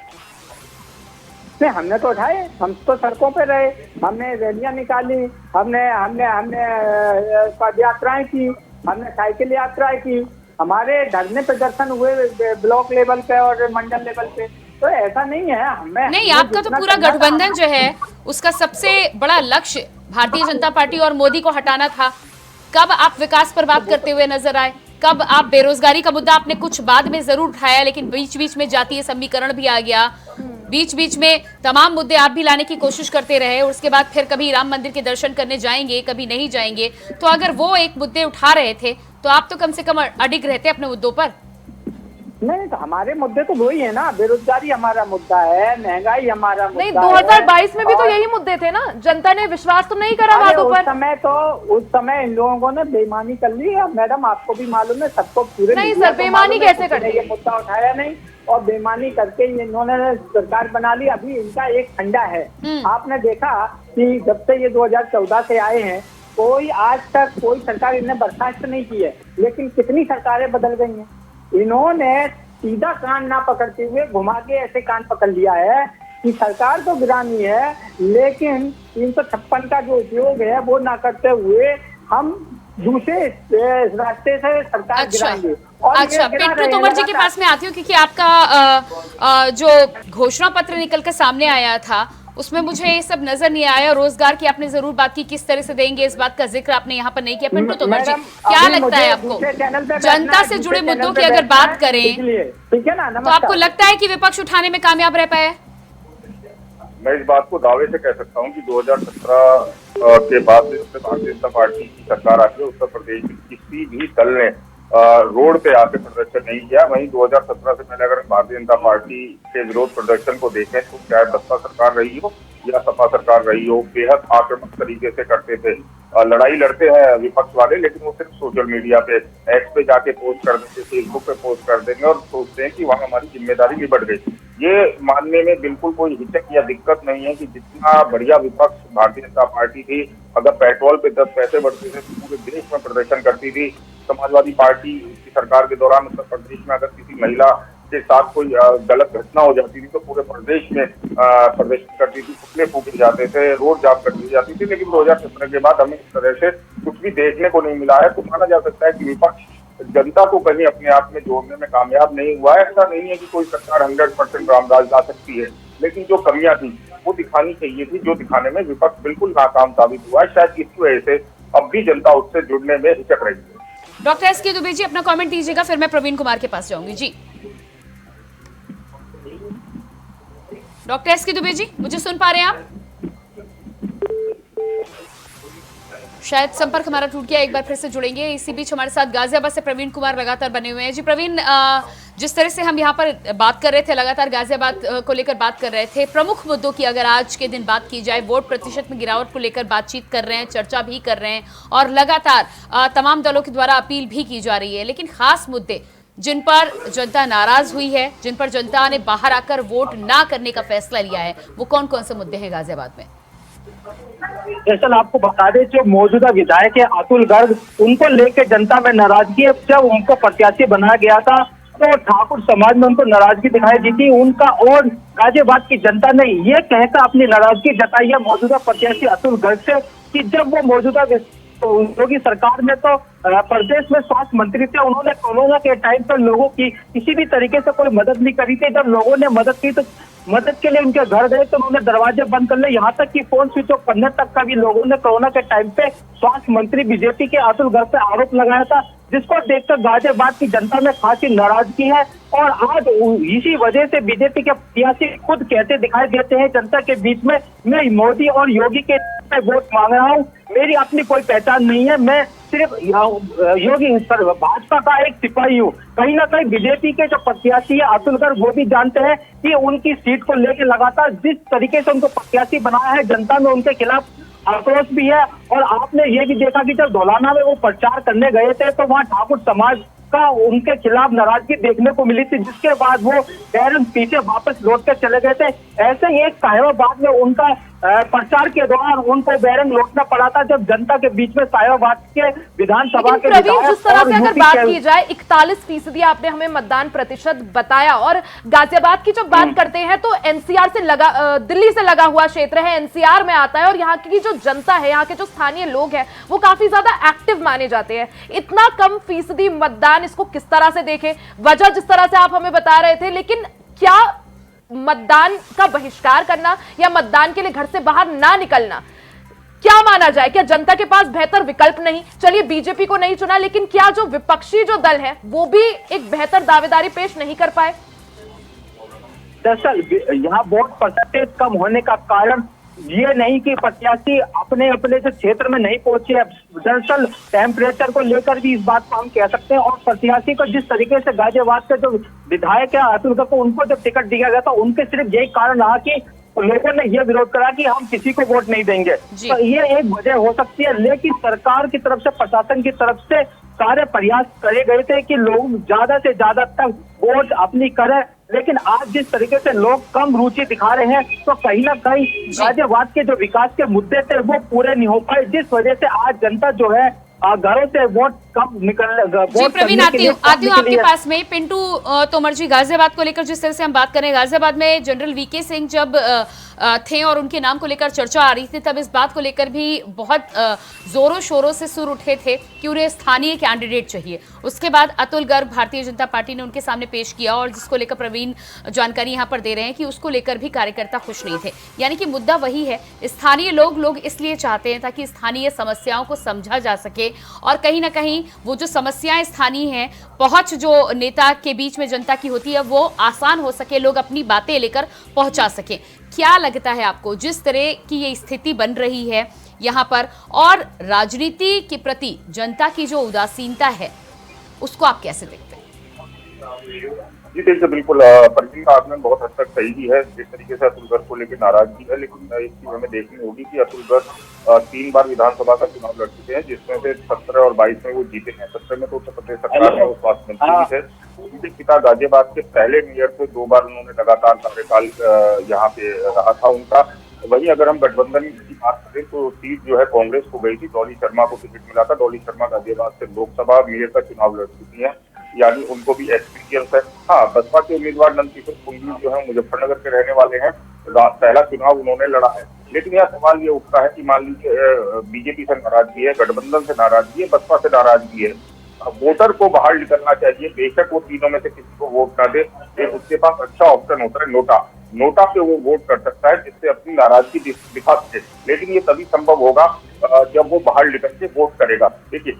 नहीं, हमने तो उठाए, हम तो सड़कों पे रहे, हमने रैलियां निकाली, हमने पद यात्राएं की, हमने साइकिल यात्राएं की, हमारे धरने प्रदर्शन हुए ब्लॉक लेवल पे और मंडल लेवल पे। तो ऐसा नहीं है हमें नहीं, आपका तो पूरा गठबंधन जो है उसका सबसे बड़ा लक्ष्य भारतीय जनता पार्टी और मोदी को हटाना था। कब आप विकास पर बात करते हुए नजर आए? कब आप बेरोजगारी का मुद्दा आपने कुछ बाद में जरूर उठाया, लेकिन बीच बीच में जातीय समीकरण भी आ गया, बीच बीच में तमाम मुद्दे आप भी लाने की कोशिश करते रहे, और उसके बाद फिर कभी राम मंदिर के दर्शन करने जाएंगे, कभी नहीं जाएंगे। तो अगर वो एक मुद्दे उठा रहे थे तो आप तो कम से कम अडिग रहते अपने मुद्दों पर। नहीं, तो हमारे मुद्दे तो वही है ना, बेरोजगारी हमारा मुद्दा है, महंगाई हमारा मुद्दा नहीं, 2022 में भी तो यही मुद्दे थे ना, जनता ने विश्वास तो नहीं करा बातों पर। उस समय इन लोगों ने बेईमानी कर ली। मैडम आपको भी मालूम है, सबको पूरे नहीं सर, बेईमानी कैसे कर ये मुद्दा उठाया नहीं और बेईमानी करके इन्होंने सरकार बना ली। अभी इनका एक फंडा है, आपने देखा कि जब से ये 2014 से आए हैं, कोई आज तक कोई सरकार इन्हें बर्खास्त नहीं की है, लेकिन कितनी सरकारें बदल गई हैं। इन्होंने सीधा कान ना पकड़ते हुए घुमा के ऐसे कान पकड़ लिया है कि सरकार तो गिरानी है, लेकिन 356 का जो उपयोग है वो ना करते हुए हम दूसरे रास्ते से सरकार गिराएंगे। अच्छा, पिंटू तोमर जी के पास में आती हूँ, क्योंकि आपका जो घोषणा पत्र निकल कर सामने आया था उसमें मुझे ये सब नजर नहीं आया। रोजगार की आपने जरूर बात की, किस तरह से देंगे, इस बात का जिक्र आपने यहाँ पर नहीं किया। पिंटू तोमर जी, क्या लगता है आपको, जनता से जुड़े मुद्दों की अगर बात करें ठीक है ना, तो आपको लगता है कि विपक्ष उठाने में कामयाब रह पाए? मैं इस बात को दावे से कह सकता हूँ कि 2017 के बाद से भारतीय जनता पार्टी की सरकार आती है, उत्तर प्रदेश में किसी भी दल ने रोड पे आके प्रदर्शन नहीं किया। वहीं 2017 से पहले अगर भारतीय जनता पार्टी के विरोध प्रदर्शन को देखें तो चाहे बसपा सरकार रही हो या सपा सरकार रही हो, बेहद आक्रामक तरीके से करते थे। लड़ाई लड़ते हैं विपक्ष वाले, लेकिन वो सिर्फ सोशल मीडिया पे, एक्स पे जाके पोस्ट कर देंगे, फेसबुक पे पोस्ट कर देंगे और सोचते हैं कि वहाँ हमारी जिम्मेदारी भी बढ़ गई। ये मानने में बिल्कुल कोई हिचक या दिक्कत नहीं है कि जितना बढ़िया विपक्ष भारतीय जनता पार्टी थी, अगर पेट्रोल पे 10 पैसे बढ़ते थे तो पूरे देश में प्रदर्शन करती थी। समाजवादी पार्टी की सरकार के दौरान उत्तर प्रदेश में अगर किसी महिला के साथ कोई गलत घटना हो जाती थी तो पूरे प्रदेश में प्रदर्शन करती थी, पुतले फूके जाते थे, रोड जाम कर दी जाती थी। लेकिन 2017 के बाद हमें इस तरह से कुछ भी देखने को नहीं मिला है। तो माना जा सकता है कि विपक्ष जनता को कहीं अपने आप में जोड़ने में कामयाब नहीं हुआ है। ऐसा नहीं है कि कोई सरकार 100% रामराज ला सकती है, लेकिन जो कमियां थी वो दिखानी चाहिए थी, जो दिखाने में विपक्ष बिल्कुल नाकाम साबित हुआ है। शायद इस वजह से अब भी जनता उससे जुड़ने में हिचक रही है। डॉक्टर एसके दुबे जी, अपना कमेंट दीजिएगा, फिर मैं प्रवीण कुमार के पास जाऊंगी। जी डॉक्टर एसके दुबे जी, मुझे सुन पा रहे हैं आप? शायद संपर्क हमारा टूट गया, एक बार फिर से जुड़ेंगे। इसी बीच हमारे साथ गाजियाबाद से प्रवीण कुमार लगातार बने हुए हैं। जी प्रवीण, जिस तरह से हम यहाँ पर बात कर रहे थे, लगातार गाजियाबाद को लेकर बात कर रहे थे, प्रमुख मुद्दों की अगर आज के दिन बात की जाए, वोट प्रतिशत में गिरावट को लेकर बातचीत कर रहे हैं, चर्चा भी कर रहे हैं और लगातार तमाम दलों के द्वारा अपील भी की जा रही है, लेकिन खास मुद्दे जिन पर जनता नाराज हुई है, जिन पर जनता ने बाहर आकर वोट ना करने का फैसला लिया है, वो कौन कौन से मुद्दे हैं गाजियाबाद में? दरअसल आपको बता दें, जो मौजूदा विधायक है अतुल गर्ग, उनको लेकर जनता में नाराजगी है। जब उनको प्रत्याशी बनाया गया था तो ठाकुर समाज में उनको नाराजगी दिखाई दी थी उनका, और गाजियाबाद की जनता ने ये कहकर अपनी नाराजगी जताई है मौजूदा प्रत्याशी अतुल गर्ग से कि जब वो मौजूदा योगी सरकार में तो प्रदेश में स्वास्थ्य मंत्री थे, उन्होंने कोरोना के टाइम पर लोगों की किसी भी तरीके से कोई मदद नहीं करी थी। जब लोगों ने मदद की तो मदद के लिए उनके घर गए तो उन्होंने दरवाजे बंद कर लिए, यहाँ तक कि फोन स्विच ऑफ करने तक का भी लोगों ने कोरोना के टाइम पे स्वास्थ्य मंत्री बीजेपी के अतुल गर्ग पे आरोप लगाया था, जिसको देखकर गाजियाबाद की जनता में खासी नाराजगी है। और आज इसी वजह से बीजेपी के प्रत्याशी खुद कहते दिखाई देते हैं जनता के बीच में, मैं मोदी और योगी के वोट मांग रहा हूँ, मेरी अपनी कोई पहचान नहीं है, मैं सिर्फ योगी भाजपा का एक सिपाही हूँ। कहीं ना कहीं बीजेपी के जो प्रत्याशी है अतुल गर्ग वो भी जानते हैं कि उनकी सीट को लेकर लगातार जिस तरीके से उनको प्रत्याशी बनाया है, जनता में उनके खिलाफ आक्रोश भी है। और आपने ये भी देखा कि जब धौलाना में वो प्रचार करने गए थे तो वहाँ ठाकुर समाज का उनके खिलाफ नाराजगी देखने को मिली थी, जिसके बाद वो बैरन पीछे वापस लौट कर चले गए थे। ऐसे ही एक साहिबाबाद में उनका प्रचार के दौरान उनको बैरन लौटना पड़ा था, जब जनता के बीच में साहिबाबाद के विधानसभा के प्रवीण, जिस तरह से अगर बात की जाए 41% आपने हमें मतदान प्रतिशत बताया, और गाजियाबाद की जब बात करते हैं तो एनसीआर से लगा, दिल्ली से लगा हुआ क्षेत्र है, एनसीआर में आता है, और यहाँ की जो जनता है, यहाँ के जो स्थानीय लोग हैं वो काफी ज्यादा एक्टिव माने जाते हैं। इतना कम फीसदी मतदान, इसको किस तरह से देखें? वजह जिस तरह से आप हमें बता रहे थे, लेकिन क्या मतदान का बहिष्कार करना या मतदान के लिए घर से बाहर ना निकलना क्या माना जाए? क्या जनता के पास बेहतर विकल्प नहीं? चलिए बीजेपी को नहीं चुना, लेकिन क्या जो विपक्षी जो दल है वो भी एक बेहतर दावेदारी पेश नहीं कर पाए? दरअसल यहाँ वोट परसेंटेज कम होने का कारण ये नहीं कि प्रत्याशी अपने अपने जो क्षेत्र में नहीं पहुंचे, दरअसल टेम्परेचर को लेकर भी इस बात को हम कह सकते हैं। और प्रत्याशी को जिस तरीके से गाजियाबाद के जो विधायक है अतुल गर्ग को, उनको जब टिकट दिया गया था, उनके सिर्फ यही कारण रहा कि लोगों ने यह विरोध करा कि हम किसी को वोट नहीं देंगे। तो ये एक वजह हो सकती है, लेकिन सरकार की तरफ से, प्रशासन की तरफ से सारे प्रयास करे गए थे कि लोग ज्यादा से ज्यादा तक वोट अपनी करें, लेकिन आज जिस तरीके से लोग कम रुचि दिखा रहे हैं तो कहीं ना कहीं गाजियाबाद के जो विकास के मुद्दे थे वो पूरे नहीं हो पाए, जिस वजह से आज जनता जो है घरों से वोट कम निकल। जी प्रवीण, आती हूँ आपके पास में। पिंटू तोमर जी, गाजियाबाद को लेकर जिस तरह से हम बात करें, गाजियाबाद में जनरल वीके सिंह जब थे और उनके नाम को लेकर चर्चा आ रही थी, तब इस बात को लेकर भी बहुत जोरों शोरों से सुर उठे थे कि उन्हें स्थानीय कैंडिडेट चाहिए। उसके बाद अतुल गर्ग भारतीय जनता पार्टी ने उनके सामने पेश किया, और जिसको लेकर प्रवीण जानकारी यहाँ पर दे रहे हैं कि उसको लेकर भी कार्यकर्ता खुश नहीं थे। यानी कि मुद्दा वही है, स्थानीय लोग इसलिए चाहते हैं ताकि स्थानीय समस्याओं को समझा जा सके, और कहीं ना कहीं वो जो समस्याएं स्थानीय हैं, पहुंच जो नेता के बीच में जनता की होती है वो आसान हो सके, लोग अपनी बातें लेकर पहुंचा सके। क्या लगता है आपको, जिस तरह की ये स्थिति बन रही है यहाँ पर, और राजनीति के प्रति जनता की जो उदासीनता है, उसको आप कैसे देखते हैं? जी देखिए, बिल्कुल प्रवीण का आकलन बहुत हद तक सही भी है। जिस तरीके से अतुल गर्ग को लेकर नाराजगी है, लेकिन एक चीज हमें देखनी होगी कि अतुल गर्ग 3 बार विधानसभा का चुनाव लड़ चुके हैं, जिसमें से 17 और 22 में वो जीते हैं। 17 में तो उत्तर प्रदेश सरकार में वो स्वास्थ्य मंत्री भी थे। उनके पिता गाजियाबाद के पहले मेयर थे, 2 बार उन्होंने लगातार कार्यकाल यहाँ पे रहा था उनका। वहीं अगर हम गठबंधन की बात करें तो सीट जो है कांग्रेस को गई थी, डॉली शर्मा को टिकट मिला था। डॉली शर्मा गाजियाबाद से लोकसभा मेयर का चुनाव लड़ चुकी है, यानी उनको भी एक्सपीरियंस है। हाँ, बसपा के उम्मीदवार नंदकिशोर कुंडू जो है मुजफ्फरनगर के रहने वाले हैं, पहला चुनाव उन्होंने लड़ा है। लेकिन यह सवाल ये उठता है कि मान लीजिए बीजेपी से नाराजगी है, गठबंधन से नाराजगी है, बसपा से नाराजगी है, वोटर को बाहर निकलना चाहिए। बेशक वो तीनों में से किसी को वोट ना दे, उसके पास अच्छा ऑप्शन होता है नोटा पे वो वोट कर सकता है, जिससे अपनी नाराजगी दिखा सके। लेकिन ये तभी संभव होगा जब वो बाहर निकल के वोट करेगा। देखिए,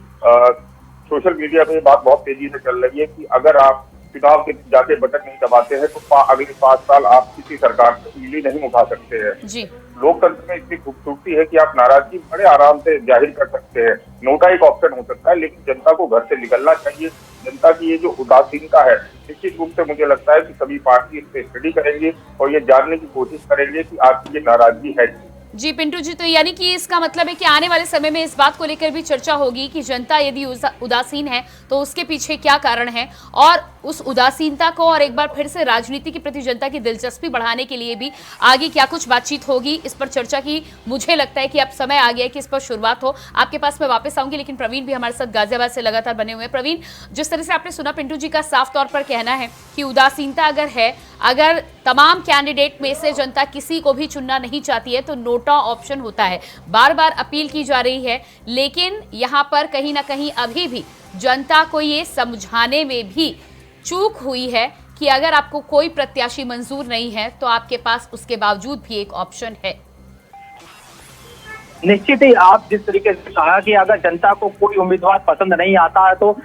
सोशल मीडिया पे ये बात बहुत तेजी से चल रही है कि अगर आप चुनाव के जाके बटन नहीं दबाते हैं तो अगले 5 साल आप किसी सरकार से उंगली नहीं उठा सकते हैं। लोकतंत्र में इतनी खूबसूरती है कि आप नाराजगी बड़े आराम से जाहिर कर सकते हैं। नोटा एक ऑप्शन हो सकता है, लेकिन जनता को घर से निकलना चाहिए। जनता की ये जो उदासीनता है, निश्चित रूप से मुझे लगता है कि सभी पार्टी इस पे स्टडी करेंगे और ये जानने की कोशिश करेंगे कि आपकी ये नाराजगी है। जी पिंटू जी, तो यानी कि इसका मतलब है कि आने वाले समय में इस बात को लेकर भी चर्चा होगी कि जनता यदि उदासीन है तो उसके पीछे क्या कारण है, और उस उदासीनता को और एक बार फिर से राजनीति के प्रति जनता की दिलचस्पी बढ़ाने के लिए भी आगे क्या कुछ बातचीत होगी, इस पर चर्चा की मुझे लगता है कि अब समय आ गया है कि इस पर शुरुआत हो। आपके पास मैं वापस आऊंगी, लेकिन प्रवीण भी हमारे साथ गाजियाबाद से लगातार बने हुए हैं। प्रवीण, जिस तरह से आपने सुना, पिंटू जी का साफ तौर पर कहना है कि उदासीनता अगर है, अगर तमाम कैंडिडेट में से जनता किसी को भी चुनना नहीं चाहती है तो नोटा ऑप्शन होता है। बार बार अपील की जा रही है, लेकिन यहाँ पर कहीं ना कहीं अभी भी जनता को ये समझाने में भी चूक हुई है कि अगर आपको कोई प्रत्याशी मंजूर नहीं है तो आपके पास उसके बावजूद भी एक ऑप्शन है। निश्चित ही आप जिस तरीके से कहा कि अगर जनता को कोई उम्मीदवार पसंद नहीं आता है तो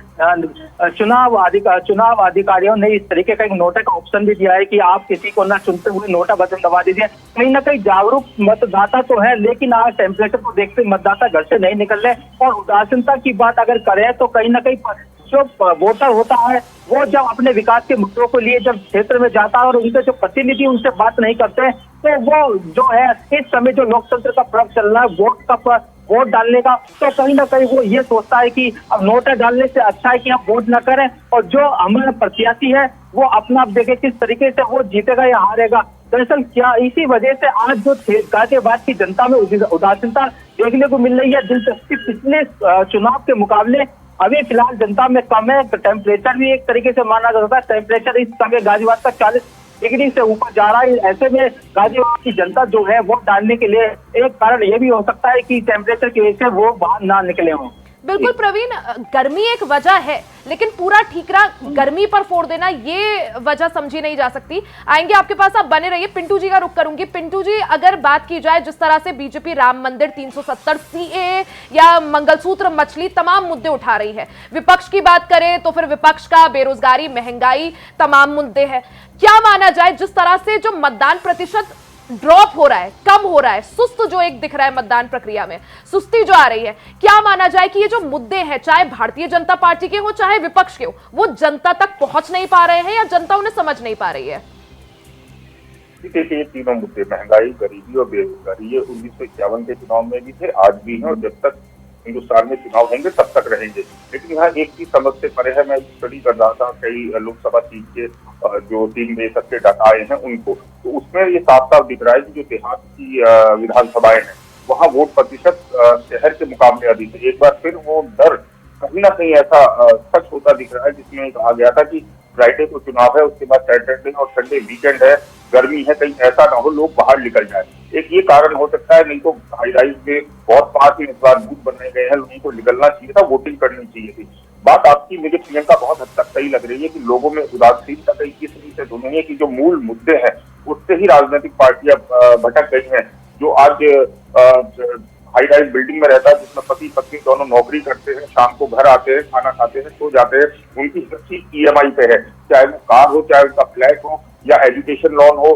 चुनाव अधिकारियों ने इस तरीके का एक नोटा का ऑप्शन भी दिया है कि आप किसी को ना चुनते हुए नोटा बटन दबा दीजिए। कहीं ना कहीं जागरूक मतदाता तो है, लेकिन आज टेम्परेचर को देखते मतदाता घर से नहीं निकल रहे। और उदासीनता की बात अगर करें तो कहीं ना कहीं जो वोटर होता है वो जब अपने विकास के मुद्दों को लिए जब क्षेत्र में जाता है और उनके जो प्रतिनिधि उनसे बात नहीं करते तो वो जो है इस समय जो लोकतंत्र का पर्व चल रहा है वोट डालने का, तो कहीं ना कहीं वो ये सोचता है कि अब नोटा डालने से अच्छा है कि हम वोट न करें और जो हमारा प्रत्याशी है वो अपना आप देखे किस तरीके से वो जीतेगा या हारेगा। दरअसल क्या इसी वजह से आज जो गाजियाबाद की जनता में उदासीनता देखने को मिल रही है। दिलचस्पी पिछले चुनाव के मुकाबले अभी फिलहाल जनता में कम है। टेम्परेचर भी एक तरीके से माना जाता है, टेम्परेचर इस समय गाजियाबाद का 40 डिग्री से ऊपर जा रहा है। ऐसे में गाजियाबाद की जनता जो है वोट डालने के लिए एक कारण ये भी हो सकता है कि टेम्परेचर की वजह से वो बाहर ना निकले हों। बिल्कुल प्रवीण, गर्मी एक वजह है लेकिन पूरा ठीकरा गर्मी पर फोड़ देना ये वजह समझी नहीं जा सकती। आएंगे आपके पास, आप बने रहिए। पिंटू जी का रुख करूंगी। पिंटू जी, अगर बात की जाए जिस तरह से बीजेपी राम मंदिर, 370, सीएए या मंगलसूत्र, मछली, तमाम मुद्दे उठा रही है, विपक्ष की बात करें तो फिर विपक्ष का बेरोजगारी, महंगाई, तमाम मुद्दे हैं। क्या माना जाए जिस तरह से जो मतदान प्रतिशत ड्रॉप हो रहा है, कम हो रहा है, सुस्त जो एक दिख रहा है मतदान प्रक्रिया में, सुस्ती जो आ रही है, क्या माना जाए कि ये जो मुद्दे हैं चाहे भारतीय जनता पार्टी के हो चाहे विपक्ष के हो, वो जनता तक पहुंच नहीं पा रहे हैं या जनता उन्हें समझ नहीं पा रही है? देखिए, ये तीनों मुद्दे, महंगाई, गरीबी और बेरोजगारी, ये 1951 के चुनाव में भी थे, आज भी हैं और जब तक हिंदुस्तान में चुनाव होंगे तब तक रहेंगे। लेकिन यहाँ एक चीज समझ से परे है। मैं स्टडी कर रहा था कई लोकसभा सीट के जो 3 बजे तक के डाटा आए हैं उनको, तो उसमें ये साफ साफ दिख रहा है कि जो देहात की विधानसभाएं हैं वहाँ वोट प्रतिशत शहर के मुकाबले अधिक है। एक बार फिर वो दर कहीं ना कहीं ऐसा सच होता दिख रहा है जिसमें कहा गया था कि फ्राइडे को चुनाव है, उसके बाद सैटरडे और संडे वीकेंड है, गर्मी है, कहीं ऐसा ना हो लोग बाहर निकल जाए। एक ये कारण हो सकता है, नहीं तो हाई राइज में बहुत पास ही इस बार बूथ बनाए गए हैं, लोगों को निकलना चाहिए था, वोटिंग करनी चाहिए थी। बात आपकी मुझे प्रियंका बहुत हद तक सही लग रही है कि लोगों में उदासीनता कहीं इस रीति से दोनों है कि जो मूल मुद्दे हैं उससे ही राजनीतिक पार्टियां भटक गई हैं। जो आज हाई राइज बिल्डिंग में रहता है जिसमें पति पत्नी दोनों नौकरी करते हैं, शाम को घर आते हैं, खाना खाते हैं, सो जाते हैं, उनकी हर चीज EMI पे है, चाहे वो कार हो, चाहे उनका फ्लैट हो या एजुकेशन लोन हो,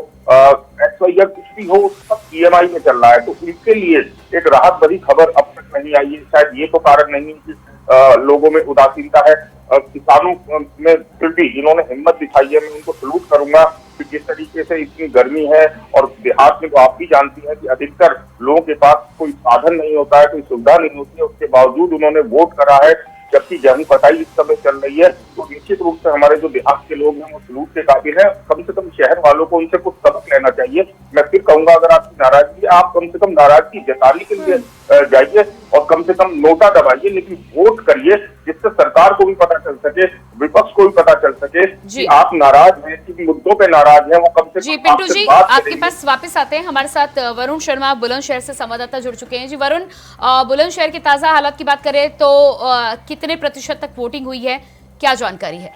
या कुछ भी हो, सब EMI में चल रहा है। तो उनके लिए एक राहत भरी खबर अब तक नहीं आई है। शायद ये तो कारण नहीं है कि लोगों में उदासीनता है। किसानों में फिर भी इन्होंने हिम्मत दिखाई है, मैं उनको सलूट करूंगा कि जिस तरीके से इतनी गर्मी है और देहात में तो आप भी जानती हैं कि अधिकतर लोगों के पास कोई साधन नहीं होता है, कोई सुविधा नहीं होती है, उसके बावजूद उन्होंने वोट करा है। जबकि गेहूं कटाई इस समय चल रही है, तो निश्चित रूप से हमारे जो देहात के लोग हैं वो सलूट के काबिल है। कम से कम शहर वालों को इनसे कुछ सबक लेना चाहिए। मैं फिर कहूंगा, अगर आपकी नाराजगी, आप कम से कम नाराजगी जताने के लिए जाइए और कम से कम नोटा दबाइए, लेकिन वोट करिए जिससे सरकार को भी पता चल सके, विपक्ष को भी पता चल सके कि आप नाराज हैं, किन मुद्दों पे नाराज हैं, वो कम से कम। जी पिंटू जी, आपके पास वापस आते हैं। हमारे साथ वरुण शर्मा बुलंदशहर से संवाददाता जुड़ चुके हैं। जी वरुण, बुलंदशहर के ताजा हालात की बात करें तो कितने प्रतिशत तक वोटिंग हुई है, क्या जानकारी है?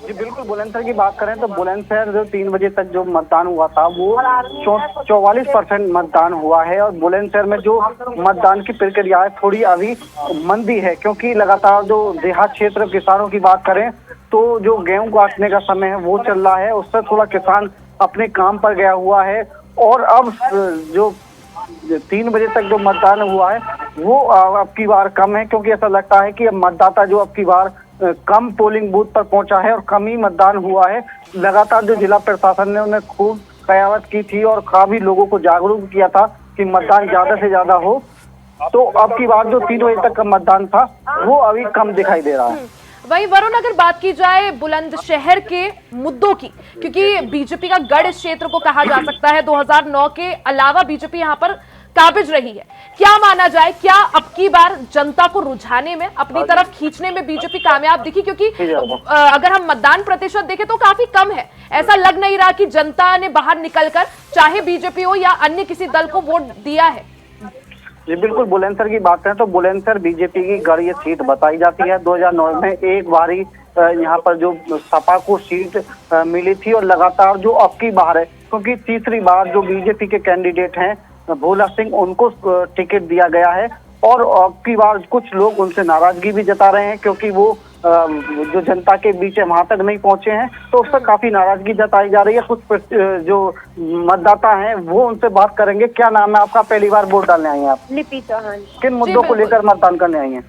जी बिल्कुल, बुलंदशहर की बात करें तो बुलंदशहर जो 3 बजे तक जो मतदान हुआ था वो 44% मतदान हुआ है। और बुलंदशहर में जो मतदान की प्रक्रिया है थोड़ी अभी मंदी है, क्योंकि लगातार जो देहात क्षेत्र किसानों की बात करें तो जो गेहूं काटने का समय है वो चल रहा है, उससे थोड़ा किसान अपने काम पर गया हुआ है। और अब जो 3 बजे तक जो मतदान हुआ है वो अब की बार कम है, क्योंकि ऐसा लगता है कि अब मतदाता जो अब की बार कम पोलिंग बूथ पर पहुंचा है और कम ही मतदान हुआ है। लगातार जो जिला प्रशासन ने उन्हें खूब कयावत की थी और काफी लोगों को जागरूक किया था कि मतदान ज्यादा से ज्यादा हो, तो अब की बार जो 3 बजे तक का मतदान था वो अभी कम दिखाई दे रहा है। वही वरुण, अगर बात की जाए बुलंदशहर के मुद्दों की, क्योंकि बीजेपी का गढ़ इस क्षेत्र को कहा जा सकता है, 2009 के अलावा बीजेपी यहाँ पर काबिज रही है, क्या माना जाए, क्या अब की बार जनता को रुझाने में, अपनी तरफ खींचने में बीजेपी कामयाब दिखी? क्योंकि अगर हम मतदान प्रतिशत देखें तो काफी कम है, ऐसा लग नहीं रहा कि जनता ने बाहर निकलकर चाहे बीजेपी हो या अन्य किसी दल को वोट दिया है। जी बिल्कुल, बुलंदशहर की बात करें तो बुलंदशहर बीजेपी की गढ़ ये सीट बताई जाती है। 2009 में एक बारी यहाँ पर जो सपा को सीट मिली थी और लगातार जो अब की बार है, क्योंकि तीसरी बार जो बीजेपी के कैंडिडेट हैं भोला सिंह उनको टिकट दिया गया है। और अब की बार कुछ लोग उनसे नाराजगी भी जता रहे हैं, क्योंकि वो जो जनता के बीच है वहां तक नहीं पहुंचे हैं, तो उस पर काफी नाराजगी जताई जा रही है। कुछ जो मतदाता हैं वो उनसे बात करेंगे। क्या नाम है आपका? पहली बार वोट डालने आई हैं आप? लिपि चौहान। किन मुद्दों को लेकर मतदान करने आई हैं?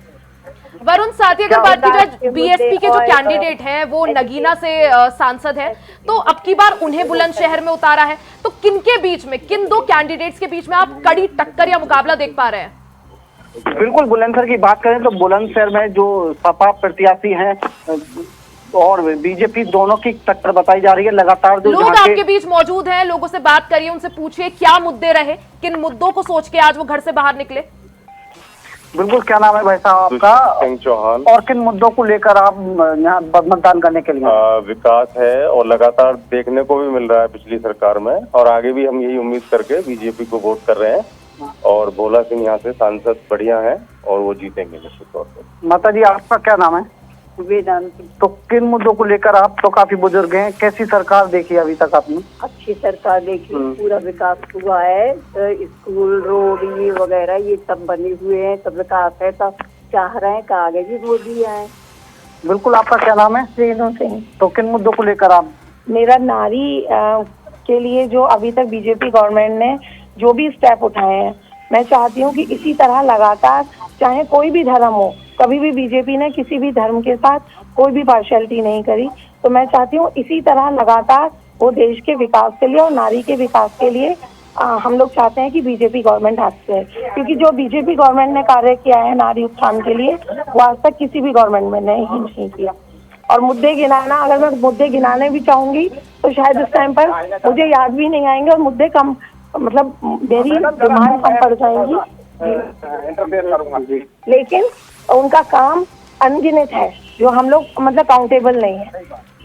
वरुण, साथ ही अगर बात की जाए बीएसपी के जो कैंडिडेट हैं वो नगीना से सांसद है, तो अब की बार उन्हें बुलंदशहर में उतारा है, तो किनके बीच में, किन दो कैंडिडेट्स के बीच में आप कड़ी टक्कर या मुकाबला देख पा रहे हैं? बिल्कुल, बुलंदशहर की बात करें तो बुलंदशहर में जो सपा प्रत्याशी हैं और बीजेपी, दोनों की टक्कर बताई जा रही है। लगातार जो लोग आपके बीच मौजूद हैं, लोगों से बात करिए, उनसे पूछिए क्या मुद्दे रहे, किन मुद्दों को सोच के आज वो घर से बाहर निकले। बिल्कुल, क्या नाम है भाई साहब आपका? सिंह चौहान। और किन मुद्दों को लेकर आप यहाँ मतदान करने के लिए? विकास है और लगातार देखने को भी मिल रहा है पिछली सरकार में, और आगे भी हम यही उम्मीद करके बीजेपी को वोट कर रहे हैं। और भोला सिंह यहाँ से सांसद बढ़िया हैं और वो जीतेंगे निश्चित तौर पर। माता जी, आपका क्या नाम है? वेदांती। तो किन मुद्दों को लेकर, आप तो काफी बुजुर्ग हैं, कैसी सरकार देखी अभी तक आपने? अच्छी सरकार देखी, पूरा विकास हुआ है, स्कूल, रोड, ये वगैरह ये सब बने हुए हैं, सब विकास है, सब चाह रहे हैं कि आगे भी मोदी आए। बिल्कुल, आपका क्या नाम है? रेणु सिंह। तो किन मुद्दों को लेकर आप? मेरा नारी के लिए जो अभी तक बीजेपी गवर्नमेंट ने जो भी स्टेप उठाए हैं, मैं चाहती हूँ कि इसी तरह लगातार, चाहे कोई भी धर्म हो, कभी भी बीजेपी ने किसी भी धर्म के साथ कोई भी पार्शियलिटी नहीं करी, तो मैं चाहती हूँ इसी तरह लगातार वो देश के विकास के लिए और नारी के विकास के लिए हम लोग चाहते हैं कि बीजेपी गवर्नमेंट हाथ से है, क्योंकि जो बीजेपी गवर्नमेंट ने कार्य किया है नारी उत्थान के लिए, वो आज तक किसी भी गवर्नमेंट में नहीं किया। और मुद्दे गिनाना, अगर मैं मुद्दे गिनाने भी चाहूंगी तो शायद इस टाइम पर मुझे याद भी नहीं आएंगे और मुद्दे कम, मतलब मेरी डिमांड कम पड़ जाएंगी, लेकिन उनका काम अनगिनत है जो हम लोग मतलब काउंटेबल नहीं है,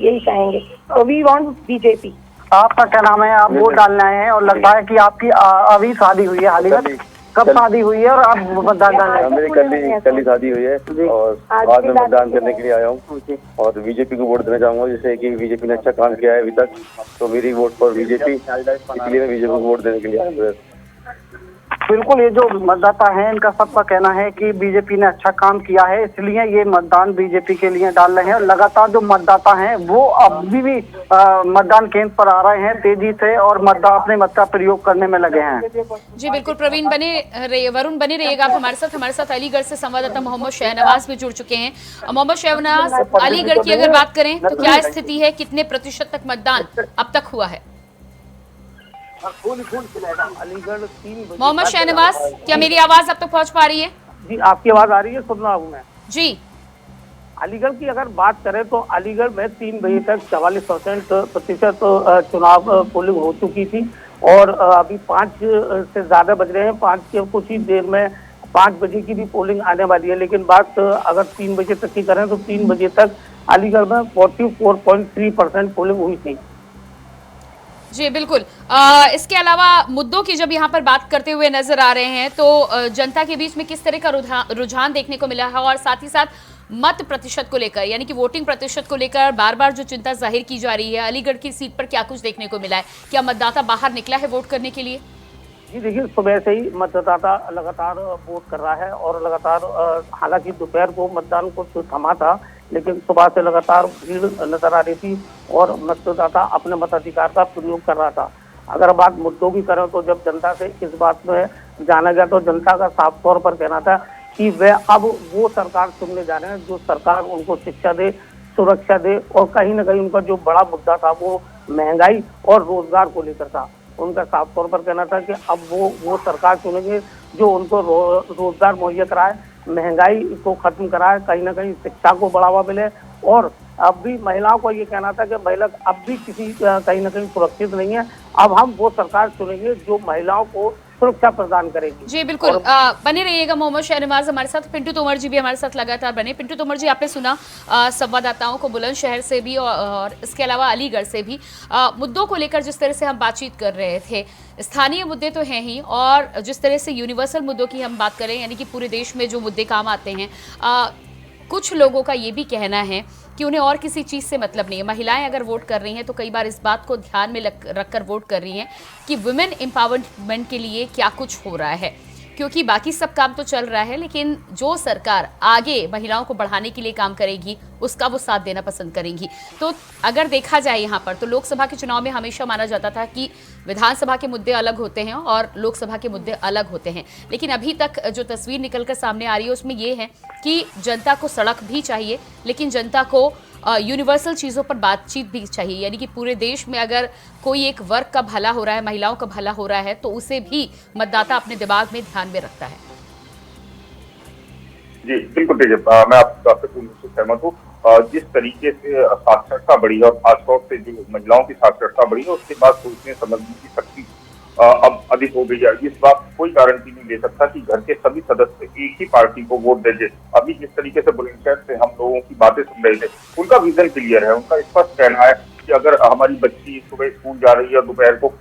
यही कहेंगे। तो वी वांट बीजेपी। आपका क्या नाम है? आप वोट डालने आए हैं और लगता है कि आपकी अभी शादी हुई है, हाल ही में? कब शादी हुई है और आप मतदान डालने? मेरी कल ही शादी हुई है और बाद में मतदान करने के लिए आया हूँ और बीजेपी को वोट देना चाहूंगा, जैसे कि बीजेपी ने अच्छा काम किया है अभी तक, तो मेरी वोट फॉर बीजेपी, इसलिए मैं बीजेपी को वोट देने के लिए आया। बिल्कुल, ये जो मतदाता हैं इनका सबका कहना है कि बीजेपी ने अच्छा काम किया है, इसलिए ये मतदान बीजेपी के लिए डाल रहे हैं। और लगातार जो मतदाता हैं वो अभी भी मतदान केंद्र पर आ रहे हैं तेजी से और अपने मत का प्रयोग करने में लगे हैं। जी बिल्कुल, प्रवीण बने रहिए, वरुण बने रहिएगा आप हमारे साथ अलीगढ़ से संवाददाता मोहम्मद शहनवाज भी जुड़ चुके हैं। मोहम्मद शहनवाज, अलीगढ़ की अगर बात करें तो क्या स्थिति है, कितने प्रतिशत तक मतदान अब तक हुआ है? मोहम्मद शहनवाज, क्या मेरी आवाज अब तक पहुंच पा रही है? जी, आपकी आवाज आ रही है, सुन रहा हूँ मैं जी। अलीगढ़ की अगर बात करें तो अलीगढ़ में 3 बजे तक 44% चुनाव पोलिंग हो चुकी थी और अभी 5 से ज्यादा बज रहे हैं, 5 के कुछ ही देर में 5 बजे की भी पोलिंग आने वाली है। लेकिन बात अगर 3 बजे तक की करें तो 3 बजे तक अलीगढ़ में 44.3% पोलिंग हुई थी। जी बिल्कुल, इसके अलावा मुद्दों की जब यहाँ पर बात करते हुए नजर आ रहे हैं तो जनता के बीच में किस तरह का रुझान देखने को मिला है और साथ ही साथ मत प्रतिशत को लेकर, यानी कि वोटिंग प्रतिशत को लेकर बार बार जो चिंता जाहिर की जा रही है, अलीगढ़ की सीट पर क्या कुछ देखने को मिला है? क्या मतदाता बाहर निकला है वोट करने के लिए? जी देखिए, सुबह से ही मतदाता लगातार वोट कर रहा है और लगातार, हालांकि दोपहर को मतदान कुछ थमा था, लेकिन सुबह से लगातार भीड़ नजर आ रही थी और मतदाता अपने मताधिकार का प्रयोग कर रहा था। अगर बात मुद्दों की करें तो जब जनता से इस बात में जाना गया तो जनता का साफ तौर पर कहना था कि वे अब वो सरकार चुनने जा रहे हैं जो सरकार उनको शिक्षा दे, सुरक्षा दे, और कहीं ना कहीं उनका जो बड़ा मुद्दा था वो महंगाई और रोजगार को लेकर था। उनका साफ तौर पर कहना था कि अब वो सरकार चुनेंगे जो उनको रोजगार मुहैया कराए, महंगाई को खत्म कराए, कहीं ना कहीं शिक्षा को बढ़ावा मिले। और अब भी महिलाओं को ये कहना था कि महिला अब भी कहीं ना कहीं सुरक्षित नहीं है, अब हम वो सरकार चुनेंगे जो महिलाओं को सुरक्षा प्रदान करेगी। जी बिल्कुल, बने रहिएगा मोहम्मद शहनवाज हमारे साथ। पिंटू तोमर जी भी हमारे साथ लगातार बने। पिंटू तोमर जी, आपने सुना संवाददाताओं को बुलंदशहर से भी और इसके अलावा अलीगढ़ से भी मुद्दों को लेकर जिस तरह से हम बातचीत कर रहे थे, स्थानीय मुद्दे तो हैं ही, और जिस तरह से यूनिवर्सल मुद्दों की हम बात करें, यानी कि पूरे देश में जो मुद्दे काम आते हैं, कुछ लोगों का ये भी कहना है कि उन्हें और किसी चीज से मतलब नहीं है। महिलाएं अगर वोट कर रही हैं तो कई बार इस बात को ध्यान में रखकर वोट कर रही हैं कि वुमेन एम्पावरमेंट के लिए क्या कुछ हो रहा है, क्योंकि बाकी सब काम तो चल रहा है, लेकिन जो सरकार आगे महिलाओं को बढ़ाने के लिए काम करेगी उसका वो साथ देना पसंद करेंगी। तो अगर देखा जाए यहाँ पर तो लोकसभा के चुनाव में हमेशा माना जाता था कि विधानसभा के मुद्दे अलग होते हैं और लोकसभा के मुद्दे अलग होते हैं, लेकिन अभी तक जो तस्वीर निकलकर सामने आ रही है उसमें ये है कि जनता को सड़क भी चाहिए, लेकिन जनता को यूनिवर्सल चीज़ों पर बातचीत भी चाहिए। यानी कि पूरे देश में अगर कोई एक वर्ग का भला हो रहा है, महिलाओं का भला हो रहा है, तो उसे भी मतदाता अपने दिमाग में ध्यान में रखता है। जी बिल्कुल, देखिए मैं आपसे पूर्ण रूप से सहमत हूँ। जिस तरीके से साक्षरता बढ़ी है और खासतौर से जो महिलाओं की साक्षरता बढ़ी है, उसके बाद सोचने समझने की शक्ति अब अधिक हो गई है। इस बात कोई गारंटी नहीं ले सकता कि घर के सभी सदस्य एक ही पार्टी को वोट देंगे। अभी जिस तरीके से बुलंदशहर से हम लोगों की बातें सुन रहे थे, उनका विजन क्लियर है, उनका स्पष्ट कहना है कि अगर हमारी बच्ची सुबह स्कूल जा रही है, दोपहर को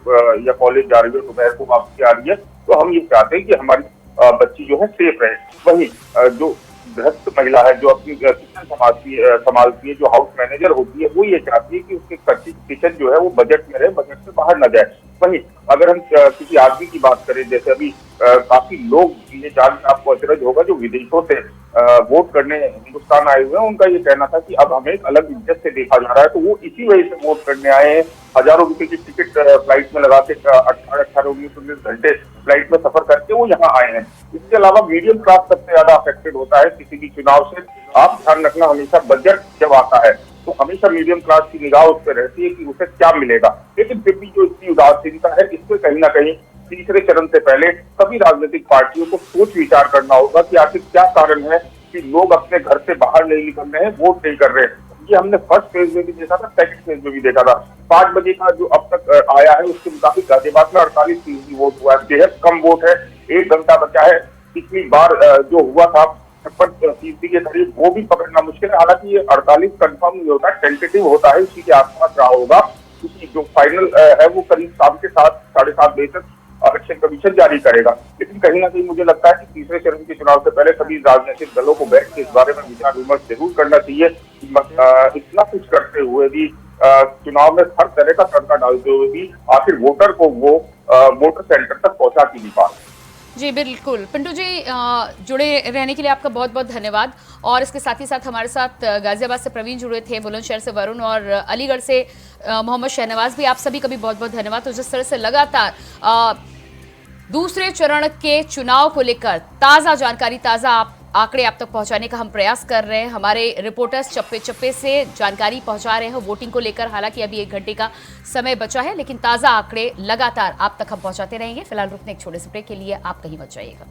या कॉलेज जा रही है, दोपहर को वापसी आ रही है, तो हम ये चाहते हैं कि हमारी बच्ची जो है सेफ रहे। वही जो गृहस्थ महिला है, जो अपनी किचन संभालती है, जो हाउस मैनेजर होती है, वो ये चाहती है कि उसके किचन जो है वो बजट में रहे, बजट से बाहर न जाए। वही अगर हम किसी आदमी की बात करें, जैसे अभी काफी लोग ये जानकर आपको अचरज होगा जो विदेशों से वोट करने हिंदुस्तान आए हुए हैं, उनका ये कहना था कि अब हमें एक अलग इज्जत से देखा जा रहा है, तो वो इसी वजह से वोट करने आए हैं। हजारों रुपए की टिकट फ्लाइट में लगा के 18-19 घंटे फ्लाइट में सफर करके वो यहाँ आए हैं। इसके अलावा मीडियम क्लास सबसे ज्यादा अफेक्टेड होता है किसी भी चुनाव से। आप ध्यान रखना, हमेशा बजट जब आता है तो हमेशा मीडियम क्लास की निगाह उस पर रहती है कि उसे क्या मिलेगा, लेकिन फिर भी जो इसकी उदासीनता है, इससे कहीं ना कहीं तीसरे चरण से पहले सभी राजनीतिक पार्टियों को सोच विचार करना होगा कि आखिर क्या कारण है कि लोग अपने घर से बाहर नहीं निकल रहे हैं, वोट नहीं कर रहे हैं। ये हमने फर्स्ट फेज में भी देखा था, सेकंड फेज में भी देखा था। 5 बजे का जो अब तक आया है उसके मुताबिक गाजियाबाद में 48% वोट हुआ है, बेहद कम वोट है, 1 घंटा बचा है। पिछली बार जो हुआ था 56% के करीब, वो भी पकड़ना मुश्किल है। हालांकि ये 48 कंफर्म नहीं होता, टेंटेटिव होता है, उसी के आसपास रहा होगा, क्योंकि जो फाइनल है वो करीब शाम के 7-7:30 बजे तक इलेक्शन कमीशन जारी करेगा। लेकिन कहीं ना कहीं मुझे लगता है कि तीसरे चरण के चुनाव से पहले सभी राजनीतिक दलों को बैठ के इस बारे में विचार विमर्श जरूर करना चाहिए। इतना कुछ करते हुए भी, चुनाव में हर तरह का तड़का डालते हुए भी आखिर वोटर को वो वोटर सेंटर तक पहुंचा ही नहीं पा रहे। जी बिल्कुल, पिंटू जी जुड़े रहने के लिए आपका बहुत बहुत धन्यवाद। और इसके साथ ही साथ हमारे साथ गाजियाबाद से प्रवीण जुड़े थे, बुलंदशहर से वरुण और अलीगढ़ से मोहम्मद शहनवाज भी, आप सभी का भी बहुत बहुत धन्यवाद। तो जिस तरह से लगातार दूसरे चरण के चुनाव को लेकर ताज़ा जानकारी, ताज़ा आंकड़े आप तक पहुंचाने का हम प्रयास कर रहे हैं। हमारे रिपोर्टर्स चप्पे चप्पे से जानकारी पहुंचा रहे हैं वोटिंग को लेकर। हालांकि अभी 1 घंटे का समय बचा है, लेकिन ताज़ा आंकड़े लगातार आप तक हम पहुंचाते रहेंगे। फिलहाल रुकने एक छोटे से ब्रेक के लिए, आप कहीं मत जाइएगा।